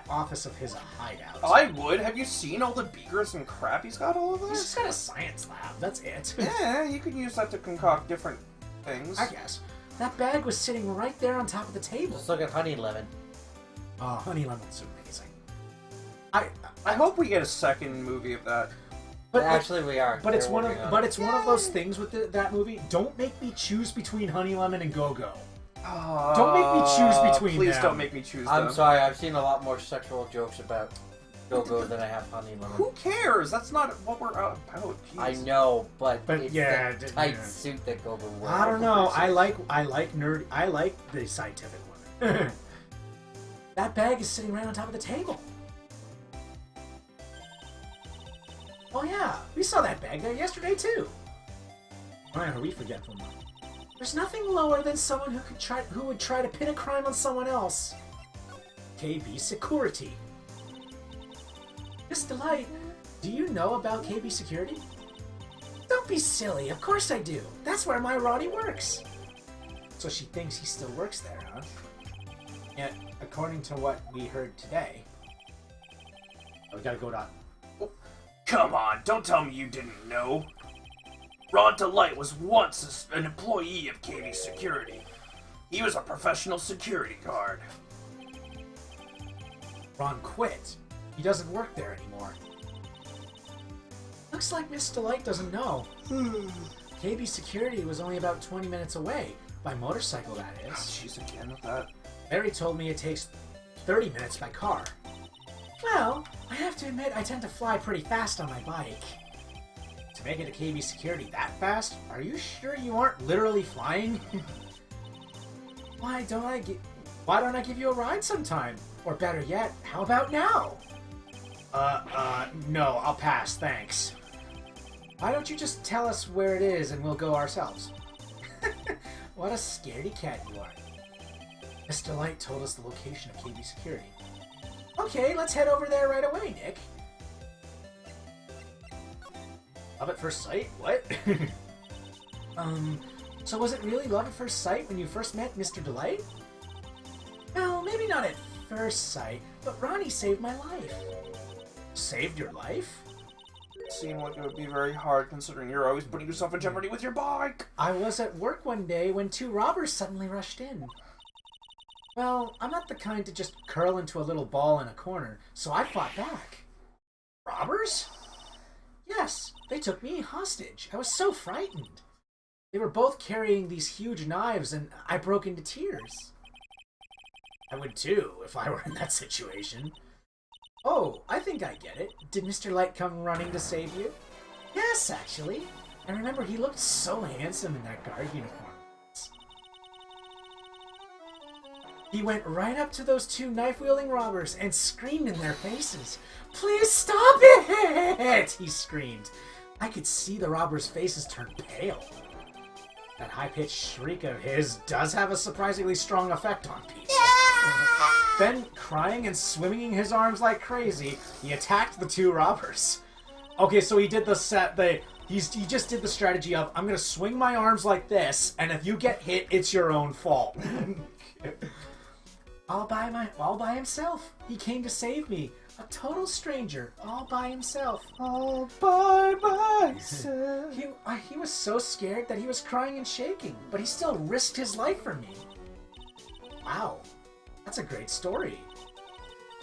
office of his a hideout. I would. Have you seen all the beakers and crap he's got all over He's there? just got a science lab, that's it. Yeah, you can use that to concoct different things. I guess. That bag was sitting right there on top of the table. Just look at Honey Lemon. Oh, Honey Lemon's amazing. I hope we get a second movie of that. But Actually, we are. But it's They're one working on of it. those things with that movie. Don't make me choose between Honey Lemon and Go Go. Don't Don't make me choose between Please them. don't make me choose I'm them. sorry, I've seen a lot more sexual jokes about Go-Go than I have Honey Lemon. Who cares? That's not what we're about. Jeez. I know, but it's yeah, the tight yeah. suit that Go-Go wears. I don't know. I like the scientific women. That bag is sitting right on top of the table. Oh yeah, we saw that bag there yesterday too. Why are we forgetful now? There's nothing lower than someone who would try to pin a crime on someone else. KB Security. Miss Delight, do you know about KB Security? Don't be silly, of course I do. That's where my Roddy works. So she thinks he still works there, huh? Yet, according to what we heard today... Oh, we gotta go to... Come on, don't tell me you didn't know. Ron Delight was once an employee of KV Security. He was a professional security guard. Ron quit. He doesn't work there anymore. Looks like Miss Delight doesn't know. KB Security was only about 20 minutes away. By motorcycle, that Oh, is. jeez, again with that. Larry told me it takes 30 minutes by car. Well, I have to admit I tend to fly pretty fast on my bike. To make it to KB Security that fast? Are you sure you aren't literally flying? Why don't I give you a ride sometime? Or better yet, how about now? No, I'll pass, thanks. Why don't you just tell us where it is and we'll go ourselves? What a scaredy cat you are. Miss Delight told us the location of KB Security. Okay, let's head over there right away, Nick. Love at first sight? What? So was it really love at first sight when you first met Mr. Delight? Well, maybe not at first sight, but Ronnie saved my life. Saved your life? Seemed like it would be very hard considering you're always putting yourself in jeopardy with your bike. I was at work one day when two robbers suddenly rushed in. Well, I'm not the kind to just curl into a little ball in a corner, so I fought back. Robbers? Yes, they took me hostage. I was so frightened. They were both carrying these huge knives and I broke into tears. I would too, if I were in that situation. Oh, I think I get it. Did Mr. Light come running to save you? Yes, actually. I remember he looked so handsome in that guard uniform. He went right up to those two knife-wielding robbers and screamed in their faces. "Please stop it!" he screamed. I could see the robbers' faces turn pale. That high-pitched shriek of his does have a surprisingly strong effect on people. Then, crying and swinging his arms like crazy, he attacked the two robbers. Okay, so he did he just did the strategy of, I'm gonna swing my arms like this, and if you get hit, it's your own fault. all by himself. He came to save me. A total stranger, all by himself. All by myself. He was so scared that he was crying and shaking, but he still risked his life for me. Wow, that's a great story.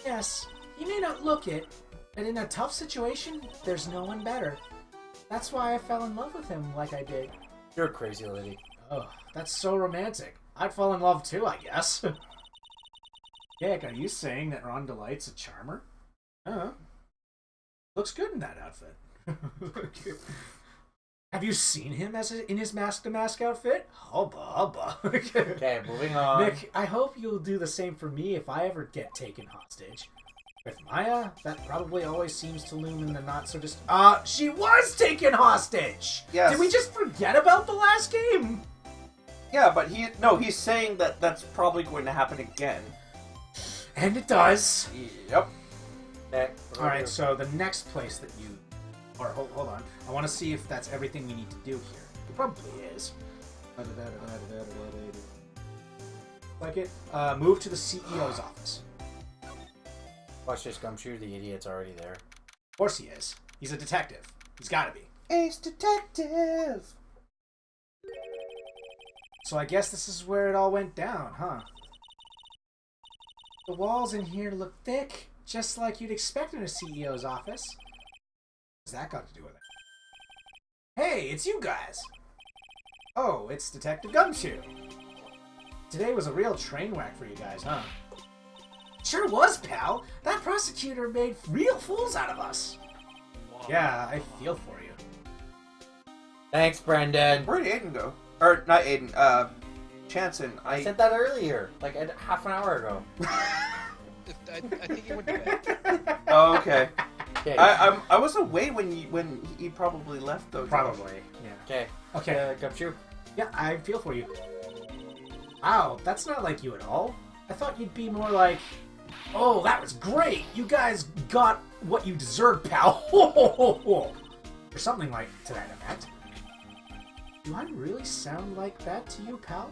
Yes, he may not look it, but in a tough situation, there's no one better. That's why I fell in love with him like I did. You're a crazy lady. Oh, that's so romantic. I'd fall in love too, I guess. Dick, are you saying that Ron Delight's a charmer? Looks good in that outfit. Have you seen him in his mask-to-mask outfit? Hubba hubba. Okay, moving on. Nick, I hope you'll do the same for me if I ever get taken hostage. With Maya, that probably always seems to loom in the not-so-distant... she was taken hostage! Yes. Did we just forget about the last game? Yeah, but he's saying that that's probably going to happen again. And it does. Yep. Alright, so the next place that you... Or, hold on. I want to see if that's everything we need to do here. It probably is. Like it. Move to the CEO's office. Watch this, Gumshoe. The idiot's already there. Of course he is. He's a detective. He's gotta be. Ace Detective! So I guess this is where it all went down, huh? The walls in here look thick, just like you'd expect in a CEO's office. What's that got to do with it? Hey, it's you guys! Oh, it's Detective Gumshoe. Today was a real train wreck for you guys, huh? Sure was, pal. That prosecutor made real fools out of us. Yeah, I feel for you. Thanks, Brendan. Where'd Aiden go? Or, not Aiden, Chanson. I sent that earlier, like half an hour ago. I think he went to bed. Oh, okay. Okay. I was away when he probably left, though. Probably, yeah. Okay, Gumshoe. Yeah, I feel for you. Wow, that's not like you at all. I thought you'd be more like, oh, that was great. You guys got what you deserved, pal. Or something like to that effect. Do I really sound like that to you, pal?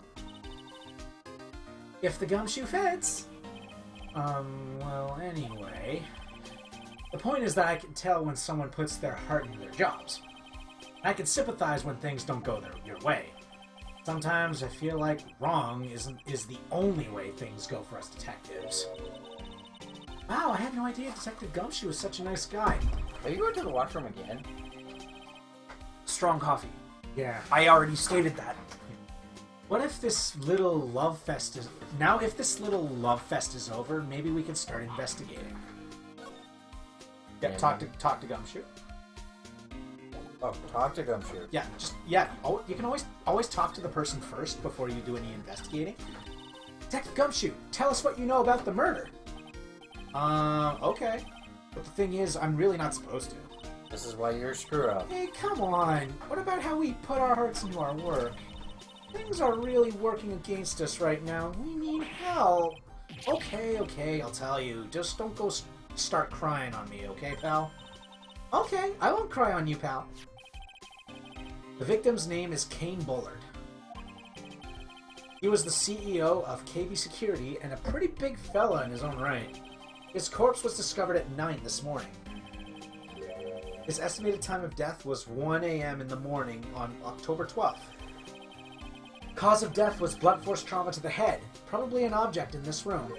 If the gumshoe fits. Well, anyway. The point is that I can tell when someone puts their heart into their jobs. I can sympathize when things don't go your way. Sometimes I feel like wrong is the only way things go for us detectives. Wow, I had no idea Detective Gumshoe was such a nice guy. Are you going to the washroom again? Strong coffee. Yeah. I already stated that. What if this little love fest is... Now, if this little love fest is over, maybe we can start investigating. Yeah, talk to Gumshoe. Oh, talk to Gumshoe. Yeah, you can always talk to the person first before you do any investigating. Detective Gumshoe, tell us what you know about the murder. Okay. But the thing is, I'm really not supposed to. This is why you're a screw-up. Hey, come on. What about how we put our hearts into our work? Things are really working against us right now. We need help. Okay, I'll tell you. Just don't go start crying on me, okay, pal? Okay, I won't cry on you, pal. The victim's name is Kane Bullard. He was the CEO of KB Security and a pretty big fella in his own right. His corpse was discovered at 9 this morning. His estimated time of death was 1 a.m. in the morning on October 12th. Cause of death was blunt force trauma to the head, probably an object in this room.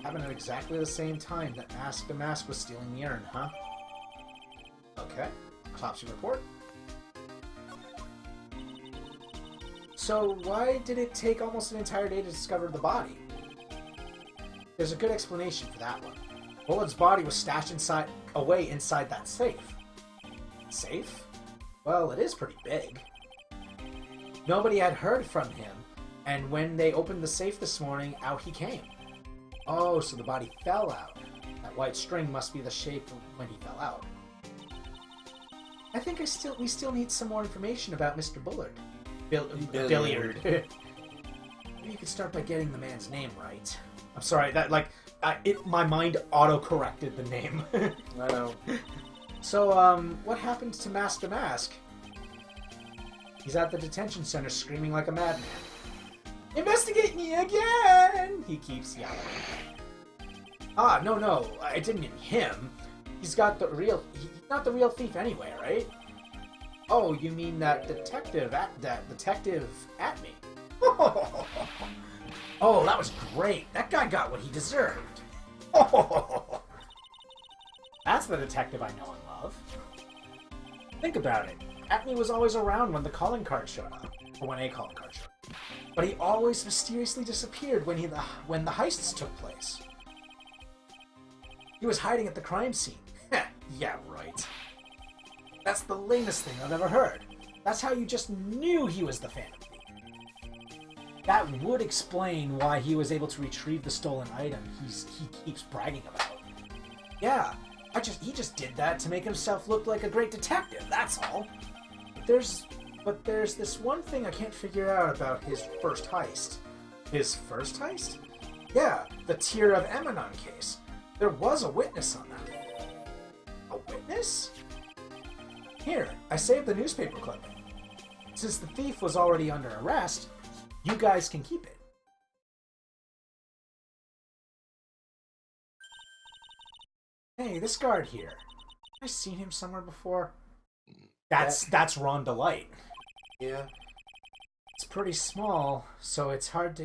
Happened at exactly the same time that Mask to Mask was stealing the urn, huh? Okay, autopsy report. So why did it take almost an entire day to discover the body? There's a good explanation for that one. Bullard's body was stashed away inside that safe. Safe? Well, it is pretty big. Nobody had heard from him, and when they opened the safe this morning, out he came. Oh, so the body fell out. That white string must be the shape of when he fell out. I think we still need some more information about Mr. Bullard. Billiard. Maybe you could start by getting the man's name right. I'm sorry, my mind auto-corrected the name. I know. So, what happened to Master Mask? He's at the detention center screaming like a madman. Investigate me again! He keeps yelling. Ah, no, I didn't mean him. He's not the real thief anyway, right? Oh, you mean that detective at me? Oh, that was great. That guy got what he deserved. That's the detective I know and love. Think about it. Atney was always around when the calling card showed up, or when a calling card showed up. But he always mysteriously disappeared when the heists took place. He was hiding at the crime scene. Yeah, right. That's the lamest thing I've ever heard. That's how you just knew he was the Phantom Thief. That would explain why he was able to retrieve the stolen item he keeps bragging about. Yeah, he just did that to make himself look like a great detective, that's all. But there's this one thing I can't figure out about his first heist. His first heist? Yeah, the Tear of Emanon case. There was a witness on that. A witness? Here, I saved the newspaper clipping. Since the thief was already under arrest, you guys can keep it. Hey, this guard here. Have I seen him somewhere before? That's Ron Delight. Yeah. It's pretty small, so it's kind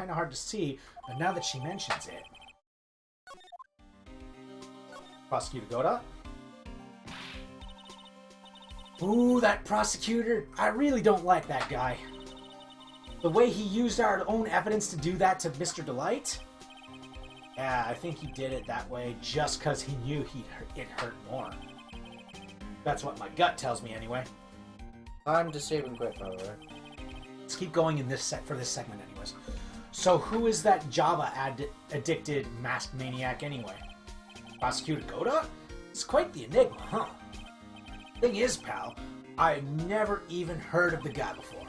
of hard to see, but now that she mentions it. Prosecutor Godot? Ooh, that prosecutor. I really don't like that guy. The way he used our own evidence to do that to Mr. Delight? Yeah, I think he did it that way just because he knew it hurt more. That's what my gut tells me anyway. Time to save and quit, by the way. Let's keep going in this for this segment anyways. So who is that Java addicted masked maniac anyway? Prosecutor Godot? It's quite the enigma, huh? Thing is, pal, I never even heard of the guy before.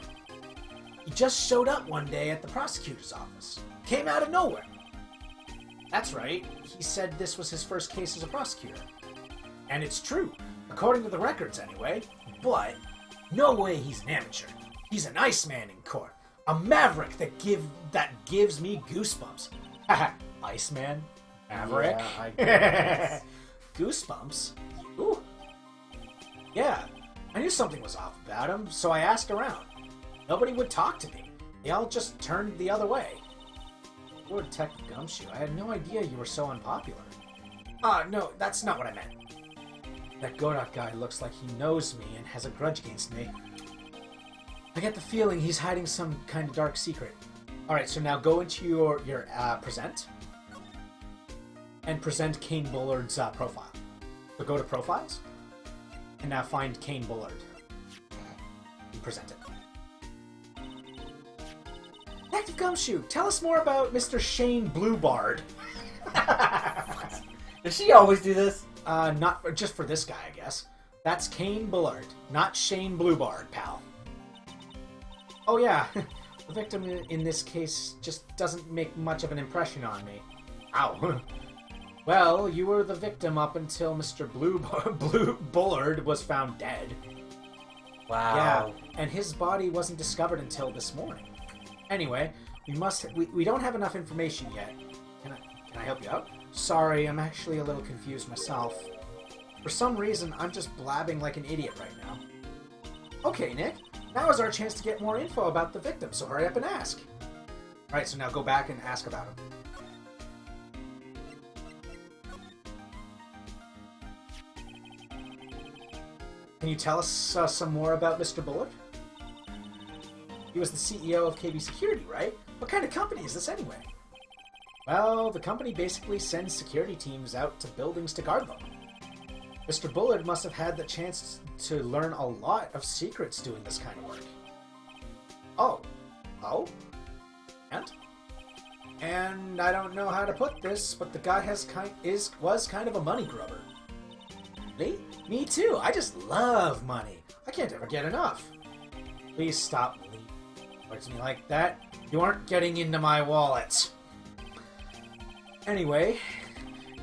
He just showed up one day at the prosecutor's office. Came out of nowhere. That's right, he said this was his first case as a prosecutor. And it's true, according to the records anyway, but no way he's an amateur. He's an Iceman in court. A maverick that gives me goosebumps. Haha, Iceman? Maverick? Yeah, I guess. Goosebumps? You? Yeah, I knew something was off about him, so I asked around. Nobody would talk to me. They all just turned the other way. Poor Detective Gumshoe, I had no idea you were so unpopular. No, that's not what I meant. That Godot guy looks like he knows me and has a grudge against me. I get the feeling he's hiding some kind of dark secret. Alright, so now go into your present. And present Kane Bullard's profile. So go to Profiles. And now find Kane Bullard. And present it. Detective Gumshoe, tell us more about Mr. Shane Bluebard. Does she always do this? Just for this guy, I guess. That's Kane Bullard, not Shane Bluebard, pal. Oh yeah, the victim in this case just doesn't make much of an impression on me. Ow. Well, you were the victim up until Mr. Bullard was found dead. Wow. Yeah, and his body wasn't discovered until this morning. Anyway, we don't have enough information yet. Can I help you out? Sorry, I'm actually a little confused myself. For some reason, I'm just blabbing like an idiot right now. Okay, Nick. Now is our chance to get more info about the victim, so hurry up and ask. Alright, so now go back and ask about him. Can you tell us some more about Mr. Bullard? He was the CEO of KB Security, right? What kind of company is this anyway? Well, the company basically sends security teams out to buildings to guard them. Mr. Bullard must have had the chance to learn a lot of secrets doing this kind of work. Oh. Oh? And I don't know how to put this, but the guy was kind of a money grubber. Really? Me too. I just love money. I can't ever get enough. Please stop leaning towards me like that. You aren't getting into my wallet. Anyway,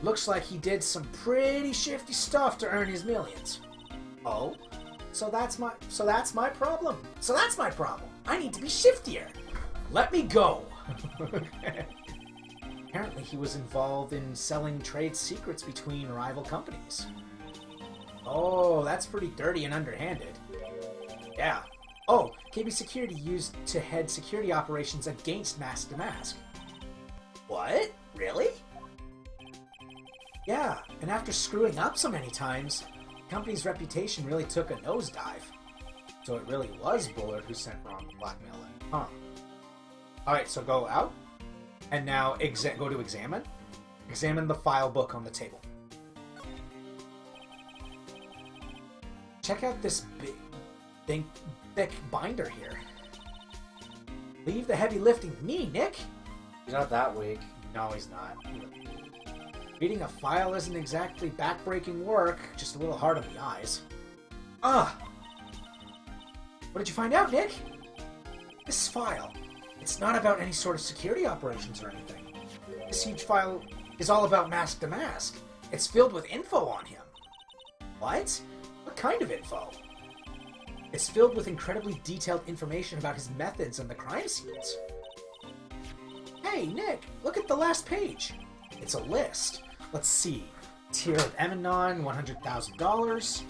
looks like he did some pretty shifty stuff to earn his millions. Oh? So that's my problem. So that's my problem. I need to be shiftier. Let me go. Apparently he was involved in selling trade secrets between rival companies. Oh, that's pretty dirty and underhanded. Yeah. Oh, KB Security used to head security operations against Mask to Mask. What? Really? Yeah, and after screwing up so many times, the company's reputation really took a nosedive. So it really was Bullard who sent Ron to blackmail it, huh? Alright, so go out, and now go to examine. Examine the file book on the table. Check out this big, thick binder here. Leave the heavy lifting to me, Nick! He's not that weak. No, he's not. Reading a file isn't exactly backbreaking work, just a little hard on the eyes. Ugh! What did you find out, Nick? This file, it's not about any sort of security operations or anything. This huge file is all about Mask to Mask. It's filled with info on him. What? What kind of info? It's filled with incredibly detailed information about his methods and the crime scenes. Hey, Nick, look at the last page. It's a list. Let's see. Tier of Eminon, $100,000.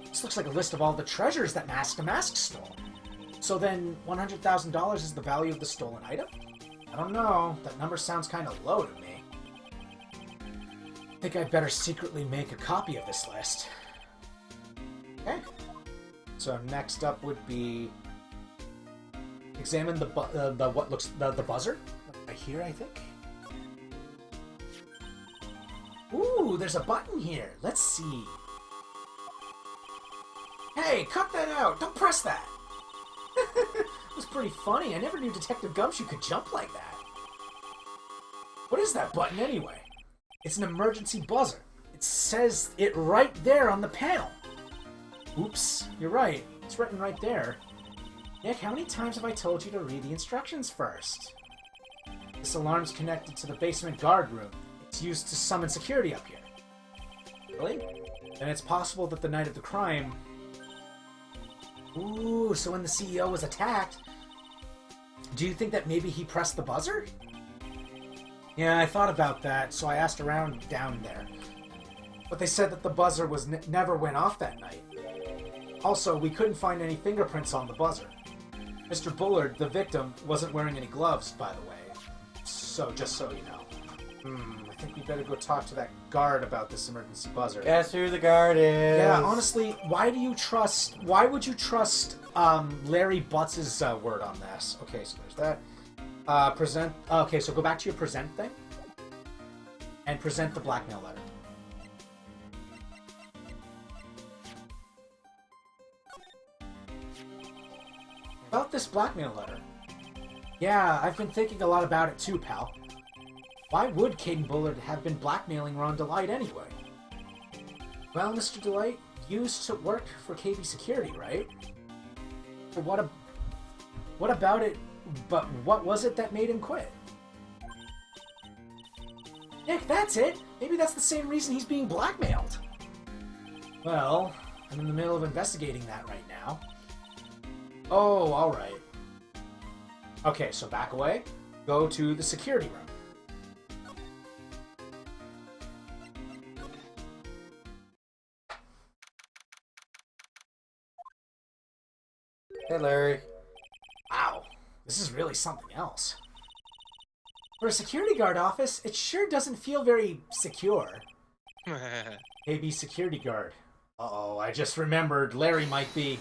This looks like a list of all the treasures that Mask to Mask stole. So then, $100,000 is the value of the stolen item? I don't know. That number sounds kind of low to me. I think I'd better secretly make a copy of this list. Okay. So next up would be examine the buzzer right here, I think. Ooh, there's a button here. Let's see. Hey, cut that out! Don't press that! It was pretty funny. I never knew Detective Gumshoe could jump like that. What is that button anyway? It's an emergency buzzer. It says it right there on the panel. Oops, you're right. It's written right there. Nick, how many times have I told you to read the instructions first? This alarm's connected to the basement guard room. It's used to summon security up here. Really? Then it's possible that the night of the crime... Ooh, so when the CEO was attacked, do you think that maybe he pressed the buzzer? Yeah, I thought about that, so I asked around down there. But they said that the buzzer was never went off that night. Also, we couldn't find any fingerprints on the buzzer. Mr. Bullard, the victim, wasn't wearing any gloves, by the way. So, just so you know. I think we better go talk to that guard about this emergency buzzer. Guess who the guard is? Yeah, honestly, why would you trust Larry Butts' word on this? Okay, so there's that. Okay, so go back to your present thing. And present the blackmail letter. About this blackmail letter. Yeah, I've been thinking a lot about it too, pal. Why would Caden Bullard have been blackmailing Ron Delight anyway? Well, Mr. Delight used to work for KB Security, right? But what about it? But what was it that made him quit? Nick, that's it! Maybe that's the same reason he's being blackmailed. Well, I'm in the middle of investigating that right now. Oh, alright. Okay, so back away. Go to the security room. Hey, Larry. Wow, this is really something else. For a security guard office, it sure doesn't feel very secure. Maybe security guard. Uh-oh, I just remembered Larry might be...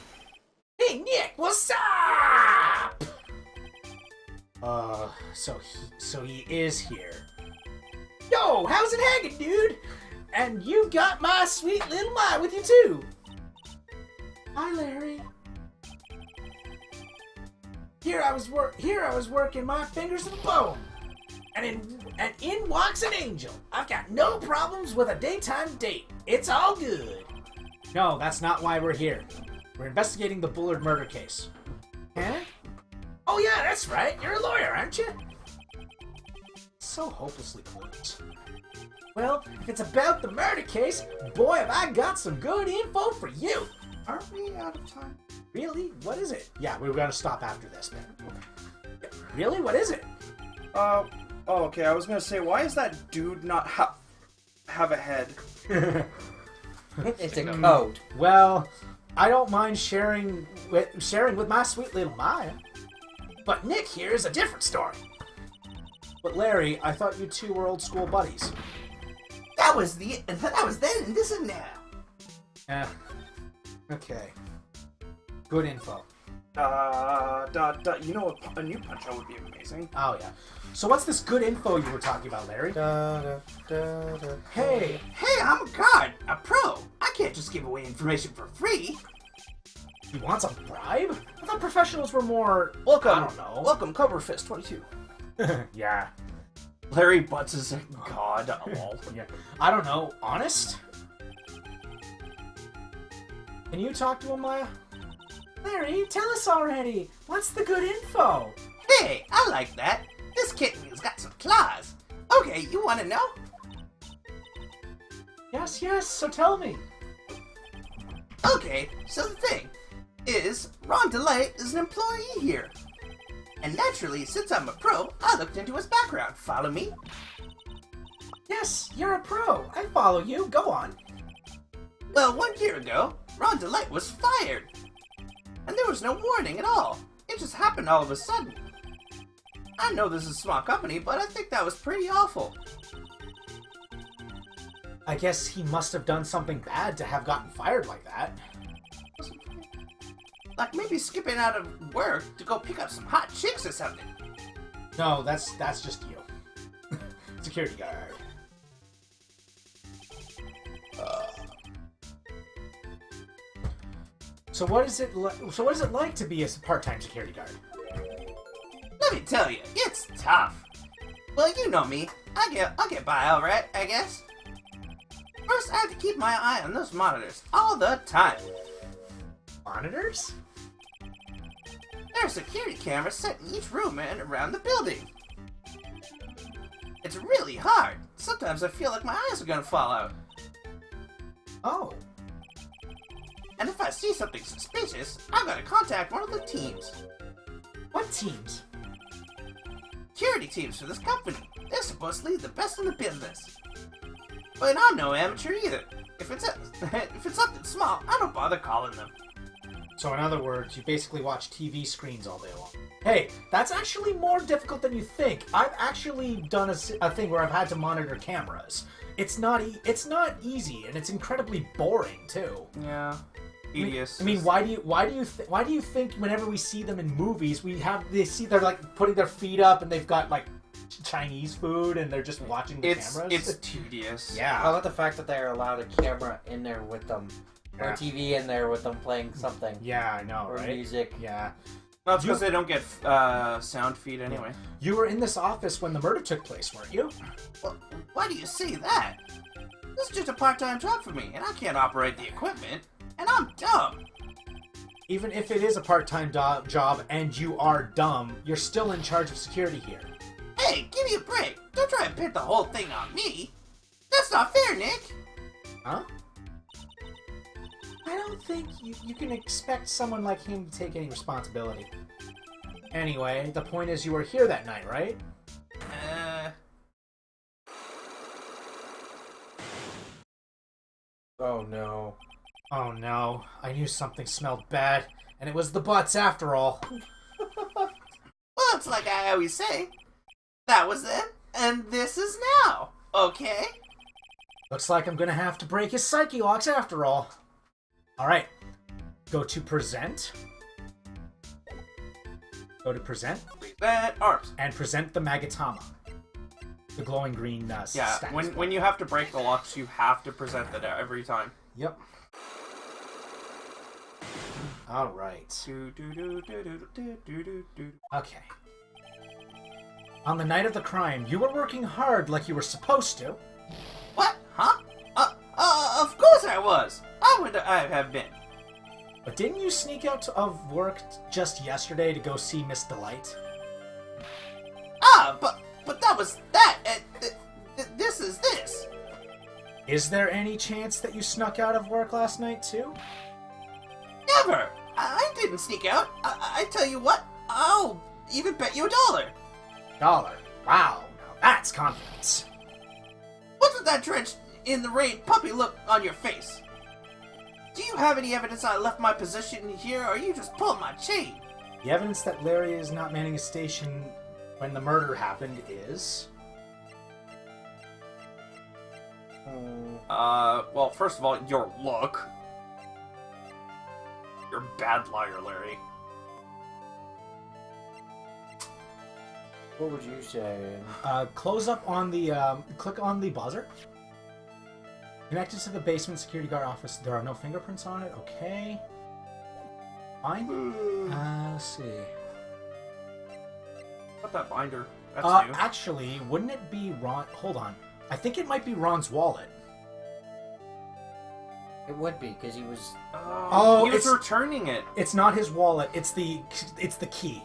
Hey, Nick, what's up? So he is here. Yo, how's it hanging, dude? And you got my sweet little Mai with you too. Hi, Larry. Here I was working my fingers to the bone. And in walks an angel. I've got no problems with a daytime date. It's all good. No, that's not why we're here. We're investigating the Bullard murder case. Huh? Oh yeah, that's right. You're a lawyer, aren't you? So hopelessly clueless. Well, if it's about the murder case, boy, have I got some good info for you. Aren't we out of time? Really? What is it? Yeah, we were gonna stop after this, man. Really? What is it? Oh, okay. I was gonna say, why is that dude not have a head? It's a code. Well, I don't mind sharing with my sweet little Maya. But Nick here is a different story. But Larry, I thought you two were old school buddies. That was then, and this is now. Yeah. Okay. Good info. You know, a new Punch-Out would be amazing. Oh, yeah. So what's this good info you were talking about, Larry? Hey, I'm a guard, a pro. I can't just give away information for free. he wants a bribe? I thought professionals were more... Welcome. I don't know. Welcome, Cobra Fist 22. Yeah. Larry Butts is a god. Lol. Yeah. I don't know. Honest? Can you talk to him, Maya? Larry, tell us already. What's the good info? Hey, I like that. This kitten has got some claws. Okay, you want to know? Yes, so tell me. Okay, so the thing is, Ron Delight is an employee here. And naturally, since I'm a pro, I looked into his background. Follow me? Yes, you're a pro. I follow you. Go on. Well, 1 year ago, Ron Delight was fired. And there was no warning at all. It just happened all of a sudden. I know this is a small company, but I think that was pretty awful. I guess he must have done something bad to have gotten fired like that. Like maybe skipping out of work to go pick up some hot chicks or something. No, that's just you. Security guard. So what is it like to be a part-time security guard? Let me tell you, it's tough. Well, you know me. I'll get by all right, I guess. First, I have to keep my eye on those monitors all the time. Monitors? There are security cameras set in each room and around the building. It's really hard. Sometimes I feel like my eyes are gonna fall out. Oh. And if I see something suspicious, I've gotta contact one of the teams. What teams? Security teams for this company. They're supposedly the best in the business. But I'm no amateur either. If it's something small, I don't bother calling them. So in other words, you basically watch TV screens all day long. Hey, that's actually more difficult than you think. I've actually done a thing where I've had to monitor cameras. It's not easy, and it's incredibly boring too. Yeah. Tedious. I mean, why do you think whenever we see them in movies, they're like putting their feet up and they've got like Chinese food and they're just watching the cameras? It's tedious. Yeah. How about the fact that they're allowed a camera in there with them, or Yeah. a TV in there with them playing something, Yeah, I know, or right? music? Yeah. Well, it's because they don't get sound feed anyway. You were in this office when the murder took place, weren't you? Well, why do you say that? This is just a part-time job for me, and I can't operate the equipment. And I'm dumb. Even if it is a part-time job and you are dumb, you're still in charge of security here. Hey, give me a break. Don't try and pin the whole thing on me. That's not fair, Nick. Huh? I don't think you can expect someone like him to take any responsibility. Anyway, the point is you were here that night, right? Oh no. Oh no, I knew something smelled bad, and it was the butts after all. Well, it's like I always say. That was then, and this is now. Okay? Looks like I'm gonna have to break his psyche locks after all. Alright, go to present. Go to present. Present arms. And present the Magatama. The glowing green Yeah, status bar. when you have to break the locks, you have to present that every time. Yep. All right. Okay. On the night of the crime, you were working hard like you were supposed to. What? Huh? Of course I was. How would I have been? But didn't you sneak out of work just yesterday to go see Miss Delight? But that was that. This is this. Is there any chance that you snuck out of work last night too? Never. I didn't sneak out. I tell you what. I'll even bet you $1. $1. Wow, now that's confidence. What's with that drenched in the rain puppy look on your face? Do you have any evidence I left my position here, or are you just pulling my chain? The evidence that Larry is not manning a station when the murder happened is... Well, first of all, your look. You're a bad liar, Larry. What would you say? Close up on the, click on the buzzer. Connected to the basement security guard office. There are no fingerprints on it. Okay. Fine. Let's see. What that binder? That's new. Actually, wouldn't it be Ron? Hold on. I think it might be Ron's wallet. It would be, because he was... He was returning it. It's not his wallet. It's the key.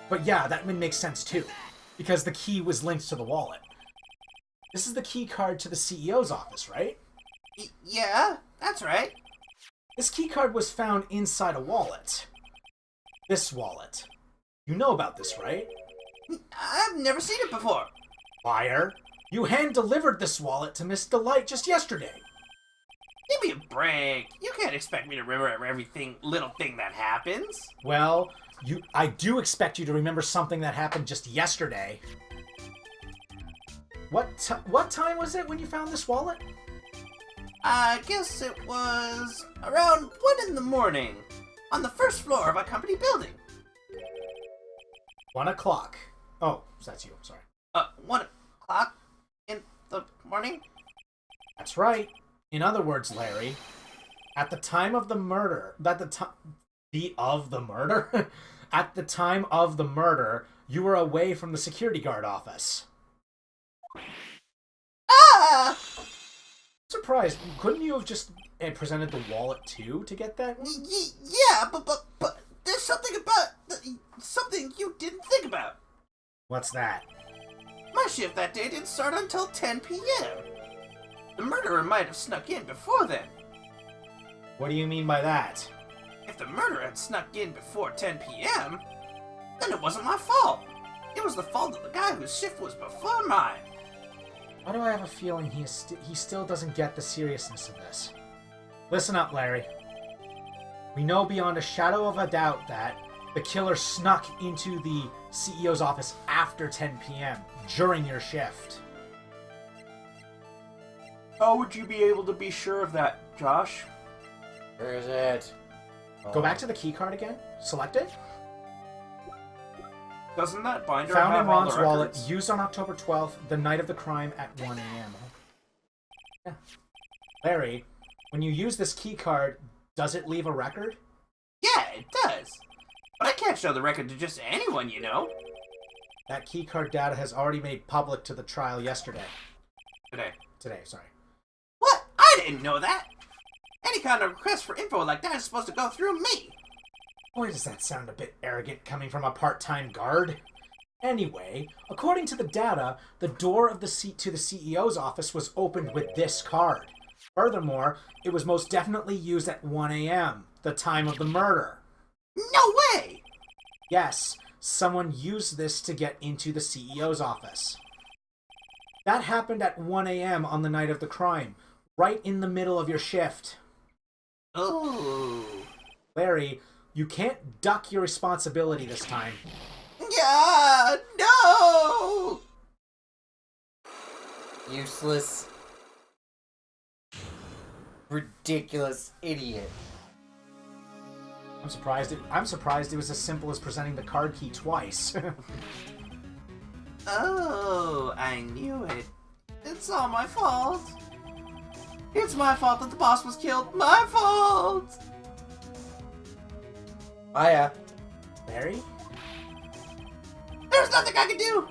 But yeah, that makes sense too, because the key was linked to the wallet. This is the key card to the CEO's office, right? Yeah, that's right. This key card was found inside a wallet. This wallet. You know about this, right? I've never seen it before. Liar. You hand-delivered this wallet to Miss Delight just yesterday. Give me a break. You can't expect me to remember everything, little thing that happens. Well, I do expect you to remember something that happened just yesterday. What time was it when you found this wallet? I guess it was around 1 in the morning on the first floor of a company building. 1 o'clock. Oh, that's you. I'm sorry. 1 o'clock in the morning? That's right. In other words, Larry, at the time of the murder, at the time of the murder, you were away from the security guard office. Ah! Surprised. Couldn't you have just presented the wallet too to get that one? Yeah, but there's something about something you didn't think about. What's that? My shift that day didn't start until 10 p.m. The murderer might have snuck in before then. What do you mean by that? If the murderer had snuck in before 10 p.m., then it wasn't my fault. It was the fault of the guy whose shift was before mine. Why do I have a feeling he still doesn't get the seriousness of this? Listen up, Larry. We know beyond a shadow of a doubt that the killer snuck into the CEO's office after 10 p.m. during your shift. How would you be able to be sure of that, Josh? Where is it? Go back to the key card again. Select it. Doesn't that binder Found have in all Ron's the wallet, records? used on October 12th, the night of the crime at 1 a.m. Yeah. Larry, when you use this key card, does it leave a record? Yeah, it does. But I can't show the record to just anyone, you know. That key card data has already made public to the trial yesterday. Today, sorry. What? I didn't know that. Any kind of request for info like that is supposed to go through me. Boy, does that sound a bit arrogant coming from a part-time guard. Anyway, according to the data, the door of the seat to the CEO's office was opened with this card. Furthermore, it was most definitely used at 1 a.m., the time of the murder. No way! Yes, someone used this to get into the CEO's office. That happened at 1 a.m. on the night of the crime, right in the middle of your shift. Ooh. Larry, you can't duck your responsibility this time. Yeah, no! Useless. Ridiculous idiot. I'm surprised it was as simple as presenting the card key twice. Oh, I knew it. It's all my fault. It's my fault that the boss was killed. My fault! Maya. Larry? There's nothing I can do!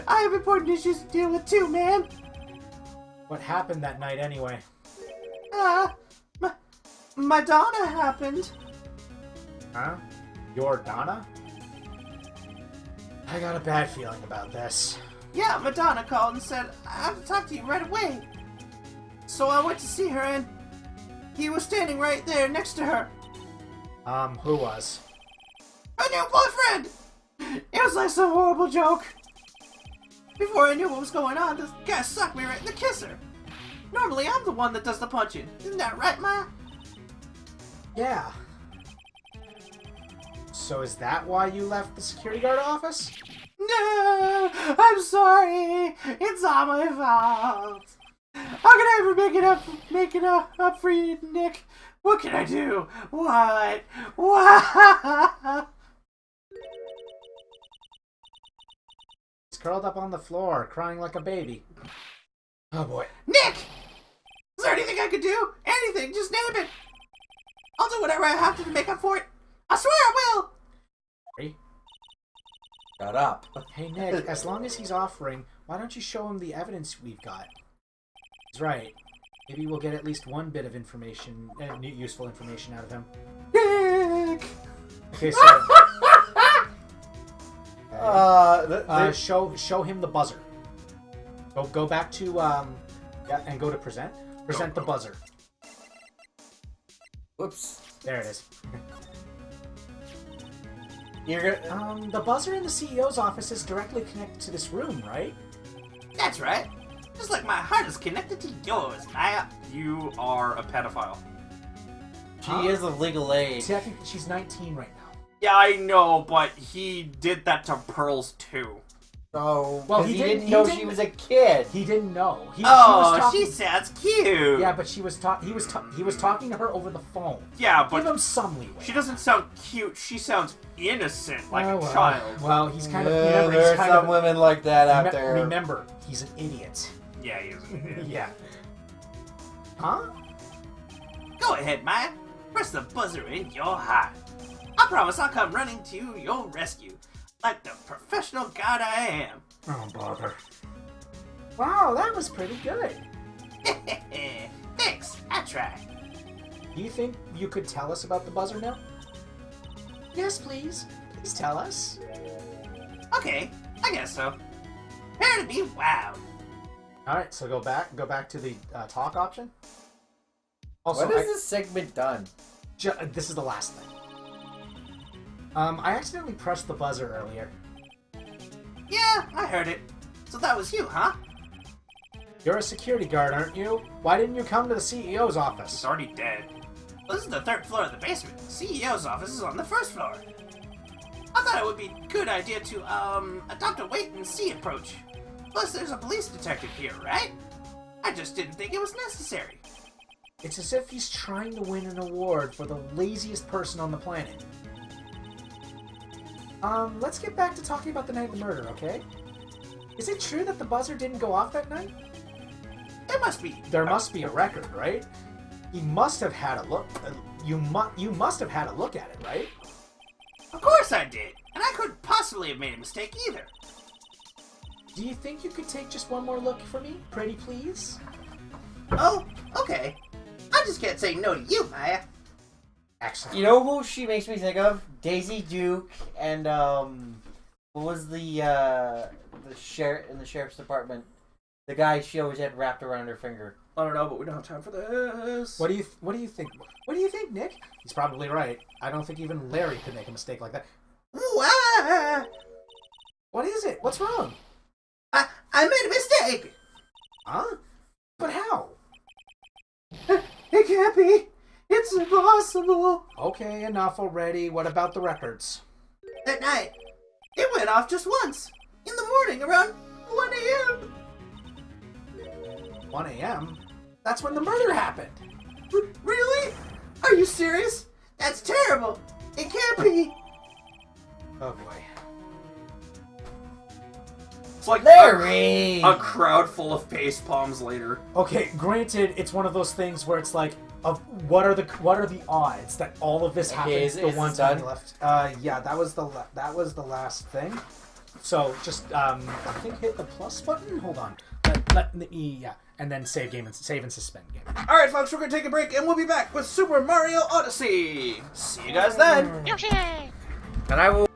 I have important issues to deal with too, man. What happened that night anyway? My Donna happened. Huh? Your Donna? I got a bad feeling about this. Yeah, Madonna called and said, I have to talk to you right away. So I went to see her and he was standing right there next to her. Who was? Her new boyfriend! It was like some horrible joke. Before I knew what was going on, this guy sucked me right in the kisser. Normally I'm the one that does the punching. Isn't that right, Maya? Yeah. So is that why you left the security guard office? No, I'm sorry. It's all my fault. How can I ever make it up for you, Nick? What can I do? What? He's curled up on the floor, crying like a baby. Oh boy. Nick! Is there anything I could do? Anything, just name it. I'll do whatever I have to make up for it. I swear I will. Hey, Shut up. hey Nick, as long as he's offering, why don't you show him the evidence we've got? He's right. Maybe we'll get at least one bit of information, useful information out of him. Nick! Okay, so... show him the buzzer. Go back to yeah, and go to present. Present the buzzer. Whoops. There it is. You're gonna. The buzzer in the CEO's office is directly connected to this room, right? That's right. Just like my heart is connected to yours, Maya. You are a pedophile. She is of legal age. See, I think she's 19 right now. Yeah, I know, but he did that to Pearls too. So, Well, he he didn't didn't- know he she didn't- was a kid. He didn't know. She Oh, was talking, she sounds cute. Yeah, but he was talking to her over the phone. Yeah, Give but him some leeway. she doesn't sound cute. She sounds innocent, like Oh, a well. child. Well, he's kind of. Yeah, Remember, there he's are kind some of, women like that out there. Remember, he's an idiot. Yeah, he is. Yeah. Huh? Go ahead, Maya. Press the buzzer in your heart. I promise I'll come running to your rescue, like the professional god I am. Oh, bother. Wow, that was pretty good. Thanks, I tried. Do you think you could tell us about the buzzer now? Yes, please. Please tell us. Okay, I guess so. Prepare to be wowed. All right, so go back to the talk option. Also, What has this segment done? this is the last thing. I accidentally pressed the buzzer earlier. Yeah, I heard it. So that was you, huh? You're a security guard, aren't you? Why didn't you come to the CEO's He's office? already dead. This is the 3rd floor of the basement. The CEO's office is on the 1st floor. I thought it would be a good idea to, adopt a wait-and-see approach. Plus, there's a police detective here, right? I just didn't think it was necessary. It's as if he's trying to win an award for the laziest person on the planet. Let's get back to talking about the night of the murder, okay? Is it true that the buzzer didn't go off that night? There must be. There must be a record, right? He must have had a look. You must have had a look at it, right? Of course I did. And I couldn't possibly have made a mistake either. Do you think you could take just one more look for me, pretty please? Oh, okay. I just can't say no to you, Maya. Excellent. You know who she makes me think of? Daisy Duke and what was the sheriff in the sheriff's department? The guy she always had wrapped around her finger. I don't know, but we don't have time for this. What do you think? What do you think, Nick? He's probably right. I don't think even Larry could make a mistake like that. Ooh, What is it? What's wrong? I made a mistake. Huh? But how? It can't be. It's impossible. Okay, enough already. What about the records? That night, it went off just once. In the morning, around 1 a.m. 1 a.m.? That's when the murder happened. Really? Are you serious? That's terrible. It can't be. Oh boy. It's like Larry! a crowd full of face palms later. Okay, granted, it's one of those things where it's like, what are the odds that all of this Okay, happens is the this one time done? left? Yeah, that was the last thing. So just I think hit the plus button. Hold on. Let me and then save and suspend game. All right, folks, we're gonna take a break, and we'll be back with Super Mario Odyssey. See you guys then. Yoshi! And I will